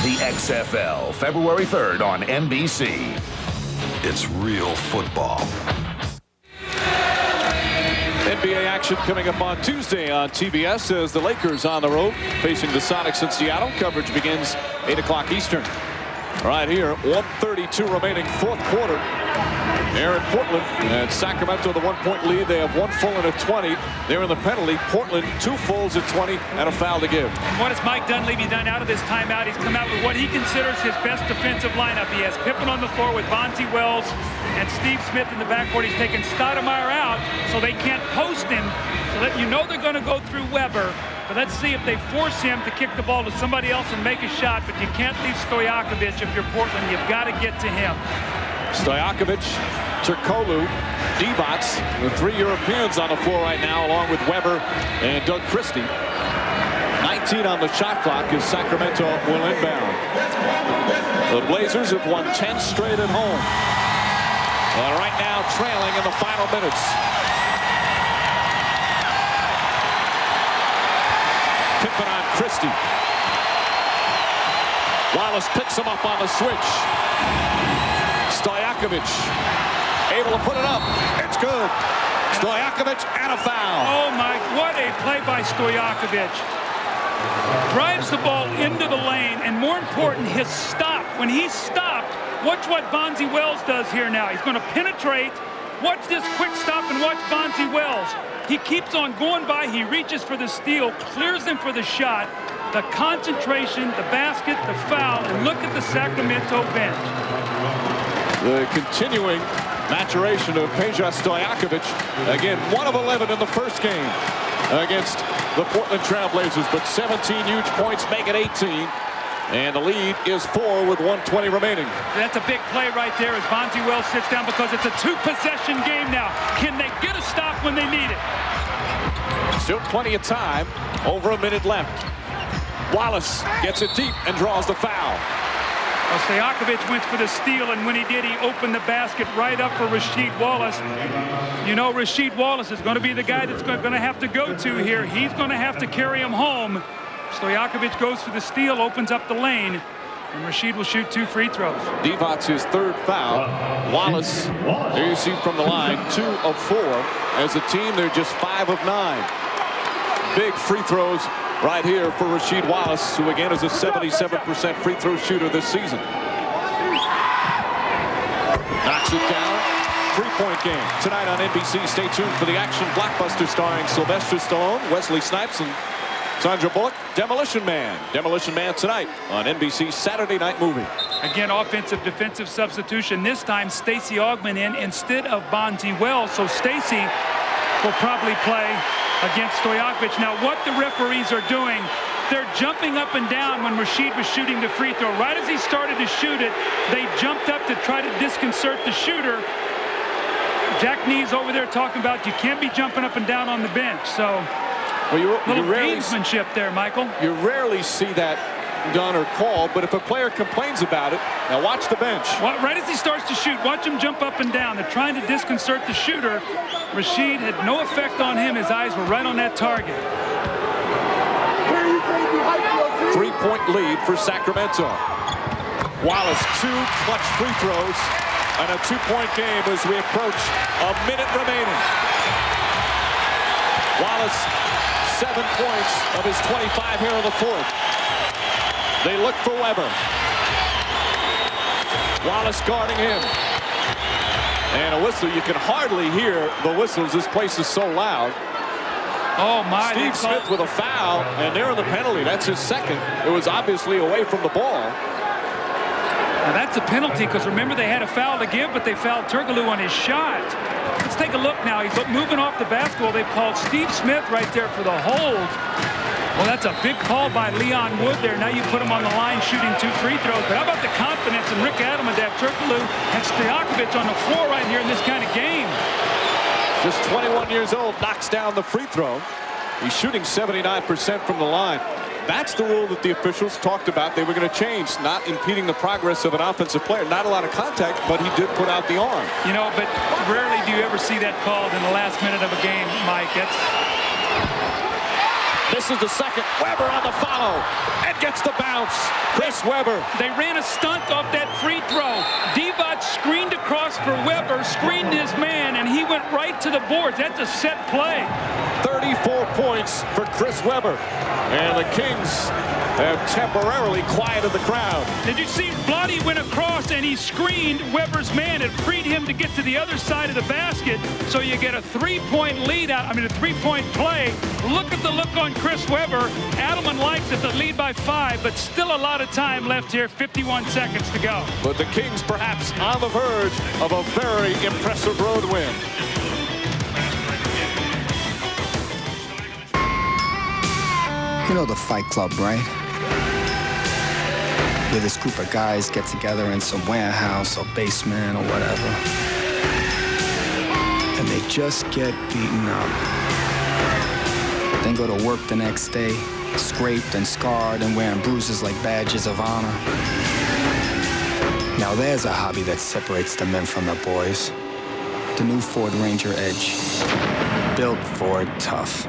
Speaker 23: The XFL, February 3rd on NBC.
Speaker 16: It's real football.
Speaker 1: NBA action coming up on Tuesday on TBS as the Lakers on the road facing the Sonics in Seattle. Coverage begins 8 o'clock Eastern. Right here, 1:32 remaining, 4th quarter. They're in Portland, and Sacramento the 1-point lead. They have 1 full and a 20. They're in the penalty. Portland 2 fulls at 20 and a foul to give.
Speaker 24: And what has Mike Dunleavy done out of this timeout? He's come out with what he considers his best defensive lineup. He has Pippen on the floor with Bonzi Wells and Steve Smith in the backcourt. He's taken Stoudemire out so they can't post him, so that you know they're going to go through Weber. But let's see if they force him to kick the ball to somebody else and make a shot. But you can't leave Stojakovic if you're Portland. You've got to get to him.
Speaker 1: Stojakovic, Turkoglu, Divac, the 3 Europeans on the floor right now, along with Weber and Doug Christie. 19 on the shot clock as Sacramento will inbound. The Blazers have won 10 straight at home. Right now trailing in the final minutes. Pippen on Christie. Wallace picks him up on the switch. Stojakovic able to put it up. It's good. Stojakovic and a foul.
Speaker 24: Oh my, what a play by Stojakovic. drives the ball into the lane, and more important, his stop. When he stopped, watch what Bonzi Wells does here now. He's going to penetrate. Watch this quick stop and watch Bonzi Wells. He keeps on going by. He reaches for the steal, clears him for the shot. The concentration, the basket, the foul, and look at the Sacramento bench.
Speaker 1: The continuing maturation of Peja Stojakovic. Again, 1 of 11 in the first game against the Portland Trailblazers, but 17 huge points make it 18. And the lead is 4 with 1:20 remaining.
Speaker 24: That's a big play right there as Bonzi Wells sits down because it's a 2-possession game now. Can they get a stop when they need it?
Speaker 1: Still plenty of time. Over a minute left. Wallace gets it deep and draws the foul.
Speaker 24: Well, Stojakovic went for the steal, and when he did, he opened the basket right up for Rasheed Wallace. You know, Rasheed Wallace is going to be the guy that's going to have to go to here. He's going to have to carry him home. Stojakovic goes for the steal, opens up the lane, and Rasheed will shoot 2 free throws.
Speaker 1: Divac's his 3rd foul. Wallace, there you see from the line, 2 of 4. As a team, they're just 5 of 9. Big free throws right here for Rasheed Wallace, who again is a 77% free throw shooter this season. Knocks it down. 3-point game tonight on NBC. Stay tuned for the action blockbuster starring Sylvester Stallone, Wesley Snipes, and Sandra Bullock. Demolition Man. Demolition Man tonight on NBC Saturday Night Movie.
Speaker 24: Again, offensive defensive substitution. This time Stacey Augmon in instead of Bonzi Wells. So Stacey will probably play against Stojakovic. Now what the referees are doing, they're jumping up and down when Rasheed was shooting the free throw. Right as he started to shoot it, they jumped up to try to disconcert the shooter. Jack Nees over there talking about you can't be jumping up and down on the bench. So little gamesmanship there, Michael.
Speaker 1: You rarely see that done or called, but if a player complains about it, now watch the bench.
Speaker 24: Well, right as he starts to shoot, watch him jump up and down. They're trying to disconcert the shooter. Rasheed had no effect on him. His eyes were right on that target.
Speaker 1: 3-point lead for Sacramento. Wallace, 2 clutch free throws and a 2-point game as we approach a minute remaining. Wallace, 7 points of his 25 here in the 4th. They look for Weber. Wallace guarding him. And a whistle. You can hardly hear the whistles. This place is so loud.
Speaker 24: Oh, my.
Speaker 1: Steve Smith with a foul, and they're in the penalty. That's his 2nd. It was obviously away from the ball.
Speaker 24: Now, that's a penalty because, remember, they had a foul to give, but they fouled Turkoglu on his shot. Let's take a look now. He's moving off the basketball. They called Steve Smith right there for the hold. Well, that's a big call by Leon Wood there. Now you put him on the line shooting 2 free throws. But how about the confidence in Rick Adelman to have Turkoglu and Stojakovic on the floor right here in this kind of game?
Speaker 1: Just 21 years old, knocks down the free throw. He's shooting 79% from the line. That's the rule that the officials talked about they were going to change, not impeding the progress of an offensive player. Not a lot of contact, but he did put out the arm.
Speaker 24: You know, but rarely do you ever see that called in the last minute of a game, Mike.
Speaker 1: This is the 2nd. Weber on the follow and gets the bounce. Chris Weber.
Speaker 24: They ran a stunt off that free throw. Divac screened across for Weber, screened his man, and he went right to the boards. That's a set play.
Speaker 1: 34 points for Chris Weber. And the Kings have temporarily quieted the crowd.
Speaker 24: Did you see Bloody went across and he screened Weber's man and freed him to get to the other side of the basket. So you get a 3-point lead out. I mean, a 3-point play. Look at the look on Chris Weber. Adelman likes it, the lead by 5, but still a lot of time left here. 51 seconds to go.
Speaker 1: But the Kings perhaps on the verge of a very impressive road win.
Speaker 22: You know the Fight Club, right? Where this group of guys get together in some warehouse or basement or whatever. And they just get beaten up. Then go to work the next day, scraped and scarred and wearing bruises like badges of honor. Now there's a hobby that separates the men from the boys. The new Ford Ranger Edge. Built Ford tough.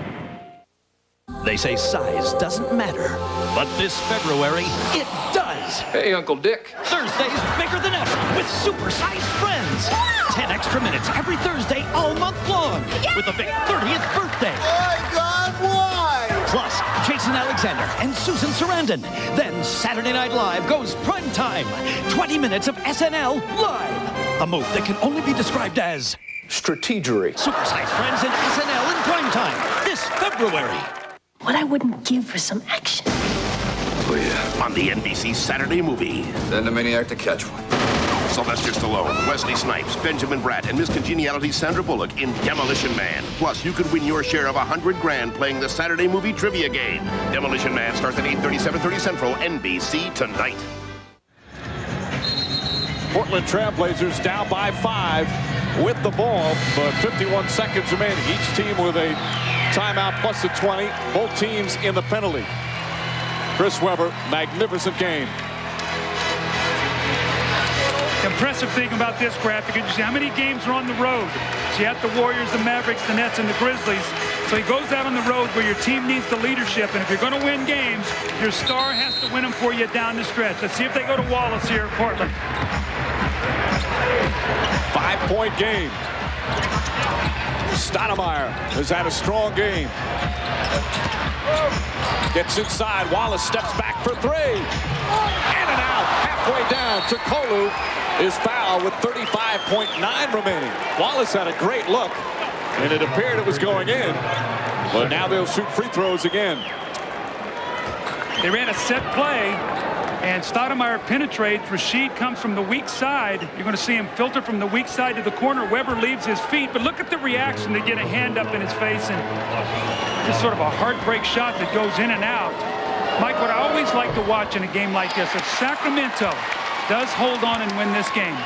Speaker 14: They say size doesn't matter, but this February, it does.
Speaker 17: Hey, Uncle Dick.
Speaker 14: Thursday's bigger than ever with super-sized friends. 10 extra minutes every Thursday all month long with a big 30th birthday.
Speaker 9: My God, why?
Speaker 14: Plus, Jason Alexander Alexander and Susan Sarandon. Then Saturday Night Live goes prime time. 20 minutes of SNL live. A move that can only be described as strategery. Supersize Friends and SNL in prime time this February.
Speaker 9: What I wouldn't give for some action.
Speaker 17: Oh, yeah. On the NBC Saturday Movie. Send a maniac to catch one. Sylvester Stallone, Wesley Snipes, Benjamin Bratt, and Miss Congeniality Sandra Bullock in Demolition Man. Plus, you could win your share of $100 grand playing the Saturday Movie Trivia Game. Demolition Man starts at 8:30, 7:30 Central, NBC tonight.
Speaker 1: Portland Trailblazers down by 5 with the ball, but 51 seconds remaining. Each team with a timeout plus a 20. Both teams in the penalty. Chris Webber, magnificent game.
Speaker 24: Impressive thing about this graphic is you see how many games are on the road. So you have the Warriors, the Mavericks, the Nets, and the Grizzlies. So he goes out on the road where your team needs the leadership. And if you're going to win games, your star has to win them for you down the stretch. Let's see if they go to Wallace here at Portland.
Speaker 1: 5-point game. Stoudemire has had a strong game. Gets inside. Wallace steps back for 3. In and out. Halfway down. Turkoglu is fouled with 35.9 remaining. Wallace had a great look, and it appeared it was going in. But now they'll shoot free throws again.
Speaker 24: They ran a set play, and Stoudemire penetrates. Rasheed comes from the weak side. You're going to see him filter from the weak side to the corner. Webber leaves his feet, but look at the reaction to get a hand up in his face, and just sort of a heartbreak shot that goes in and out. Mike, what I always like to watch in a game like this, if Sacramento does hold on and win this game,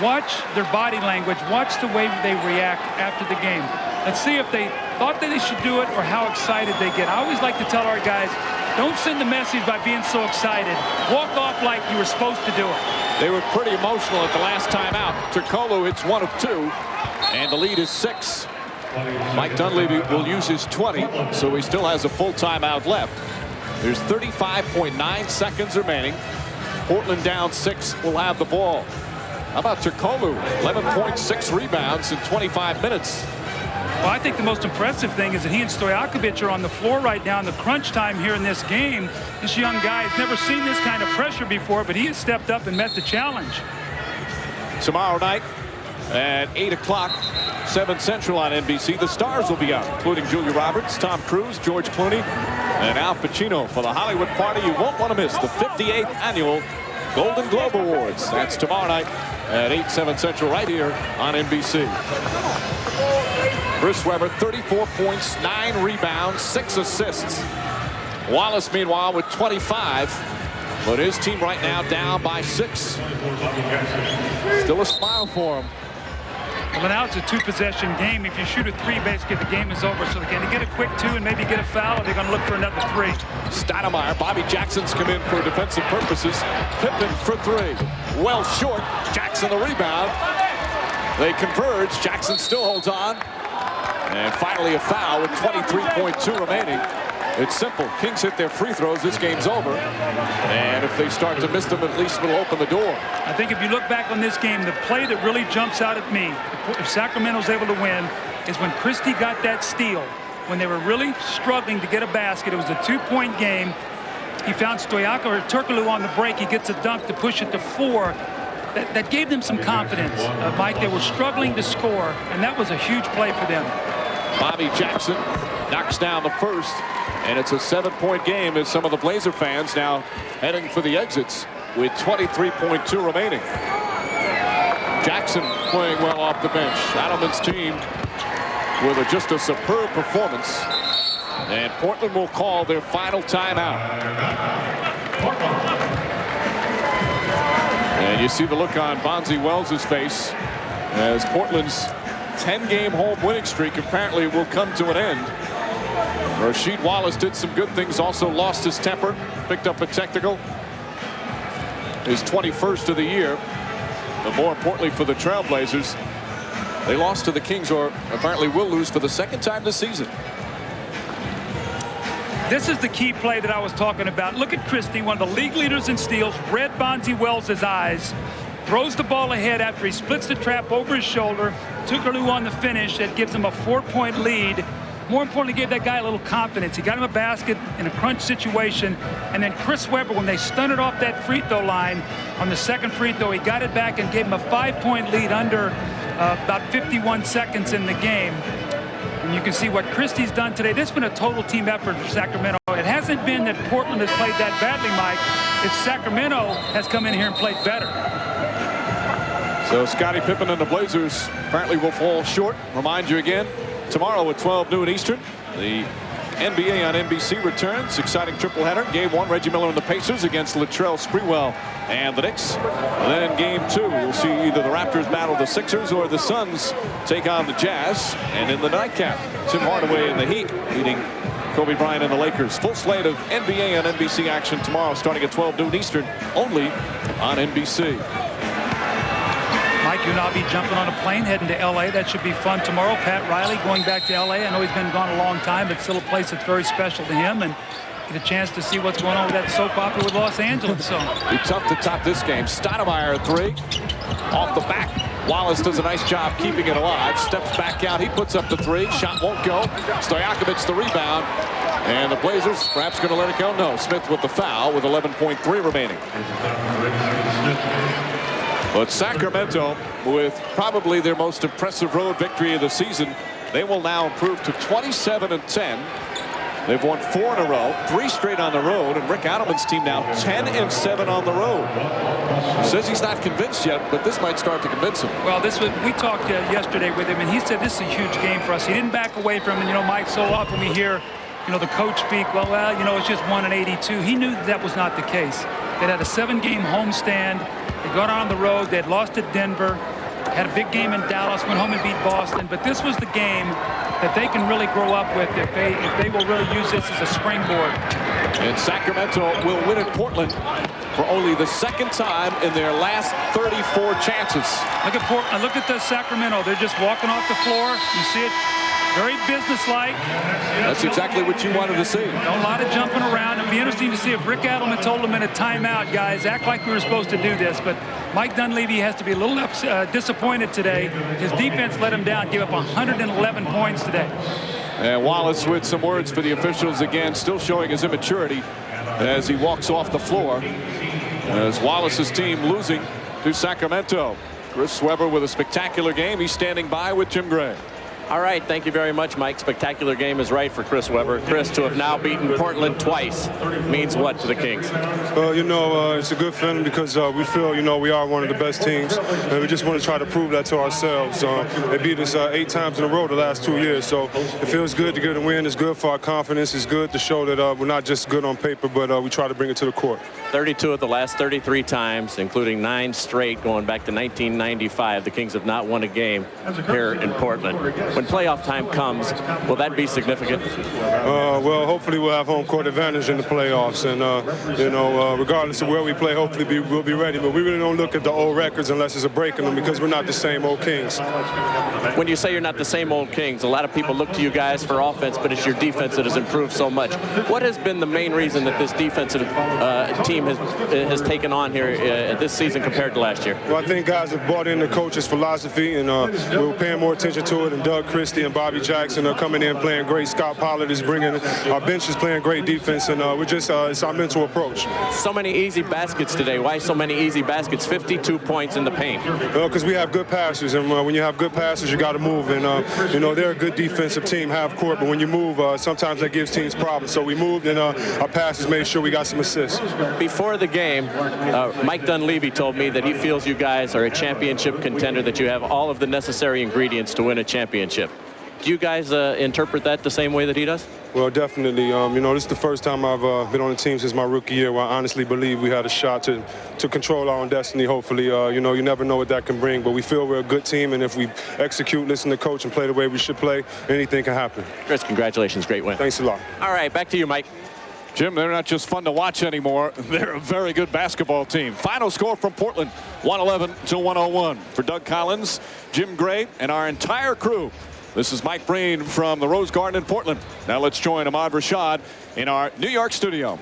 Speaker 24: watch their body language, watch the way they react after the game. Let's see if they thought that they should do it or how excited they get. I always like to tell our guys, don't send the message by being so excited. Walk off like you were supposed to do it.
Speaker 1: They were pretty emotional at the last time out. Turkoglu hits 1 of 2, and the lead is 6. Mike Dunleavy will use his 20, so he still has a full timeout left. There's 35.9 seconds remaining. Portland down 6 will have the ball. How about Turkoglu? 11.6 rebounds in 25 minutes.
Speaker 24: Well, I think the most impressive thing is that he and Stojakovic are on the floor right now in the crunch time here in this game. This young guy has never seen this kind of pressure before, but he has stepped up and met the challenge.
Speaker 1: Tomorrow night at 8 o'clock, 7 Central on NBC. The stars will be out, including Julia Roberts, Tom Cruise, George Clooney, and Al Pacino for the Hollywood party you won't want to miss, the 58th annual Golden Globe Awards. That's tomorrow night at 8, 7 Central right here on NBC. Chris Webber, 34 points, 9 rebounds, 6 assists. Wallace, meanwhile, with 25, but his team right now down by 6. Still a smile for him.
Speaker 24: Well, now it's a 2-possession game. If you shoot a 3, basically the game is over. So can they get a quick 2 and maybe get a foul, or they're going to look for another 3?
Speaker 1: Stoudemire, Bobby Jackson's come in for defensive purposes. Pippen for 3. Well short. Jackson the rebound. They converge. Jackson still holds on. And finally a foul with 23.2 remaining. It's simple. Kings hit their free throws. This game's over. And if they start to miss them, at least it'll open the door.
Speaker 24: I think if you look back on this game, the play that really jumps out at me, if Sacramento's able to win, is when Christie got that steal. When they were really struggling to get a basket, it was a 2-point game. He found Turkoglu on the break. He gets a dunk to push it to 4. That gave them some confidence. Mike, they were struggling to score, and that was a huge play for them.
Speaker 1: Bobby Jackson knocks down the first, and it's a 7-point game as some of the Blazer fans now heading for the exits with 23.2 remaining. Jackson playing well off the bench. Adelman's team with just a superb performance, and Portland will call their final timeout. And you see the look on Bonzi Wells' face as Portland's 10-game home winning streak apparently will come to an end. Rasheed Wallace did some good things, also lost his temper, picked up a technical. His 21st of the year. But more importantly for the Trailblazers, they lost to the Kings, or apparently will lose for the 2nd time this season.
Speaker 24: This is the key play that I was talking about. Look at Christie, one of the league leaders in steals, read Bonzi Wells' eyes, throws the ball ahead after he splits the trap over his shoulder. Turkoglu on the finish that gives him a 4-point lead. more importantly, gave that guy a little confidence. He got him a basket in a crunch situation. And then Chris Webber, when they stunted off that free throw line on the second free throw, he got it back and gave him a 5-point lead under about 51 seconds in the game. And you can see what Christie's done today. This has been a total team effort for Sacramento. It hasn't been that Portland has played that badly, Mike. It's Sacramento has come in here and played better.
Speaker 1: So Scottie Pippen and the Blazers apparently will fall short. Remind you again, tomorrow at 12 noon Eastern, the NBA on NBC returns. Exciting triple header. Game 1, Reggie Miller and the Pacers against Latrell Sprewell and the Knicks. And then in Game 2, you'll see either the Raptors battle the Sixers or the Suns take on the Jazz. And in the nightcap, Tim Hardaway and the Heat meeting Kobe Bryant and the Lakers. Full slate of NBA and NBC action tomorrow starting at 12 noon Eastern, only on NBC.
Speaker 24: Mike, you and I'll be jumping on a plane heading to L.A. That should be fun tomorrow. Pat Riley going back to L.A. I know he's been gone a long time, but still a place that's very special to him, and get a chance to see what's going on with that soap opera with Los Angeles. So
Speaker 1: be tough to top this game. Stoudemire 3 off the back. Wallace does a nice job keeping it alive. Steps back out. He puts up the 3. Shot won't go. Stojakovic the rebound. And the Blazers perhaps going to let it go. No. Smith with the foul with 11.3 remaining. But Sacramento, with probably their most impressive road victory of the season, they will now improve to 27-10. They've won 4 in a row, 3 straight on the road, and Rick Adelman's team now 10-7 on the road. He says he's not convinced yet, but this might start to convince him.
Speaker 24: Well, we talked yesterday with him, and he said this is a huge game for us. He didn't back away from it. You know, Mike, so often we hear, you know, the coach speak, well, you know, it's just 1-82. He knew that was not the case. They had a 7-game homestand. They got on the road. They had lost at Denver, had a big game in Dallas, went home and beat Boston. But this was the game that they can really grow up with if they will really use this as a springboard.
Speaker 1: And Sacramento will win at Portland for only the second time in their last 34 chances.
Speaker 24: Look at Portland. Look at the Sacramento. They're just walking off the floor. You see it. Very businesslike.
Speaker 1: That's exactly what you wanted to see.
Speaker 24: A lot of jumping around. It'd be interesting to see if Rick Adelman told them in a timeout, guys, act like we were supposed to do this. But Mike Dunleavy has to be a little disappointed today. His defense let him down, gave up 111 points today.
Speaker 1: And Wallace with some words for the officials again, still showing his immaturity as he walks off the floor. As Wallace's team losing to Sacramento. Chris Webber with a spectacular game. He's standing by with Jim Gray.
Speaker 3: All right, thank you very much, Mike. Spectacular game is right for Chris Webber. Chris, to have now beaten Portland twice means what to the Kings?
Speaker 18: You know, it's a good feeling because we feel, you know, we are one of the best teams, and we just want to try to prove that to ourselves. They beat us 8 times in a row the last 2 years, so it feels good to get a win. It's good for our confidence. It's good to show that we're not just good on paper, but we try to bring it to the court.
Speaker 3: 32 of the last 33 times, including 9 straight going back to 1995. The Kings have not won a game here in Portland. When playoff time comes, will that be significant?
Speaker 18: Well, hopefully we'll have home court advantage in the playoffs, and you know, regardless of where we play, hopefully we'll be ready. But we really don't look at the old records unless there's a break in them because we're not the same old Kings.
Speaker 3: When you say you're not the same old Kings, a lot of people look to you guys for offense, but it's your defense that has improved so much. What has been the main reason that this defensive team has taken on here this season compared to last year?
Speaker 18: Well, I think guys have bought in the coach's philosophy, and we're paying more attention to it. And Doug Christie and Bobby Jackson are coming in playing great. Scott Pollard is bringing our bench is playing great defense, and we're just it's our mental approach.
Speaker 3: So many easy baskets today. Why so many easy baskets? 52 points in the paint.
Speaker 18: Well, because we have good passers, and when you have good passers, you got to move. And you know, they're a good defensive team, half court, but when you move, sometimes that gives teams problems. So we moved, and our passes made sure we got some assists.
Speaker 3: Before the game, Mike Dunleavy told me that he feels you guys are a championship contender, that you have all of the necessary ingredients to win a championship. Do you guys interpret that the same way that he does?
Speaker 18: Well, definitely. You know, this is the first time I've been on the team since my rookie year where I honestly believe we had a shot to control our own destiny, hopefully. You know, you never know what that can bring, but we feel we're a good team, and if we execute, listen to coach, and play the way we should play, anything can happen.
Speaker 3: Chris, congratulations. Great win.
Speaker 18: Thanks a lot.
Speaker 3: All right, back to you, Mike.
Speaker 1: Jim, they're not just fun to watch anymore. They're a very good basketball team. Final score from Portland, 111-101. For Doug Collins, Jim Gray, and our entire crew, this is Mike Breen from the Rose Garden in Portland. Now let's join Ahmad Rashad in our New York studio.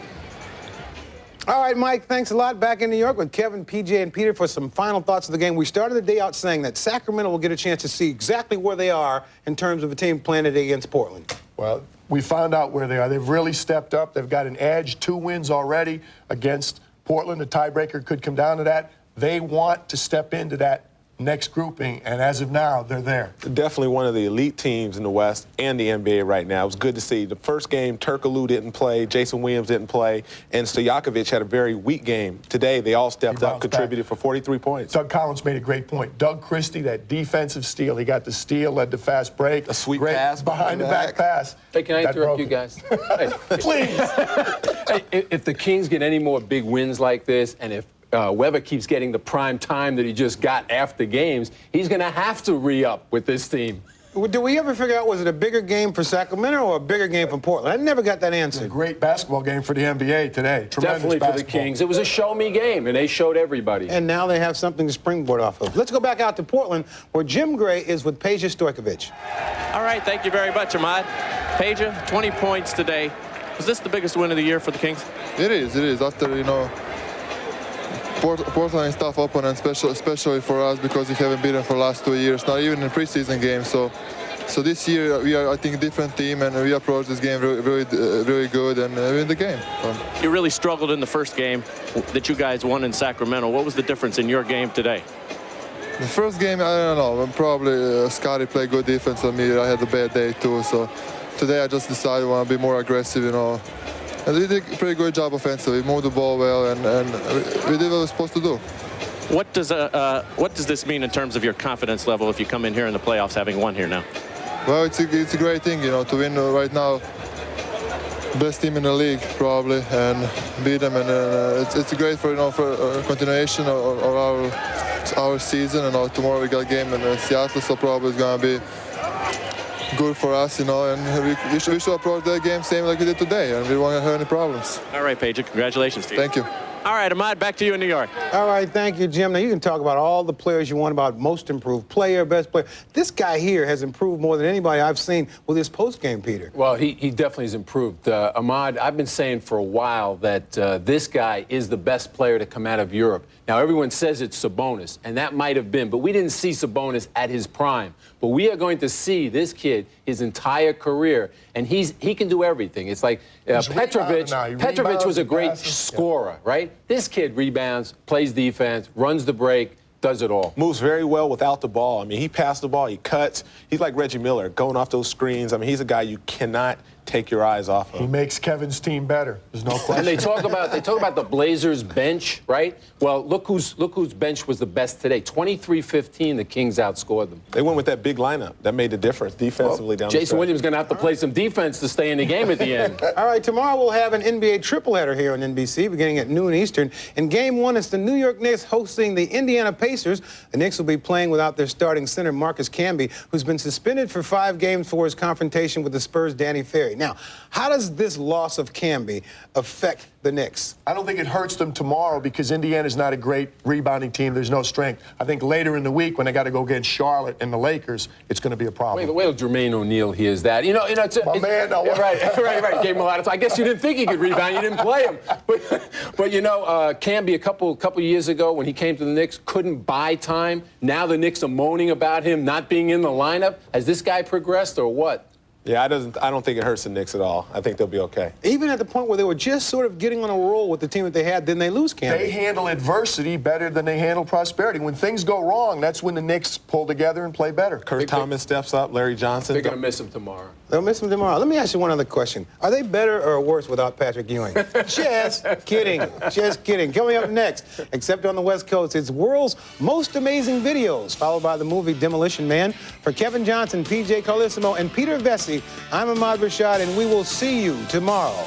Speaker 19: All right, Mike, thanks a lot. Back in New York with Kevin, PJ, and Peter for some final thoughts of the game. We started the day out saying that Sacramento will get a chance to see exactly where they are in terms of a team playing today against Portland.
Speaker 8: Well, we found out where they are. They've really stepped up. They've got an edge, 2 wins already against Portland. The tiebreaker could come down to that. They want to step into that next grouping, and as of now, they're there.
Speaker 10: Definitely one of the elite teams in the West and the NBA right now. It was good to see. The first game, Turkoglu didn't play, Jason Williams didn't play, and Stojakovic had a very weak game. Today, they all stepped up, contributed for 43 points.
Speaker 8: Doug Collins made a great point. Doug Christie, that defensive steal, he got the steal, led the fast break.
Speaker 10: A sweet
Speaker 8: great
Speaker 10: pass
Speaker 8: behind the back pass.
Speaker 20: Hey, can I interrupt you guys? Hey,
Speaker 8: please.
Speaker 20: Hey, if the Kings get any more big wins like this, and if Webber keeps getting the prime time that he just got after games, he's going to have to re-up with this team.
Speaker 19: Did we ever figure out, was it a bigger game for Sacramento or a bigger game for Portland? I never got that answer.
Speaker 8: A great basketball game for the NBA today. Tremendous
Speaker 20: Definitely for the
Speaker 8: basketball.
Speaker 20: Kings. It was a show-me game, and they showed everybody.
Speaker 19: And now they have something to springboard off of. Let's go back out to Portland, where Jim Gray is with Peja Stojkovic.
Speaker 3: All right, thank you very much, Ahmad. Peja, 20 points today. Was this the biggest win of the year for the Kings?
Speaker 21: It is. After, you know, Portland is tough opponent, especially for us because we haven't beaten for the last 2 years, not even in preseason games. So this year we are, I think, a different team, and we approach this game really good and win the game.
Speaker 3: You really struggled in the first game that you guys won in Sacramento. What was the difference in your game today?
Speaker 21: The first game, I don't know. Probably Scotty played good defense on me. I had a bad day too. So today I just decided I want to be more aggressive, you know. And we did a pretty good job offensively. We moved the ball well, and we did what we were supposed to do.
Speaker 3: What does this mean in terms of your confidence level if you come in here in the playoffs having won here now?
Speaker 21: Well, it's a great thing, you know, to win right now. Best team in the league, probably, and beat them. And it's great for, you know, for continuation of our season. And tomorrow we got a game in Seattle, so probably it's going to be good for us, you know, and we should approach that game same like we did today, and we won't have any problems.
Speaker 3: All right, Peja, congratulations to you.
Speaker 21: Thank you.
Speaker 3: All right, Ahmad, back to you in New York.
Speaker 19: All right, thank you, Jim. Now, you can talk about all the players you want, about most improved player, best player. This guy here has improved more than anybody I've seen with his postgame, Peter.
Speaker 20: Well, he definitely has improved. Ahmad, I've been saying for a while that this guy is the best player to come out of Europe. Now, everyone says it's Sabonis, and that might have been, but we didn't see Sabonis at his prime. But we are going to see this kid his entire career, and he can do everything. It's like Petrovic was a great scorer, right? This kid rebounds, plays defense, runs the break, does it all.
Speaker 10: Moves very well without the ball. I mean, he passed the ball, he cuts. He's like Reggie Miller, going off those screens. I mean, he's a guy you cannot take your eyes off of.
Speaker 8: He makes Kevin's team better. There's no question.
Speaker 20: And they talk about the Blazers bench, right? Well, look whose bench was the best today. 23-15, the Kings outscored them.
Speaker 10: They went with that big lineup. That made the difference defensively down the stretch.
Speaker 20: Jason Williams going to have to play some defense to stay in the game at the end.
Speaker 19: All right, tomorrow we'll have an NBA tripleheader here on NBC beginning at noon Eastern. In Game 1, it's the New York Knicks hosting the Indiana Pacers. The Knicks will be playing without their starting center, Marcus Camby, who's been suspended for 5 games for his confrontation with the Spurs' Danny Ferry. Now, how does this loss of Camby affect the Knicks?
Speaker 8: I don't think it hurts them tomorrow because Indiana's not a great rebounding team. There's no strength. I think later in the week when they got to go against Charlotte and the Lakers, it's going to be a problem.
Speaker 20: Wait till Jermaine O'Neal hears that. You know,
Speaker 8: man. No,
Speaker 20: right. Gave him a lot of time. I guess you didn't think he could rebound. You didn't play him. But you know, Camby a couple years ago when he came to the Knicks couldn't buy time. Now the Knicks are moaning about him not being in the lineup. Has this guy progressed or what?
Speaker 10: Yeah, I don't think it hurts the Knicks at all. I think they'll be okay.
Speaker 19: Even at the point where they were just sort of getting on a roll with the team that they had, then they lose Camby.
Speaker 8: They handle adversity better than they handle prosperity. When things go wrong, that's when the Knicks pull together and play better.
Speaker 10: Kurt Thomas steps up, Larry Johnson.
Speaker 20: They're going to miss him tomorrow.
Speaker 19: They'll miss him tomorrow. Let me ask you one other question. Are they better or worse without Patrick Ewing? Just kidding. Just kidding. Coming up next, except on the West Coast, it's World's Most Amazing Videos, followed by the movie Demolition Man. For Kevin Johnson, PJ Carlissimo, and Peter Vesey, I'm Ahmad Rashad, and we will see you tomorrow.